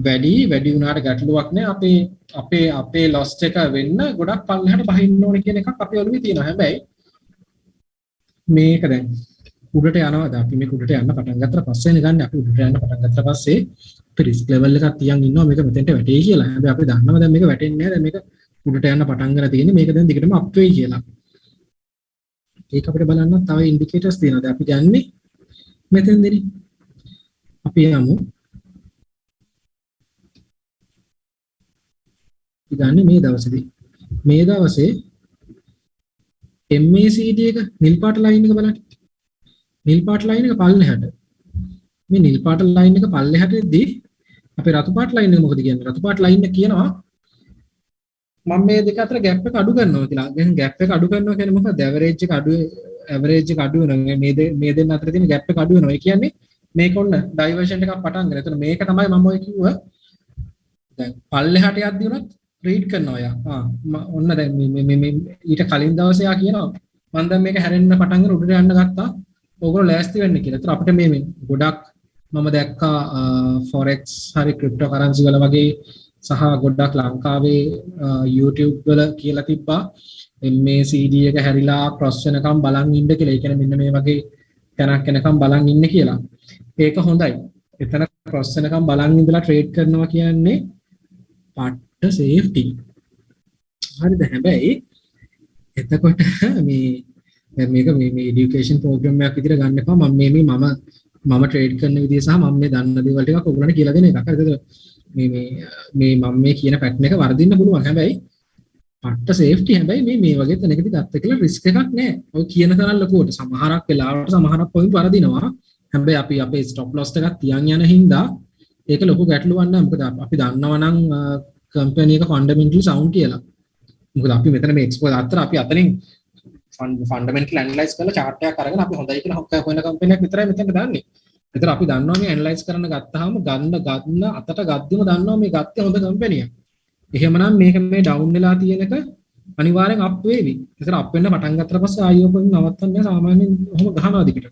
වැඩි වුණාට ගැටලුවක් නැහැ. අපේ loss එක වෙන්න ගොඩක් පල්ලෙහාට බහින්න ඕනේ කියන එකක් අපේ ඔළුවේ තියෙනවා. හැබැයි මේක දැන් උඩට යනවාද අපි මේක උඩට යන්න පටන් ගත්තට පස්සේ ගන්න අපි උඩට යන්න පටන් ගත්තට පස්සේ අපි රිස්ක් ලෙවල් එකක් තියන් ඉන්නවා මේක මෙතෙන්ට වැටෙයි කියලා. හැබැයි අපි දන්නවා දැන් මේක වැටෙන්නේ නැහැ. දැන් මේක උඩට යන්න පටන් ගන්න තියෙන්නේ. මේක දැන් දිගටම අප් වෙයි කියලා. ඒක අපිට බලන්න තව ඉන්ඩිකේටර්ස් තියෙනවා. දැන් අපි ගන්නේ මෙතෙන්දී අපි යමු. ඉතින් මේ දවසේදී මේ දවසේ MACD එක නිල් පාට ලයින් එක බලන්න. නිල් පාට ලයින් එක පල්ලෙහාට. මේ නිල් පාට ලයින් එක පල්ලෙහාටදී අපේ රතු පාට ලයින් එක මොකද කියන්නේ? රතු පාට ලයින් එක කියනවා මම මේ දෙක අතර ગેප් එක අඩු කරනවා කියලා. දැන් ગેප් එක අඩු කරනවා කියන්නේ මොකක්ද? ඇවරේජ් එක අඩු වෙනවා. මේ දෙන්න අතර තියෙන ગેප් එක අඩු වෙනවා. ඒ කියන්නේ මේක ඔන්න ඩයිවර්ෂන් එකක් පටන් ගන්න. එතන මේක තමයි මම ඔය කිව්ව. දැන් පල්ලෙහාට යද්දී උනත් රීඩ් කරනවා යා. ඔන්න දැන් මේ ඊට කලින් දවසේ යා කියනවා මම දැන් මේක හැරෙන්න පටන් ගන්න උඩට යන්න ගත්තා. ඕගොල්ලෝ ලෑස්ති වෙන්න කියලා. ඒතර අපිට මේ ගොඩක් මම දැක්කා forex හරි cryptocurrency වල වගේ සහ ගොඩක් ලංකාවේ YouTube වල කියලා තිබ්බා MACD එක හැරිලා cross වෙනකම් බලන් ඉන්න කියලා. ඒ කියන්නේ මෙන්න මේ වගේ තැනක් එනකම් බලන් ඉන්න කියලා. ඒක හොඳයි. එතන cross වෙනකම් බලන් ඉඳලා trade කරනවා කියන්නේ පට්ට safety. හරිද? හැබැයි එතකොට මේක මේ education program එකක් විදිහට ගන්න එපා. මම trade කරන විදිය සහ මම මේ දන්න දේවල් ටිකක් ඔයගොල්ලන්ට කියලා දෙන එකක්. හරිද? මම මේ කියන පැටර්න් එක වර්ධින්න පුළුවන්. හැබැයි පට්ට සේෆ්ටි. හැබැයි මේ වගේ තැනකදී ගත්ත කියලා රිස්ක් එකක් නැහැ. ඔය කියන තරම් ලොකුවට සමහරක් වෙලාවට සමහරක් පොයින්ට් වර්ධිනවා. හැබැයි අපි අපේ ස්ටොප් ලොස් එකක් තියන් යන හින්දා ඒක ලොකු ගැටලුවක් නෑ. මොකද අපි දන්නවා නම් කම්පැනි එක ෆන්ඩමෙන්ටලි සවුන්ඩ් කියලා. මොකද අපි මෙතන මේ එක්ස්පෝස් අතර අපි අතරින් ෆන්ඩමෙන්ටල් ඇනලයිස් කරලා chart එකක් අරගෙන අපි හොඳයි කියලා හොක්කා හොයන කම්පැනියක් විතරයි මෙතන දාන්නේ. ඒතර අපි දන්නවා මේ ඇනලයිස් කරන්න ගත්තාම ගන්න අතට ගද්දිම දන්නවා මේ ගත්තේ හොඳ කම්පැනියක්. එහෙමනම් මේක මේ ඩවුන් වෙලා තියෙනක අනිවාර්යෙන් අප් වේවි. ඒතර අප් වෙන්න පටන් ගත්තට පස්සේ ආයෙ ඔබ නවත්තන්න සාමාන්‍යයෙන් ඔහොම ගහනවා දිගට.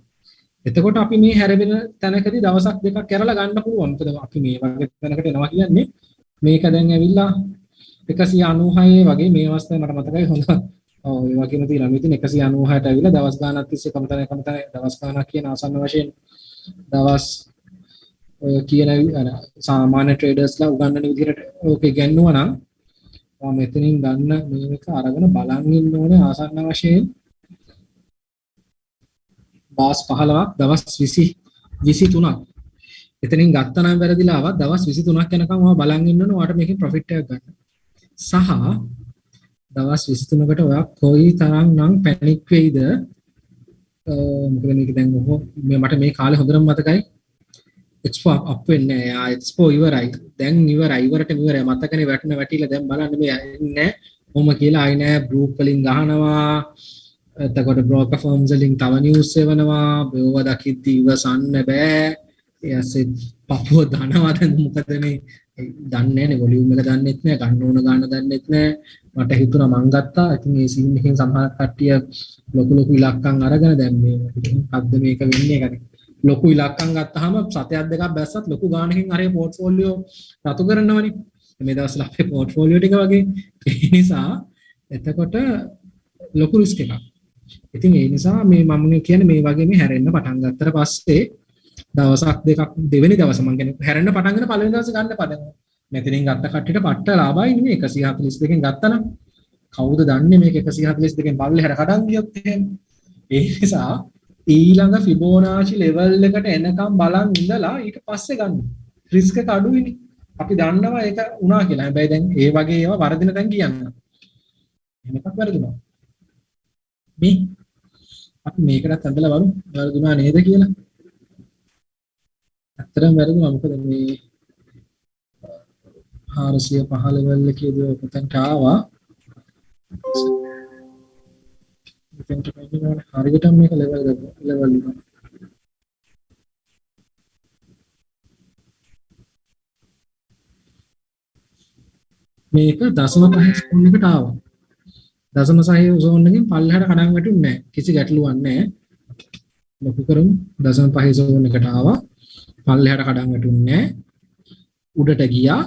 එතකොට අපි මේ හැරෙන තැනකදී දවසක් දෙකක් කරලා ගන්න පුළුවන්. මොකද අපි මේ වගේ තැනකට එනවා කියන්නේ මේක දැන් ඇවිල්ලා 196 වගේ මේ අවස්ථාවේ මට මතකයි හොඳ ඔව් ඒ වගේම තියෙනවා. මේ ඉතින් 196ට ඇවිල්ලා දවස් ගානක් තිස්සේ කමතන දවස් ගානක් කියන ආසන්න වශයෙන් දවස් කියන සාමාන්‍ය ට්‍රේඩර්ස්ලා උගන්වන විදිහට ඕකේ ගන්නවා නම් මම මෙතනින් ගන්න මේක අරගෙන බලන් ඉන්න ඕනේ ආසන්න වශයෙන් දවස් 15ක් දවස් 23ක් එතනින් ගත්තා නම් වැරදිලා ආවා දවස් 23ක් යනකම් ඔයා බලන් ඉන්න ඕනේ ඔයාට මේකේ ප්‍රොෆිට් එකක් ගන්න. සහ දවස් 23කට ඔයා කොයි තරම් නම් පැනික් වෙයිද මොකද මේක දැන් මට මේ කාලේ හොඳටම මතකයි එක්ස්පෝ අප් වෙන්නේ නැහැ. එක්ස්පෝ ඉවරයි. දැන් ඉවරට ඉවරයි. මතකනේ වැටිලා දැන් බලන්න මේ ඉන්නේ කොහොම කියලා ආයි නෑ ගෲප් වලින් ගහනවා. එතකොට බ්‍රෝකර් ෆර්ම්ස් වලින් තව නිවුස් එවනවා. බෝව දකිද්දි ඉවසන්න බෑ. ඊයසේ පපුව දනවා දැන් මොකද මේ දන්නේ නැනේ වොලියුම් එක දන්නෙත් නෑ ගන්න ඕන ගන්න දන්නෙත් නෑ. මට හිතුණා මං ගත්තා. ඉතින් මේ සීන් එකෙන් සමහර කට්ටිය ලොකු ඉලක්කම් අරගෙන දැන් මේ මොකද්ද මේක වෙන්නේ ලොකු ඉලක්කම් ගත්තාම සතයක් දෙකක් බැස්සත් ලොකු ගාණකින් අර පෝර්ට්ෆෝලියෝ රතු කරනවනේ. මේ දවස්වල අපේ පෝර්ට්ෆෝලියෝ ටික වගේ. ඒ නිසා එතකොට ලොකු රිස්ක් එකක්. ඉතින් ඒ නිසා මේ මම කියන්නේ මේ වගේ මේ හැරෙන්න පටන් ගත්තට පස්සේ දවසක් දෙකක් දෙවෙනි දවස මම කියන්නේ හැරෙන්න පටන් ගන්න පළවෙනි දවසේ ගන්න පදන්. මෙතනින් ගත්ත කට්ටියට පට්ට ලාභයි නෙමෙයි 142කින් ගත්තා නම්. කවුද දන්නේ මේක 142කින් පල්ලෙහාට කඩන් ගියොත් එහෙම. ඒ නිසා ඊළඟ ෆිබොනාචි ලෙවල් එකට එනකම් බලන් ඉඳලා ඊට පස්සේ ගන්න. රිස්ක් එක අඩුයිනේ. අපි දන්නවා ඒක වුණා කියලා. හැබැයි දැන් ඒ වගේ ඒවා වරදින දැන් කියන්න. එහෙම එකක් වැරදුනා. මේ අපි මේකටත් අඳලා බලමු වැරදුනා නේද කියලා. ඇත්තටම වැරදුනා. මොකද මේ 405 ලෙවල් එකේදී ඔතනට ආවා. මෙතනට වෙන්නේ හරියට මේක ලෙවල් එක. මේක 0.5 ස්කෝන් එකට ආවා. 0.5 zone එකෙන් පල්ලෙහාට කඩන් වැටුන්නේ නැහැ. කිසි ගැටලුවක් නැහැ. ලොකු කරමු 0.5 zone එකට ආවා. පල්ලෙහාට කඩන් වැටුන්නේ නැහැ. උඩට ගියා.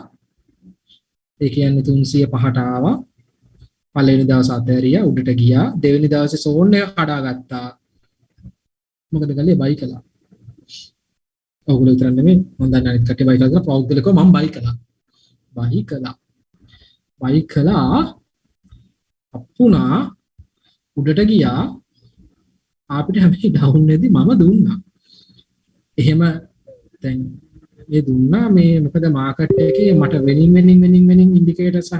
ඒ කියන්නේ 305ට ආවා. පළවෙනි දවස් අතහැරියා උඩට ගියා. දෙවෙනි දවසේ zone එක කඩාගත්තා. මොකද කළේ බයි කළා. ඔයගොල්ලෝ විතර නෙමෙයි මම දන්නේ අනිත් කට්ටිය බයි කළා. පෞද්ගලිකව මම බයි කළා. බයි කළා අපුණා උඩට ගියා අපිට හැබැයි ඩවුන් එකදී මම දුන්නා. එහෙම දැන් මේ දුන්නා මේ මොකද මාකට් එකේ මට වෙනින් ඉන්ඩිකේටර් සහ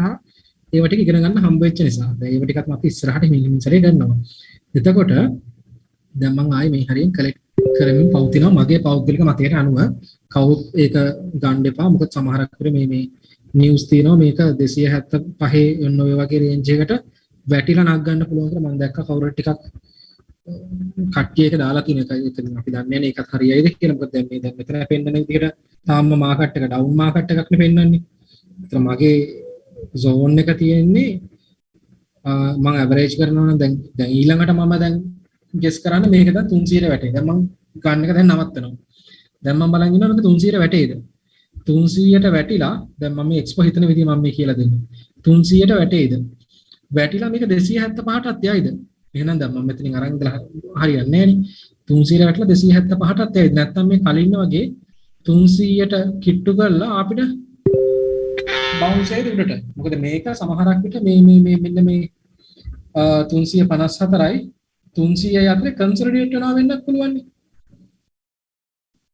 ඒව ටික ඉගෙන ගන්න හම්බ වෙච්ච නිසා. දැන් ඒව ටිකත් අපි ඉස්සරහට මිනිමන්සරේ ගන්නවා. එතකොට දැන් මම ආයේ මේ හරියෙන් කලෙක්ට් කරමින් පවතිනවා මගේ පෞද්ගලික මතයට අනුව. කවුරුත් ඒක ගන්න එපා. මොකද සමහරක් විට මේ නිවුස් තියෙනවා මේක 275 යන ඔය වගේ රේන්ජ් එකට වැටිලා නක් ගන්න පුළුවන් කියලා මම දැක්කා. කවුරුත් ටිකක් කට්ටිය එක දාලා තියෙන එක. ඉතින් අපි දන්නේ නැහැ ඒකත් හරියයිද කියලා. මොකද දැන් මේ දැන් මෙතන පෙන්නන විදිහට තාම මාකට් එක ඩවුන් මාකට් එකක් නේ පෙන්නන්නේ. ඒතර මගේ zone එක තියෙන්නේ මම ඇවරේජ් කරනවා නම් දැන් ඊළඟට මම දැන් ගෙස් කරන්නේ මේක දැන් 300 වැටේ. දැන් මම ගන්න එක දැන් නවත්තනවා. දැන් මම බලන් ඉන්නවා මේක 300 වැටේද? 300ට වැටිලා දැන් මම මේ එක්ස්පෝ හිතන විදිහ මම මේ කියලා දෙන්නේ. 300ට වැටේද? වැටිලා මේක 275ටත් යයිද? එහෙනම් දැන් මම මෙතනින් අරන් ඉඳලා හරියන්නේ නැහැ නේ. 300ට වැටලා 275ටත් යයිද? නැත්නම් මේ කලින් වගේ 300ට කිට්ටු කරලා අපිට බවුන්ස් එකේ උඩට. මොකද මේක සමහරක් විට මේ මෙන්න මේ 354යි 300යි අතර කන්සොලිඩේට් වෙනවා වෙන්නත් පුළුවන් නේ.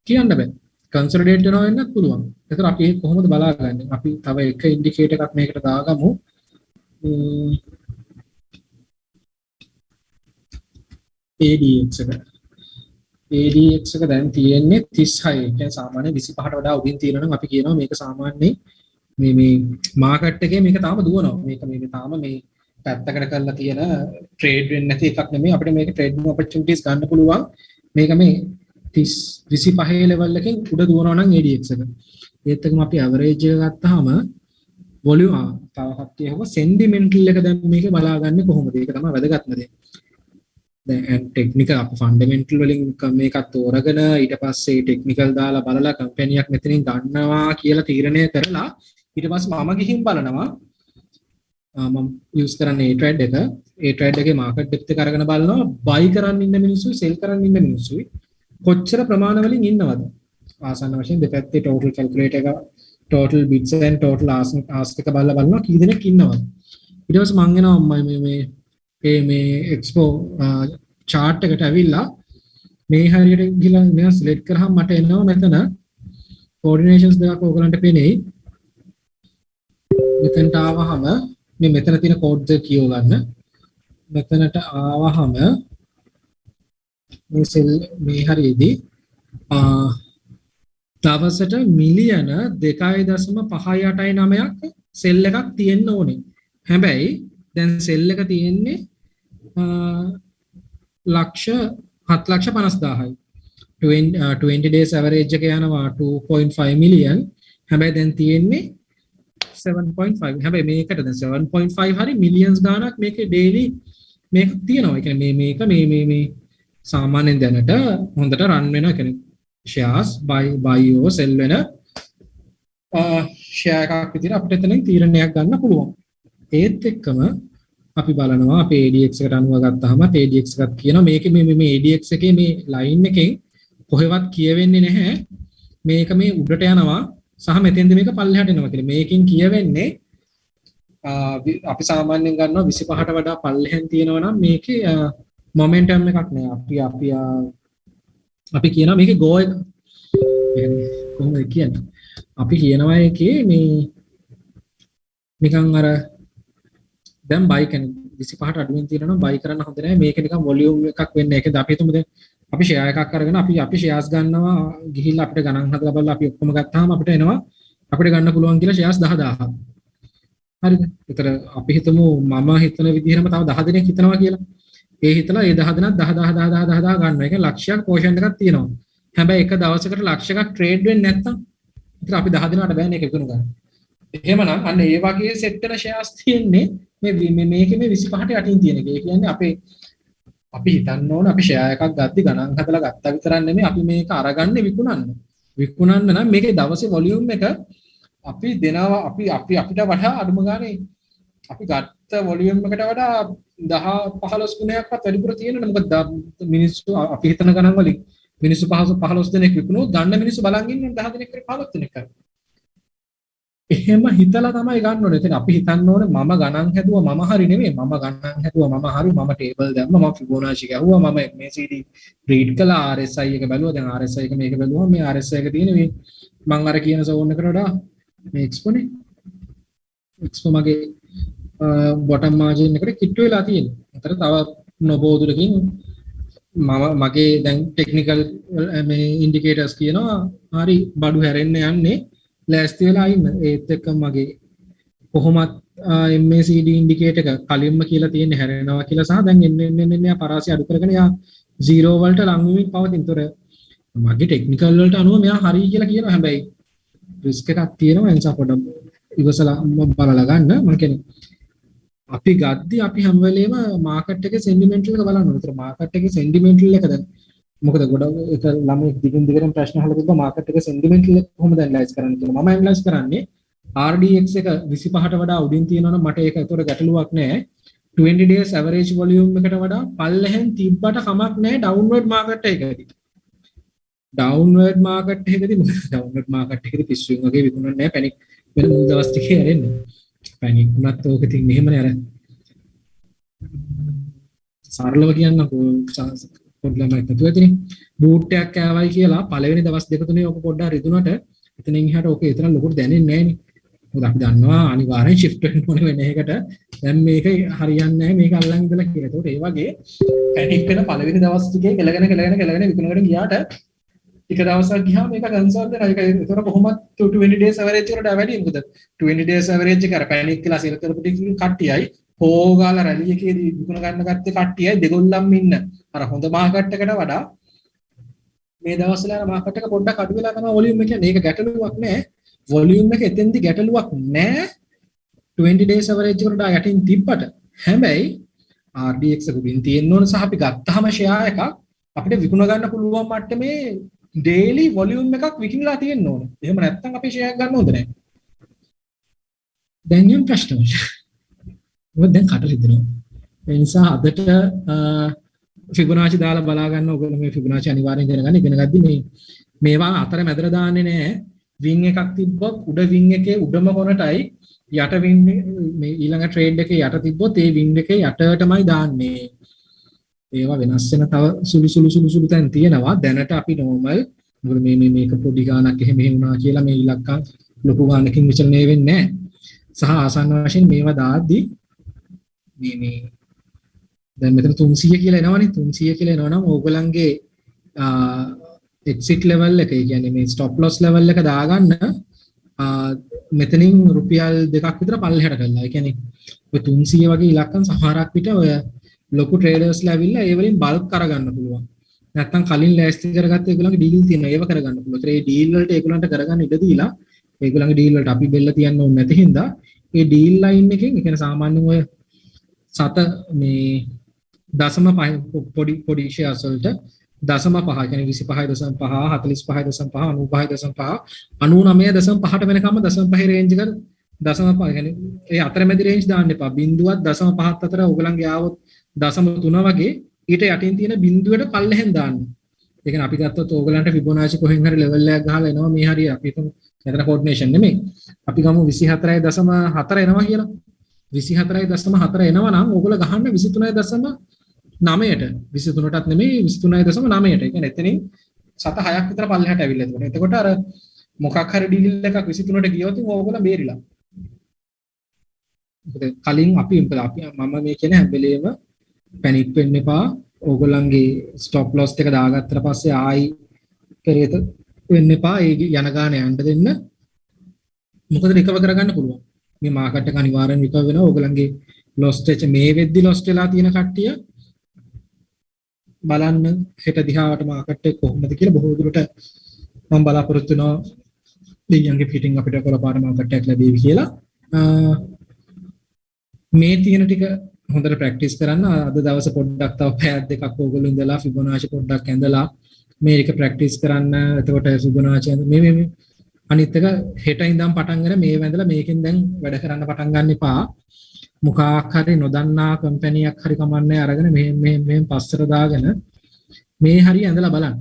කියන්න බෑ. කන්සොලිඩේට් වෙනවා වෙන්නත් පුළුවන්. ඒතර අපි ඒක කොහොමද බලාගන්නේ? අපි තව එක ඉන්ඩිකේටර් එකක් මේකට දාගමු. ADX එක දැන් තියෙන්නේ 36. ඒ කියන්නේ සාමාන්‍ය 25ට වඩා උඩින් තියෙනවා නම් අපි කියනවා මේක සාමාන්‍යයෙන් මේ මාකට් එකේ මේක තාම දුවනවා. මේක තාම මේ පැත්තකට කරලා තියෙන ට්‍රේඩ් වෙන්නේ නැති එකක් නෙමෙයි. අපිට මේක ට්‍රේඩින් ඔපචුනිටිස් ගන්න පුළුවන්. මේක මේ 25 ලෙවල් එකෙන් උඩ දුවනවා නම් ADX එක. ඒත් එකම අපි ඇවරේජ් එක ගත්තාම වොලියුම් තව කට්ටිය හොම සෙන්ටිමෙන්ටල් එක දැන් මේක බලාගන්නේ කොහොමද? ඒක තමයි වැදගත්ම දේ. දැන් ටෙක්නිකල් අප ෆන්ඩමෙන්ටල් වලින් මේකත් තෝරගෙන ඊට පස්සේ ටෙක්නිකල් දාලා බලලා කම්පැනියක් මෙතනින් ගන්නවා කියලා තීරණය කරලා ඊට පස්සේ මම ගිහින් බලනවා මම යූස් කරන්නේ ඒ ට්‍රේඩ් එක. ඒ ට්‍රේඩ් එකේ මාකට් ඩෙප්ත් එක අරගෙන බලනවා බයි කරන් ඉන්න මිනිස්සුයි සෙල් කරන් ඉන්න මිනිස්සුයි කොච්චර ප්‍රමාණ වලින් ඉන්නවද? ආසන්න වශයෙන් දෙපැත්තේ ටෝටල් කැල්කියුලේටර් එක ටෝටල් බිට්ස් and ටෝටල් ආස්ක් එක බලනවා කී දෙනෙක් ඉන්නවද? ඊට පස්සේ මම එනවා මේ එක්ස්පෝ chart එකට ඇවිල්ලා මේ හරියට ගිහලා මම සිලෙක්ට් කරාම මට එනවා මෙතන coordinations දෙකක් ඕගලන්ට පේනෙයි. මෙතනට ආවහම මේ මෙතන තියෙන කෝඩ් එක කියව ගන්න. මෙතනට ආවහම මේ සෙල් මේ හරියේදී දවසට මිලියන 2.589ක් සෙල් එකක් තියෙන්න ඕනේ. හැබැයි දැන් සෙල් එක තියෙන්නේ ලක්ෂ 7,50,000යි. 20 days average එක යනවා 2.5 million. හැබැයි දැන් තියෙන්නේ 7.5. හැබැයි මේකට දැන් 7.5 හරි මිලියන්ස් ගාණක් මේකේ daily මේක තියෙනවා. ඒ කියන්නේ මේක මේ සාමාන්‍යයෙන් දැනට හොඳට රන් වෙනවා. කියන්නේ shares buy or sell වෙන share එකක් විදිහට අපිට එතනින් තීරණයක් ගන්න පුළුවන්. ඒත් එක්කම අපි බලනවා අපේ ADX එකට අනුව ගත්තාම ADX එකත් කියනවා මේකේ මේ ADX එකේ මේ line එකෙන් කොහෙවත් කියවෙන්නේ නැහැ මේක මේ උඩට යනවා සහ මෙතෙන්ද මේක පල්ලෙහාට එනවා කියලා. මේකෙන් කියවෙන්නේ අපි සාමාන්‍යයෙන් ගන්නවා 25ට වඩා පල්ලෙහෙන් තියෙනවා නම් මේකේ මොමන්ටම් එකක් නෑ. අපි කියනවා මේකේ go එක. කොහොමද කියන්නේ? අපි කියනවා ඒකේ මේ නිකන් අර දැන් buy කරන 25ට අඩුවෙන් තියෙනවා නම් buy කරන්න හොඳ නෑ. මේක නිකන් volume එකක් වෙන්නේ. ඒකද අපි හිතමු දැන් අපි share එකක් අරගෙන අපි shares ගන්නවා ගිහිල්ලා අපිට ගණන් හදලා බලලා අපි ඔක්කොම ගත්තාම අපිට එනවා අපිට ගන්න පුළුවන් කියලා shares 10000ක්. හරිද? ඒතර අපි හිතමු මම හිතන විදිහටම තව 10 දෙනෙක් හිතනවා කියලා. ඒ හිතලා ඒ 10 දෙනා 10 ගන්නවා. ඒක ලක්ෂයක් පෝෂන් එකක් තියෙනවා. හැබැයි එක දවසකට ලක්ෂයක් ට්‍රේඩ් වෙන්නේ නැත්තම් ඉතින් අපි 10 දෙනාට බෑනේ ඒක විකුණු ගන්න. එහෙමනම් අන්න ඒ වගේ සෙට් වෙන shares තියෙන්නේ මේකේ මේ 25ට යටින් තියෙන එක. ඒ කියන්නේ අපි හිතන්න ඕන අපි share එකක් ගද්දි ගණන් හදලා ගත්තා විතරක් නෙමෙයි අපි මේක අරගන්නේ විකුණන්න. විකුණන්න නම් මේකේ දවසේ වොලියුම් එක අපි දෙනවා අපිට වඩා අඩුම ගානේ අපි ගත්ත වොලියුම් එකට වඩා 10-15 ගුණයක්වත් වැඩිපුර තියෙනවා. මොකද මිනිස්සු අපි හිතන ගණන් වලින් මිනිස්සු 15 දෙනෙක් විකුණුවොත් ගන්න මිනිස්සු බලන් ඉන්නේ 10 දෙනෙක් කරේ 15 දෙනෙක් කරේ. එහෙම හිතලා තමයි ගන්න ඕනේ. එතන අපි හිතන්න ඕනේ මම ගණන් හැදුවා මම හරි නෙමෙයි. මම ගණන් හැදුවා මම හරි. මම ටේබල් දැම්මා. මම ෆිබොනාචි ගැහුවා. මම MACD රීඩ් කළා. RSI එක බැලුවා. දැන් RSI එක මේක බැලුවා. මේ RSI එක තියෙන මේ මම අර කියන සෝන් එකට වඩා මේ එක්ස්පෝනේ එක්ස්පෝ මගේ බොටම් මාජින් එකට කිට්ටු වෙලා තියෙනවා. අතර තව නොබෝදුරකින් මගේ දැන් ටෙක්නිකල් මේ ඉන්ඩිකේටර්ස් කියනවා හරි බඩු හැරෙන්න යන්නේ ලෑස්ති වෙලා ඉන්න. ඒත් එක්ක මගේ කොහොමත් MACD ඉන්ඩිකේටර් එක කලින්ම කියලා තියෙන්නේ හැරෙනවා කියලා සහ දැන් එන්න පරාසය අඩු කරගෙන යා 0 වලට ලං වෙමින් පවතින. ඒතර මගේ ටෙක්නිකල් වලට අනුව මෙයා හරි කියලා කියනවා. හැබැයි රිස්ක් එකක් තියෙනවා. ඒ නිසා පොඩ්ඩක් ඉවසලා බලලා ගන්න. මම කියන්නේ අපි ගද්දි අපි හැම වෙලේම මාකට් එකේ සෙන්ටිමෙන්ටල් එක බලන්න ඕනේ. ඒතර මාකට් එකේ සෙන්ටිමෙන්ටල් එක දැන් මොකද ගොඩක් එක ළමයි දිගින් දිගටම ප්‍රශ්න අහලා තිබ්බා මාකට් එකේ සෙන්ටිමෙන්ටල් එක කොහොමද ඇනලයිස් කරන්න කියලා. මම ඇනලයිස් කරන්නේ RDX එක 25ට වඩා උඩින් තියෙනවා නම් මට ඒක ඒතර ගැටලුවක් නෑ. 20 days average volume එකට වඩා පල්ලෙහෙන් තිබ්බට කමක් නෑ ඩවුන්වර්ඩ් මාකට් එකකදී. ඩවුන්වර්ඩ් මාකට් එකකදී ඩවුන්වර්ඩ් මාකට් එකකදී පිස්සුවෙන් වගේ විකුණන්නේ නෑ. පැනික් වෙන මුල් දවස් ටිකේ හැරෙන්නේ. පැනික් වුණත් ඕක තින් මෙහෙමනේ අර සරලව කියන්නකෝ පොඩ්ඩක් නැතුව ඇතිනේ බූට් එකක් කෑවයි කියලා පළවෙනි දවස් දෙක තුනේ ඔක පොඩ්ඩක් රිදුනට එතනින් එහාට ඔක ඒතරම් ලොකුට දැනෙන්නේ නැහනේ. මොකද අපි දන්නවා අනිවාර්යෙන් shift වෙන්න ඕනේ වෙන එකකට. දැන් මේක හරියන්නේ නැහැ මේක අල්ලන් ඉඳලා කියලා. ඒකට ඒ වගේ පැනික් වෙන පළවෙනි දවස් ටිකේ කෙලගෙන විකුණගෙන ගියාට ටික දවසක් ගියාම මේක කන්සර්න් වෙනවා. ඒක ඒතර කොහොමත් 20 days average එකට වැඩි. මොකද 20 days average එක අර පැනික් කියලා සෙල් කරපු ටික කට්ටියයි හොගාලා රැලි එකේදී විකුණ ගන්න ගත්තේ කට්ටියයි දෙගොල්ලන්ම ඉන්න. අර හොඳ මාකට් එකට වඩා මේ දවස්වල අර මාකට් එක පොඩ්ඩක් අඩු වෙලා තමයි වොලියුම් එක කියන්නේ. ඒක ගැටලුවක් නෑ. වොලියුම් එක එතෙන්දි ගැටලුවක් නෑ. 20 days average එකට වඩා යටින් තිබ්බට. හැබැයි RDX එක උඩින් තියෙන්න ඕන සහ අපි ගත්තාම share එකක් අපිට විකුණ ගන්න පුළුවන් මට්ටමේ daily volume එකක් විකිනලා තියෙන්න ඕන. එහෙම නැත්නම් අපි share ගන්න හොඳ නෑ. දැන් යම් ප්‍රශ්න මොකද දැන් කටල හිතනවා. ඒ නිසා අදට ෆිබොනාචි දාලා බලා ගන්න ඕගොල්ලෝ මේ ෆිබොනාචි අනිවාර්යෙන් ඉගෙන ගන්න. ඉගෙන ගද්දි මේවා අතර මැදට දාන්නේ නැහැ. වින් එකක් තිබ්බොත් උඩ වින් එකේ උඩම කොනටයි යට වින් මේ ඊළඟ ට්‍රේඩ් එකේ යට තිබ්බොත් ඒ වින් එකේ යටටමයි දාන්නේ. ඒවා වෙනස් වෙන තව සුළු තැන් තියෙනවා. දැනට අපි normal මොකද මේක පොඩි ගානක් එහෙම වුණා කියලා මේ ඉලක්කම් ලොකු ගානකින් විචලනය වෙන්නේ නැහැ. සහ ආසන්න වශයෙන් මේවා දාද්දී මේ දැන් මෙතන 300 කියලා එනවනේ 300 කියලා එනවනම් ඕගලන්ගේ exit level එක ඒ කියන්නේ මේ stop loss level එක දාගන්න මෙතනින් රුපියල් 2ක් විතර පල්ලෙහාට කරලා. ඒ කියන්නේ ඔය 300 වගේ ඉලක්කම් සමහරක් පිට ඔය ලොකු ට්‍රේඩර්ස්ලා ඇවිල්ලා ඒ වලින් බල්ක් කරගන්න පුළුවන්. නැත්තම් කලින් ලෑස්ති කරගත්ත ඒගොල්ලන්ගේ ඩීල් තියෙනවා ඒව කරගන්න පුළුවන්. ඒ ඩීල් වලට ඒගොල්ලන්ට කරගන්න ඉඩ දීලා ඒගොල්ලන්ගේ ඩීල් වලට අපි බෙල්ල තියන්න ඕනේ නැති හින්දා ඒ ඩීල් ලයින් එකෙන් ඒ කියන්නේ සාමාන්‍යයෙන් ඔය සත මේ 0.5 පොඩි shares වලට 0.5 කියන්නේ 25.5 45.5 95.5 99.5ට වෙනකම්ම 0.5 රේන්ජ් එකට 0.5 කියන්නේ ඒ අතරමැදි රේන්ජ් දාන්න එපා. බිඳුවත් 0.5ත් අතර ඕගලන්ගේ ආවොත් 0.3 වගේ ඊට යටින් තියෙන බිඳුවට පල්ලෙහෙන් දාන්න. ඒ කියන්නේ අපි ගත්තොත් ඕගලන්ට ෆිබොනාචි කොහෙන් හරි ලෙවල් එකක් ගහලා එනවා මේ හරිය අපි හිතමු මෙතන කෝඩිනේෂන් නෙමෙයි. අපි ගමු 24.4 එනවා කියලා. 24.4 එනවා නම් ඕගොල්ලෝ ගහන්න 23.9ට 23ටත් නෙමෙයි 23.9ට. ඒ කියන්නේ එතනින් සත 6ක් විතර පල්ලෙහාට ඇවිල්ලා තියෙනවා. එතකොට අර මොකක් හරි ඩීල් එකක් 23ට ගියොත් ඕගොල්ලෝ බේරිලා. මොකද කලින් අපි මම මේ කියන හැම වෙලේම පැනික් වෙන්න එපා. ඕගොල්ලන්ගේ ස්ටොප් ලොස් එක දාගත්තට පස්සේ ආයි පෙරේත වෙන්න එපා. ඒ යන ගාන යන්න දෙන්න. මොකද රිකවර් කරගන්න පුළුවන්. මේ මාකට් එක අනිවාර්යෙන් රිකවර් වෙනවා. ඕගොල්ලන්ගේ ලොස් වෙච්ච මේ වෙද්දි ලොස් වෙලා තියෙන කට්ටිය බලන්න හෙට දිහාවට මාකට් එක කොහොමද කියලා බොහෝ දුරට මම බලාපොරොත්තු වෙනවා. දෙයියන්ගේ පිටින් අපිට කොළපාර මාකට් එකක් ලැබෙවි කියලා. මේ තියෙන ටික හොඳට ප්‍රැක්ටිස් කරන්න. අද දවසේ පොඩ්ඩක් තව පැයක් දෙකක් ඕගොල්ලෝ ඉඳලා ෆිබොනාචි පොඩ්ඩක් ඇඳලා මේක ප්‍රැක්ටිස් කරන්න. එතකොට ෆිබොනාචි මේ අනිත් එක හෙට ඉඳන් පටන් ගන්න මේ වැඳලා මේකෙන් දැන් වැඩ කරන්න පටන් ගන්න එපා. මොකක් හරි නොදන්නා කම්පැනියක් හරි කමන්නේ අරගෙන මේ පස්සට දාගෙන මේ හරිය ඇඳලා බලන්න.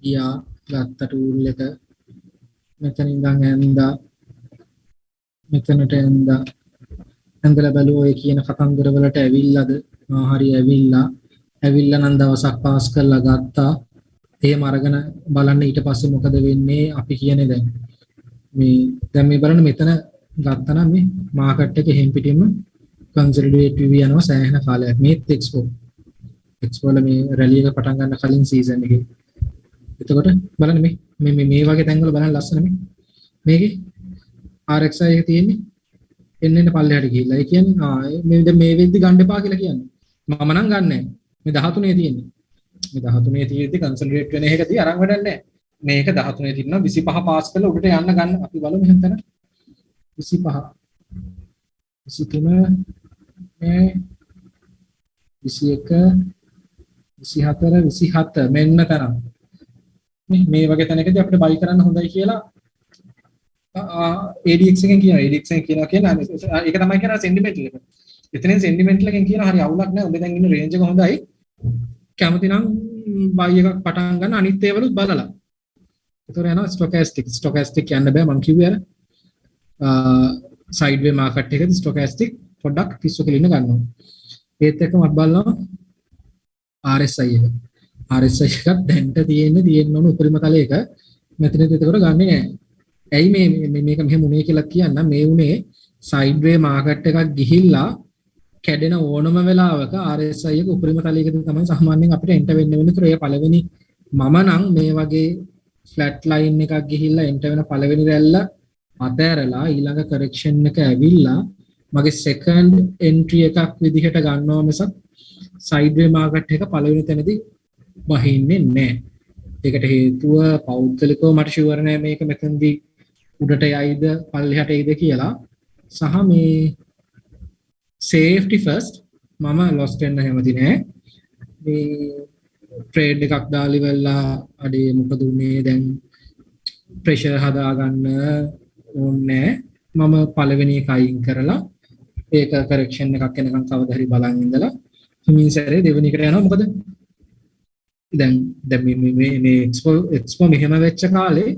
ගියා ගත්ත ටූල් එක මෙතන ඉඳන් ඇඳලා මෙතනට ඇඳලා බලුවා ඒ කියන කතන්දර වලට ඇවිල්ලාද හරි ඇවිල්ලා නම් දවසක් පාස් කරලා ගත්තා. එහෙම අරගෙන බලන්න ඊට පස්සේ මොකද වෙන්නේ අපි කියන්නේ දැන් මේ බලන්න මෙතන ගත්තා නම් මේ මාකට් එක එහෙම් පිටින්ම කන්සොලිඩේට් වෙවි යනවා සෑහෙන කාලයක්. මේ එක්ස්පෝ වල මේ රැලි එක පටන් ගන්න කලින් සීසන් එකේ. එතකොට බලන්න මේ වගේ තැන්වල බලන්න ලස්සන මේකේ RXI එක තියෙන්නේ එන්න පල්ලෙහාට ගිහිල්ලා. ඒ කියන්නේ මේ වෙද්දි ගන්න එපා කියලා කියන්නේ. මම නම් ගන්නෑ. මේ 13 තියෙන්නේ. මේ 13 තියෙද්දි කන්සන්ට්‍රේට් වෙන එකදී අරන් වැඩක් නැහැ. මේක 13 තියෙනවා 25 පාස් කරලා උඩට යන්න ගන්න. අපි බලමු එහෙනම් 25 23 මේ 21 24 27 මෙන්න තරම්. මේ වගේ තැනකදී අපිට බයි කරන්න හොඳයි කියලා ADX එකෙන් කියනවා. ADX එකෙන් කියනවා කියන්නේ ඒක තමයි කියන සෙන්ටිමෙන්ටල් එක. එතනින් සෙන්ටිමෙන්ටල් එකෙන් කියන හරි අවුලක් නැහැ. ඔබ දැන් ඉන්න රේන්ජ් එක හොඳයි. කැමති නම් බයි එකක් පටන් ගන්න අනිත් ඒවලුත් බලලා. ඒතර යනවා ස්ටොකැස්ටික් කියන්න බෑ මම කිව්වේ අර සයිඩ් වේ මාකට් එකේදී ස්ටොකැස්ටික් පොඩ්ඩක් පිස්සු කෙලින්න ගන්නවා. ඒත් එක්කම අපි බලනවා RSI එක. RSI එකක් දැන්ට තියෙන්න ඕන උපරිම තලයක මෙතනදී ඒකට ගන්නෙ නෑ. ඇයි මේක මෙහෙම උනේ කියලා කියන්න මේ උනේ සයිඩ් වේ මාකට් එකක් ගිහිල්ලා කැඩෙන ඕනම වෙලාවක RSI එක උපරිම තලයකදී තමයි සාමාන්‍යයෙන් අපිට එන්ටර් වෙන්න වෙන්නේ. ඒතර ඒ පළවෙනි මම නම් මේ වගේ ෆ්ලැට් ලයින් එකක් ගිහිල්ලා එන්ටර් වෙන පළවෙනි රැල්ල අතෑරලා ඊළඟ කරෙක්ෂන් එක ඇවිල්ලා මගේ සෙකන්ඩ් එන්ට්‍රි එකක් විදිහට ගන්නවා මිසක් සයිඩ් වේ මාකට් එක පළවෙනි තැනදී වහින්නේ නැහැ. ඒකට හේතුව පෞද්ගලිකව මට ෂුවර් නෑ මේක මෙතනදී උඩට යයිද පල්ලෙහාට එයිද කියලා. සහ මේ safety first මම lost වෙන්න කැමති නෑ. මේ ට්‍රේඩ් එකක් දාලි වෙලා අඩේ මොකද උනේ දැන් ප්‍රෙෂර් හදාගන්න ඕනේ. මම පළවෙනි එක අයින් කරලා ඒක කරෙක්ෂන් එකක් එනකන් කවදා හරි බලන් ඉඳලා හිමින් සැරේ දෙවෙනි එකට යනවා. මොකද දැන් මේ එක්ස්පෝ මෙහෙම වෙච්ච කාලේ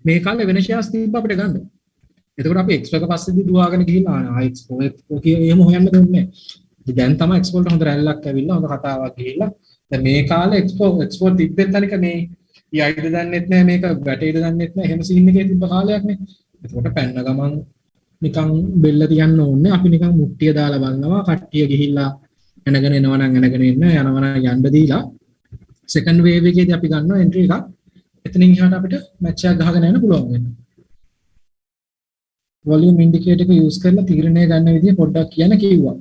මේ කාලේ වෙන ෂෙයාර්ස් තිබ්බ අපිට ගන්න. එතකොට අපි එක්ස්පෝ එක පස්සේදී දුවාගෙන ගිහිල්ලා එක්ස්පෝ එහෙම හොයන්න දෙන්නේ නැහැ. දැන් තමයි එක්ස්පෝ වලට හොඳ රැල්ලක් ඇවිල්ලා හොඳ කතාවක් ගිහිල්ලා. දැන් මේ කාලේ එක්ස්පෝ තිබ්බෙත් අනික මේ යයිද දන්නෙත් නැහැ මේක වැටේද දන්නෙත් නැහැ. එහෙම සීන් එකේ තිබ්බ කාලයක් නේ. එතකොට පැන්න ගමන් නිකන් බෙල්ල තියන්න ඕනේ. අපි නිකන් මුට්ටිය දාලා බලනවා. කට්ටිය ගිහිල්ලා එනගෙන එනවා නම් එනගෙන එන්න යනවා නම් යන්න දීලා සෙකන්ඩ් වේව් එකේදී අපි ගන්නවා එන්ට්‍රි එකක්. එතනින් එහාට අපිට මැච් එකක් ගහගෙන යන්න පුළුවන් වෙනවා. වොලියුම් ඉන්ඩිකේටර් එක යූස් කරලා තීරණය ගන්න විදිය පොඩ්ඩක් කියන්න කිව්වා.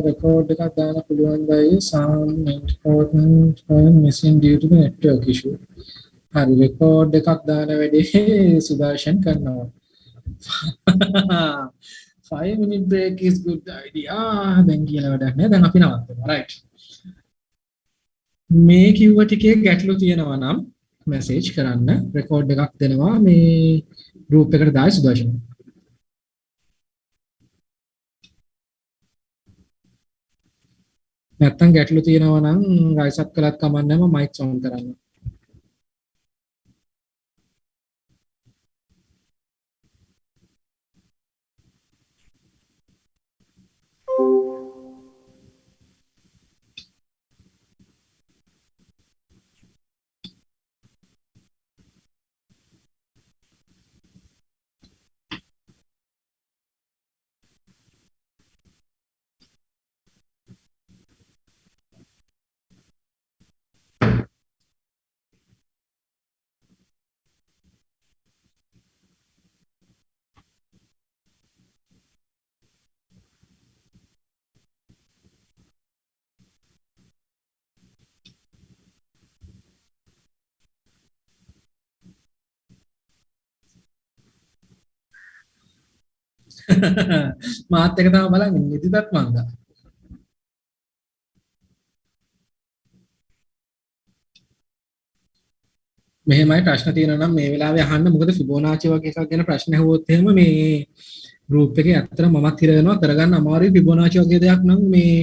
රෙකෝඩ් එකක් දාන්න පුළුවන් බයි sound important point missing due to the network issue. හරි රෙකෝඩ් එකක් දාන වැඩේ සුදර්ශන් කරනවා. 5 minute break is good idea. දැන් කියලා වැඩක් නෑ. දැන් අපි නවත්තමු. right. මේ කිව්ව ටිකේ ගැටලු තියෙනවා නම් මැසේජ් කරන්න. රෙකෝඩ් එකක් දෙනවා මේ group එකට දායි සුදර්ශන. නැත්තම් ගැටලු තියෙනවා නම් රයිසත් කළත් කමක් නැහැ මම mic on කරන්න. මාත් එක තමයි බලන්නේ නිදිදත් මන්දා. මෙහෙමයි ප්‍රශ්න තියෙනවා නම් මේ වෙලාවේ අහන්න. මොකද ෆිබොනාචි වගේ එකක් ගැන ප්‍රශ්න අහුවොත් එහෙම මේ group එකේ ඇත්තට මමත් හිර වෙනවා කරගන්න අමාරුයි. ෆිබොනාචි වගේ දෙයක් නම් මේ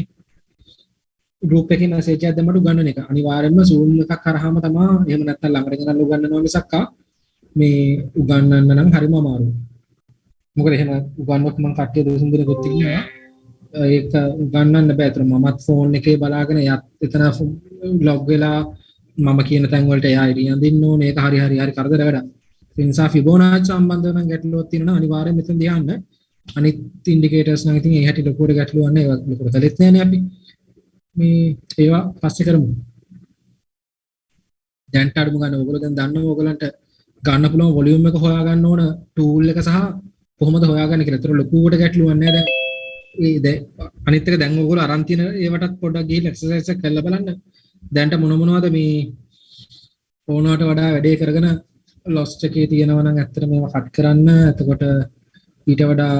group එකේ message එකක් දැම්මට උගන්වන එක. අනිවාර්යයෙන්ම zoom එකක් කරාම තමයි එහෙම නැත්නම් ළඟට ගෙනල්ලා උගන්වනවා මිසක් මේ උගන්වන්න නම් හරිම අමාරුයි. මොකද එහෙම උගන්වුවොත් මම කට්ටිය දවසින් දෙනකොත් ඉන්නවා. ඒක උගන්වන්න බෑ. ඒතර මමත් ෆෝන් එකේ බලාගෙන යත් එතන ලොග් වෙලා මම කියන තැන් වලට එයා ඉරියන් දෙන්න ඕනේ. ඒක හරි කරදර වැඩක්. ඒ නිසා ෆිබොනාචි සම්බන්ධව නම් ගැටලුවක් තියෙනවා නම් අනිවාර්යයෙන් මෙතන දිහාන්න. අනිත් ඉන්ඩිකේටර්ස් නම් ඉතින් ඒ හැටි ලොකුවට ගැටලුවක් නැහැ. ඒක ලොකුවට කළෙත් නෑනේ අපි. මේ ඒවා පස්සේ කරමු. දැන් අඩුම ගන්න ඕගොල්ලෝ දැන් දන්නවා ඕගොල්ලන්ට ගන්න පුළුවන් වොලියුම් එක හොයා ගන්න ඕන ටූල් එක සහ කොහොමද හොයාගන්නේ කියලා. ඒතර ලොකුවට ගැටලුවක් නැහැ දැන්. ඒ අනිත් එක දැන් ඕගොල්ලෝ අරන් තියෙන ඒවටත් පොඩ්ඩක් ගිහිල්ලා එක්සර්සයිස් එක කරලා බලන්න. දැන්ට මොනවද මේ ඕනවට වඩා වැඩේ කරගෙන ලොස්ට් එකේ තියෙනවා නම් ඇත්තට මේවා කට් කරන්න. එතකොට ඊට වඩා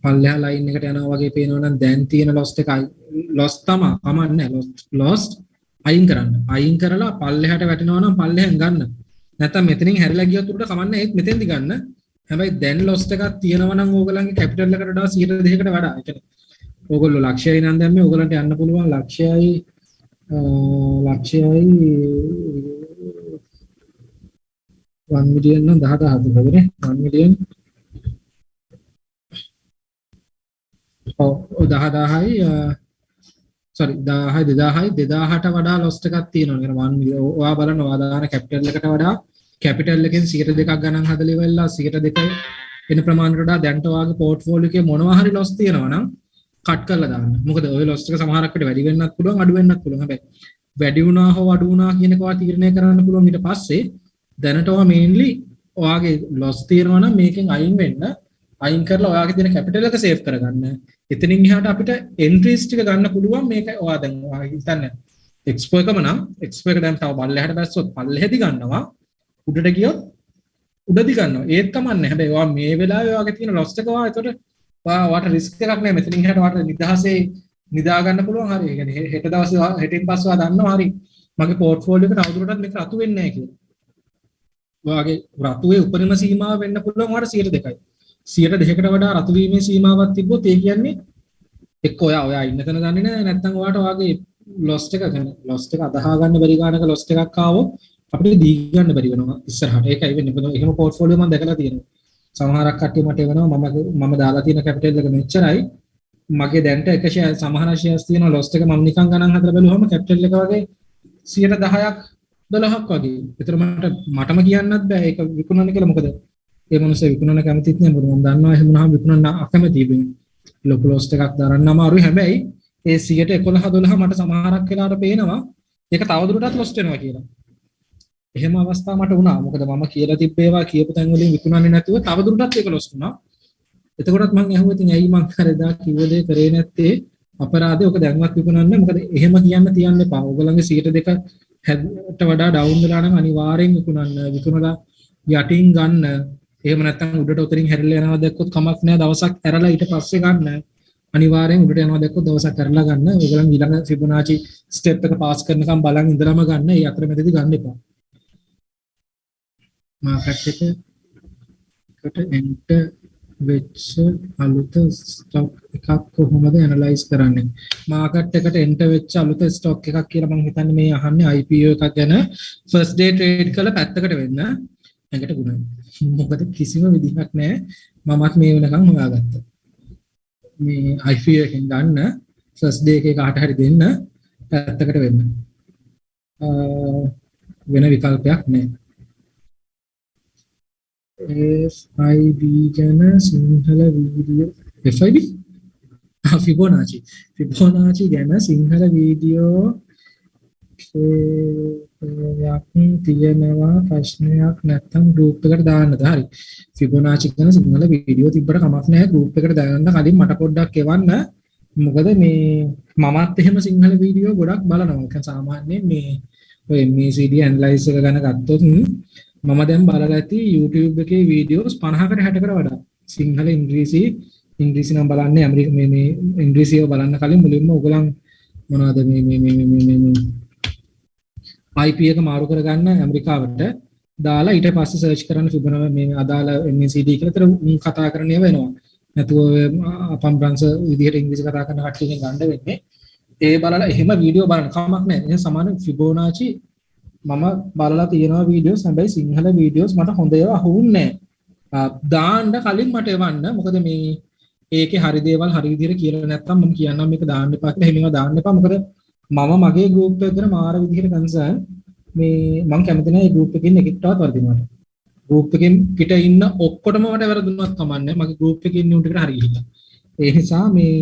පල්ලෙහා ලයින් එකට යනවා වගේ පේනවා නම් දැන් තියෙන ලොස්ට් එකයි ලොස්ට් තමයි කමන්නේ ලොස්ට් අයින් කරන්න. අයින් කරලා පල්ලෙහාට වැටෙනවා නම් පල්ලෙහෙන් ගන්න. නැත්නම් මෙතනින් හැරිලා ගියොත් උඩට කමන්නේ ඒත් මෙතෙන්දි ගන්න. හැබැයි දැන් ලොස්ට් එකක් තියෙනවා නම් ඕගලන්ගේ කැපිටල් එකට වඩා 100%කට වඩා. ඒ කියන්නේ ඕගොල්ලෝ ලක්ෂයයි නම් දැන් මේ ඕගලන්ට යන්න පුළුවන් ලක්ෂයයි 1 මිලියන් නම් 10000ද වගේ 1 මිලියන් ඔව් 10000යි sorry 2000ට වඩා ලොස්ට් එකක් තියෙනවා නේද 1 මිලියන්. ඔයා බලන්න ඔයා දාන කැපිටල් එකට වඩා කැපිටල් එකෙන් 102ක් ගණන් හදලා ඉවරලා 102 වෙන ප්‍රමාණයට වඩා දැන්ට ඔයාගේ පෝර්ට්ෆෝලියෝ එකේ මොනවා හරි ලොස් තියෙනවා නම් කට් කරලා දාන්න. මොකද ওই ලොස් එක සමහරක් වෙලට වැඩි වෙන්නත් පුළුවන් අඩු වෙන්නත් පුළුවන්. හැබැයි වැඩි වුණා හෝ අඩු වුණා කියන එක ඔයා තීරණය කරන්න පුළුවන් ඊට පස්සේ දැනට ඔයා මේන්ලි ඔයාගේ ලොස් තියෙනවා නම් මේකෙන් අයින් වෙන්න. අයින් කරලා ඔයාගේ තියෙන කැපිටල් එක සේව් කරගන්න. එතනින් එහාට අපිට එන්ට්‍රීස් ටික ගන්න පුළුවන්. මේක ඔයා දැන් ඔයා හිතන්න එක්ස්පෝ එකම නම් එක්ස්පෝ එක දැන් තව පල්ලෙහාට බැස්සොත් පල්ලෙහෙදි ගන්නවා. උඩට ගියොත් උඩදි ගන්නවා. ඒත් කමන්නේ. හැබැයි ඔයා මේ වෙලාවේ ඔයාගේ තියෙන ලොස් එක ඔයා ඒතකොට ඔයාට රිස්ක් එකක් නැහැ. මෙතනින් එහාට ඔයාට නිදහසේ නිදා ගන්න පුළුවන්. හරි. ඒ කියන්නේ හෙට දවසේ හෙටින් පස්සේ ඔයා දන්නවා හරි. මගේ පෝර්ට්ෆෝලියෝ එක තවදුරටත් මේක රතු වෙන්නේ නැහැ කියලා. ඔයාගේ රතුවේ උපරිම සීමාව වෙන්න පුළුවන් ඔයාට 102යි. 102කට වඩා රතු වීමේ සීමාවක් තිබ්බොත් ඒ කියන්නේ එක්ක ඔයා ඉන්න තැන දන්නේ නැහැ. නැත්නම් ඔයාට ඔයාගේ ලොස් එක අදහා ගන්න බැරි ගානක ලොස් එකක් ආවොත් අපිට දී ගන්න බැරි වෙනවා ඉස්සරහට. ඒකයි වෙන්නේ. මොකද එහෙම පෝර්ට්ෆෝලියෝ මම දැකලා තියෙනවා. සමහරක් කට්ටිය මට එවනවා මම දාලා තියෙන කැපිටල් එක මෙච්චරයි. මගේ දැන්ට එක ෂෙයාර් සමහර ෂෙයාර්ස් තියෙනවා ලොස් එක මම නිකන් ගණන් හදලා බැලුවම කැපිටල් එක වගේ 10%ක් 12ක් වගේ. ඒතර මටම කියන්නත් බෑ ඒක විකුණන්න කියලා. මොකද ඒ මොනසේ විකුණන්න කැමතිත් නෑ. මොකද මම දන්නවා එහෙම වුණාම විකුණන්න අකමැතියි වෙන්නේ. ලොකු ලොස් එකක් දරන්න අමාරුයි. හැබැයි ඒ 11-12 මට සමහරක් වෙලාවට පේනවා ඒක තවදුරටත් ලොස් වෙනවා කියලා. එහෙම අවස්ථා මට වුණා. මොකද මම කියලා තිබ්බේවා කියපු තැන් වලින් විකුණන්නේ නැතුව තවදුරටත් ඒක ලොස් වුණා. එතකොටත් මම ඇහුවා ඉතින් ඇයි මං කරේදා කිව්ව දේ කරේ නැත්තේ අපරාධේ. ඔක දැන්වත් විකුණන්න. මොකද එහෙම කියන්න තියන්න එපා. ඔයගොල්ලන්ගේ 102 හැට වඩා ඩවුන් වෙලා නම් අනිවාර්යෙන් විකුණන්න. විකුණලා යටින් ගන්න. එහෙම නැත්නම් උඩට උතරින් හැරිලා යනවා දැක්කොත් කමක් නැහැ. දවසක් ඇරලා ඊට පස්සේ ගන්න. අනිවාර්යෙන් උඩට යනවා දැක්කොත් දවසක් ඇරලා ගන්න. ඒගොල්ලන් ඊළඟ ෆිබොනාචි ස්ටෙප් එක පාස් කරනකම් බලන් ඉඳලාම ගන්න. ඒ අතරමැදදී ගන්න එපා. මාකට් එකට එන්ටර් වෙච්ච අලුත ස්ටොක් එකක් කොහොමද ඇනලයිස් කරන්නේ? මාකට් එකට එන්ටර් වෙච්ච අලුත ස්ටොක් එකක් කියලා මම හිතන්නේ මේ අහන්නේ IPO එකක් ගැන. ෆස්ට් ඩේ ට්‍රේඩ් කළා පැත්තකට වෙන්න. එකට ගුණයි. මොකද කිසිම විදිහක් නැහැ. මමත් මේ වෙනකන් හොයාගත්තා. මේ IPO එකෙන් ගන්න ෆස්ට් ඩේ එකේ කාට හරි දෙන්න පැත්තකට වෙන්න. වෙන විකල්පයක් නැහැ. FIB ගැන සිංහල වීඩියෝ FIB ෆිබොනාචි ගැන සිංහල වීඩියෝ යක් තියෙනවා ප්‍රශ්නයක් නැත්නම් ගෲප් එකට දාන්නද? හරි. ෆිබොනාචි ගැන සිංහල වීඩියෝ තිබ්බට කමක් නැහැ. ගෲප් එකට දාන්න කලින් මට පොඩ්ඩක් එවන්න. මොකද මේ මමත් එහෙම සිංහල වීඩියෝ ගොඩක් බලනවා. ඒක සාමාන්‍යයෙන් මේ ඔය MACD ඇනලයිස් එක ගැන ගත්තොත් මම දැන් බලලා ඇති YouTube එකේ වීඩියෝස් 50කට 60කට වඩා. සිංහල ඉංග්‍රීසි නම් බලන්නේ මේ ඉංග්‍රීසිව බලන්න කලින් මුලින්ම ඔයගලන් මොනවද මේ IP එක මාරු කරගන්න ඇමරිකාවට දාලා ඊට පස්සේ සර්ච් කරන්න තිබුණා මේ අදාළ MACD කියලා. ඒතර උන් කතා කරන ඒවා එනවා. නැතුව අපම් බ්‍රන්ස් විදිහට ඉංග්‍රීසි කතා කරන කට්ටියකින් ගන්න වෙන්නේ. ඒ බලලා එහෙම වීඩියෝ බලන්න කමක් නැහැ. එහෙනම් සමාන ෆිබොනාචි මම බලලා තියෙනවා වීඩියෝස්. හැබැයි සිංහල වීඩියෝස් මට හොඳ ඒවා අහුන්නේ නැහැ. දාන්න කලින් මට එවන්න. මොකද මේ ඒකේ හරි දේවල් හරි විදිහට කියලා නැත්තම් මම කියන්නම් මේක දාන්න එපා කියලා. එහෙම දාන්න එපා. මොකද මම මගේ ගෲප් එක ගැන මාර විදිහට කන්සර්න් මේ මම කැමති නැහැ මේ ගෲප් එකේ ඉන්න එකෙක්ටවත් වර්ධිනවට. ගෲප් එකෙන් පිට ඉන්න ඔක්කොටම මට වැරදුනවත් කමන්නේ. මගේ ගෲප් එකේ ඉන්න උන්ට හරි ගිහිල්ලා. ඒ නිසා මේ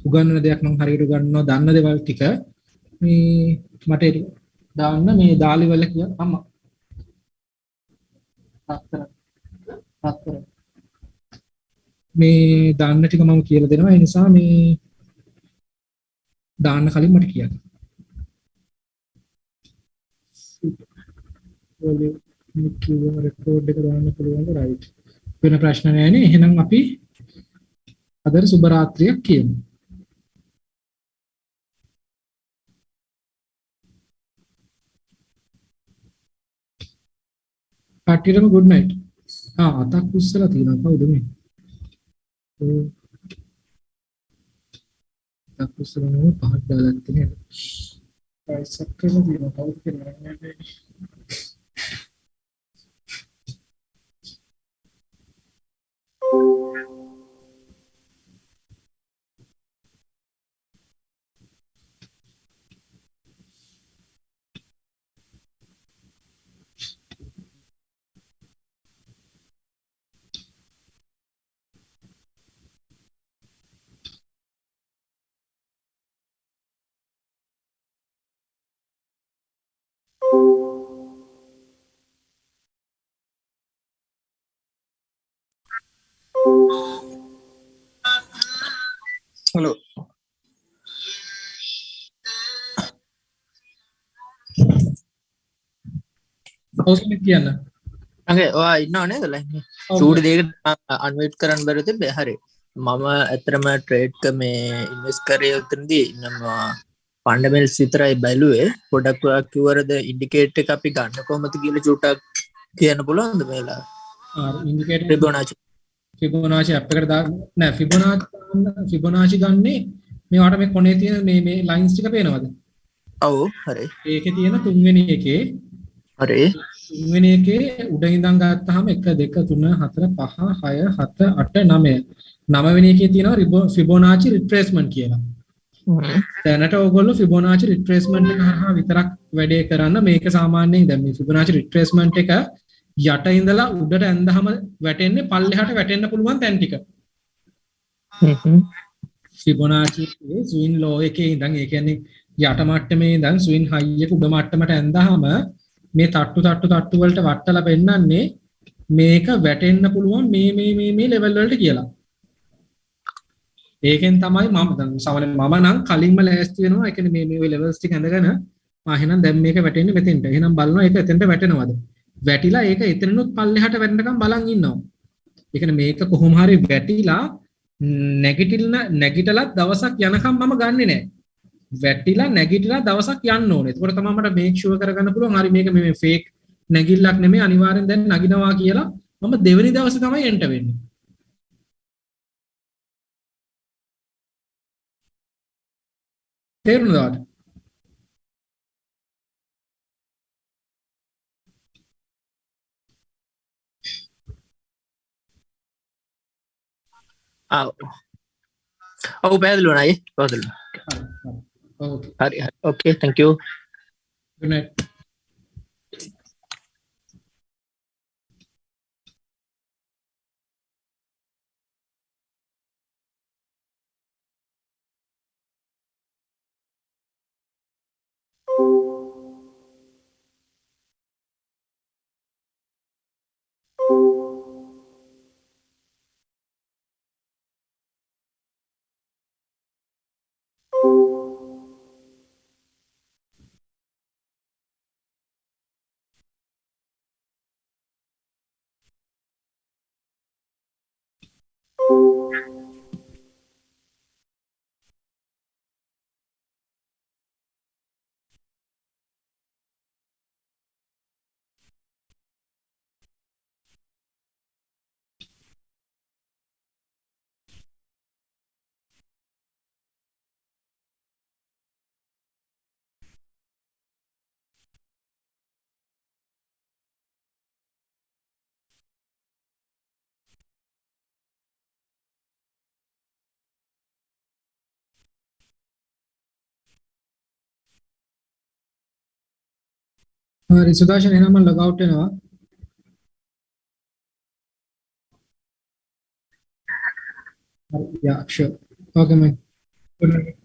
උගන්වන දෙයක් මම හරියට උගන්වනවා. දන්න දේවල් ටික මේ මට දාන්න මේ දාලි වල කිය අම්මා. අත්තර මේ දාන්න ටික මම කියලා දෙනවා. ඒ නිසා මේ දාන්න කලින් මට කියන්න. රෙකෝඩ් එක දාන්න පුළුවන්ද? රයිට්. වෙන ප්‍රශ්න නැහැ නේ. එහෙනම් අපි අද සුබ රාත්‍රියක් කියමු. කට්ටියටම good night. අතක් උස්සලා තියෙනවා කවුද මේ? අතක් උස්සලා නෝ පහක් දාලා තියෙනවා. පයිසක් කරලා තියෙනවා කවුද කියන්නේ? Hello. ඔස්මි කියන්න. Okay, ඔයා ඉන්නව නේද ලයින්? චූටි දෙයකට අන්වේට් කරන්න බැරුව තිබ්බේ. හරි. මම ඇත්තටම ට්‍රේඩ් එක මේ ඉන්වෙස්ට් කරේ උතනදී ඉන්නවා ෆන්ඩමෙන්ටල්ස් විතරයි බැලුවේ. පොඩක් ඔයා කිව්වරද ඉන්ඩිකේටර් එක අපි ගන්න කොහොමද කියලා චූටක් කියන්න පුළුවන්ද මේලා? ඉන්ඩිකේටර් ෆිබොනාචි app එකට දාන්න නෑ. ෆිබොනාචි ගන්නේ මේවට මේ කොනේ තියෙන මේ ලයින්ස් ටික පේනවද? ඔව් හරි. ඒකේ තියෙන තුන්වෙනි එකේ හරි. තුන්වෙනි එකේ උඩ ඉඳන් ගත්තාම 1 2 3 4 5 6 7 8 9 9වෙනි එකේ තියෙනවා ෆිබොනාචි රිට්‍රේස්මන්ට් කියලා. දැනට ඕගොල්ලෝ ෆිබොනාචි රිට්‍රේස්මන්ට් එක හරහා විතරක් වැඩේ කරන්න. මේක සාමාන්‍යයෙන් දැන් මේ ෆිබොනාචි රිට්‍රේස්මන්ට් එක යට ඉඳලා උඩට ඇඳහම වැටෙන්නේ පල්ලෙහාට වැටෙන්න පුළුවන් තැන් ටික. ෆිබොනාචි ස්වින් ලෝ එකේ ඉඳන් ඒ කියන්නේ යට මට්ටමේ ඉඳන් ස්වින් හයි එක උඩ මට්ටමට ඇඳහම මේ තට්ටු වලට වට්ටලා පෙන්නන්නේ මේක වැටෙන්න පුළුවන් මේ ලෙවල් වලට කියලා. ඒකෙන් තමයි මම දැන් සමහරවිට මම නම් කලින්ම ලෑස්ති වෙනවා. ඒ කියන්නේ මේ ලෙවල්ස් ටික ඇඳගෙන එහෙනම් දැන් මේක වැටෙන්නේ මෙතෙන්ට. එහෙනම් බලනවා ඒක එතෙන්ට වැටෙනවද? වැටිලා ඒක එතනනොත් පල්ලෙහාට වැටෙනකම් බලන් ඉන්නවා. ඒ කියන්නේ මේක කොහොම හරි වැටිලා නැගිටලා දවසක් යනකම් මම ගන්නෙ නෑ. වැටිලා නැගිටලා දවසක් යන්න ඕනේ. එතකොට තමයි මට මේක් ෂුවර් කරගන්න පුළුවන් හරි මේක මේ ෆේක් නැගිල්ලක් නෙමෙයි අනිවාර්යෙන් දැන් නගිනවා කියලා මම දෙවෙනි දවසේ තමයි එන්ටර් වෙන්නේ. තේරුණාද? ඔව් පැහැදිලි වුණා අයියේ පැහැදිලි ඕකේ. හරි හරි ඕකේ thank you good night. හරි සුදර්ශන එහෙනම් මම ලොග් අවුට් වෙනවා. Yeah, sure. Okay, man. Good night.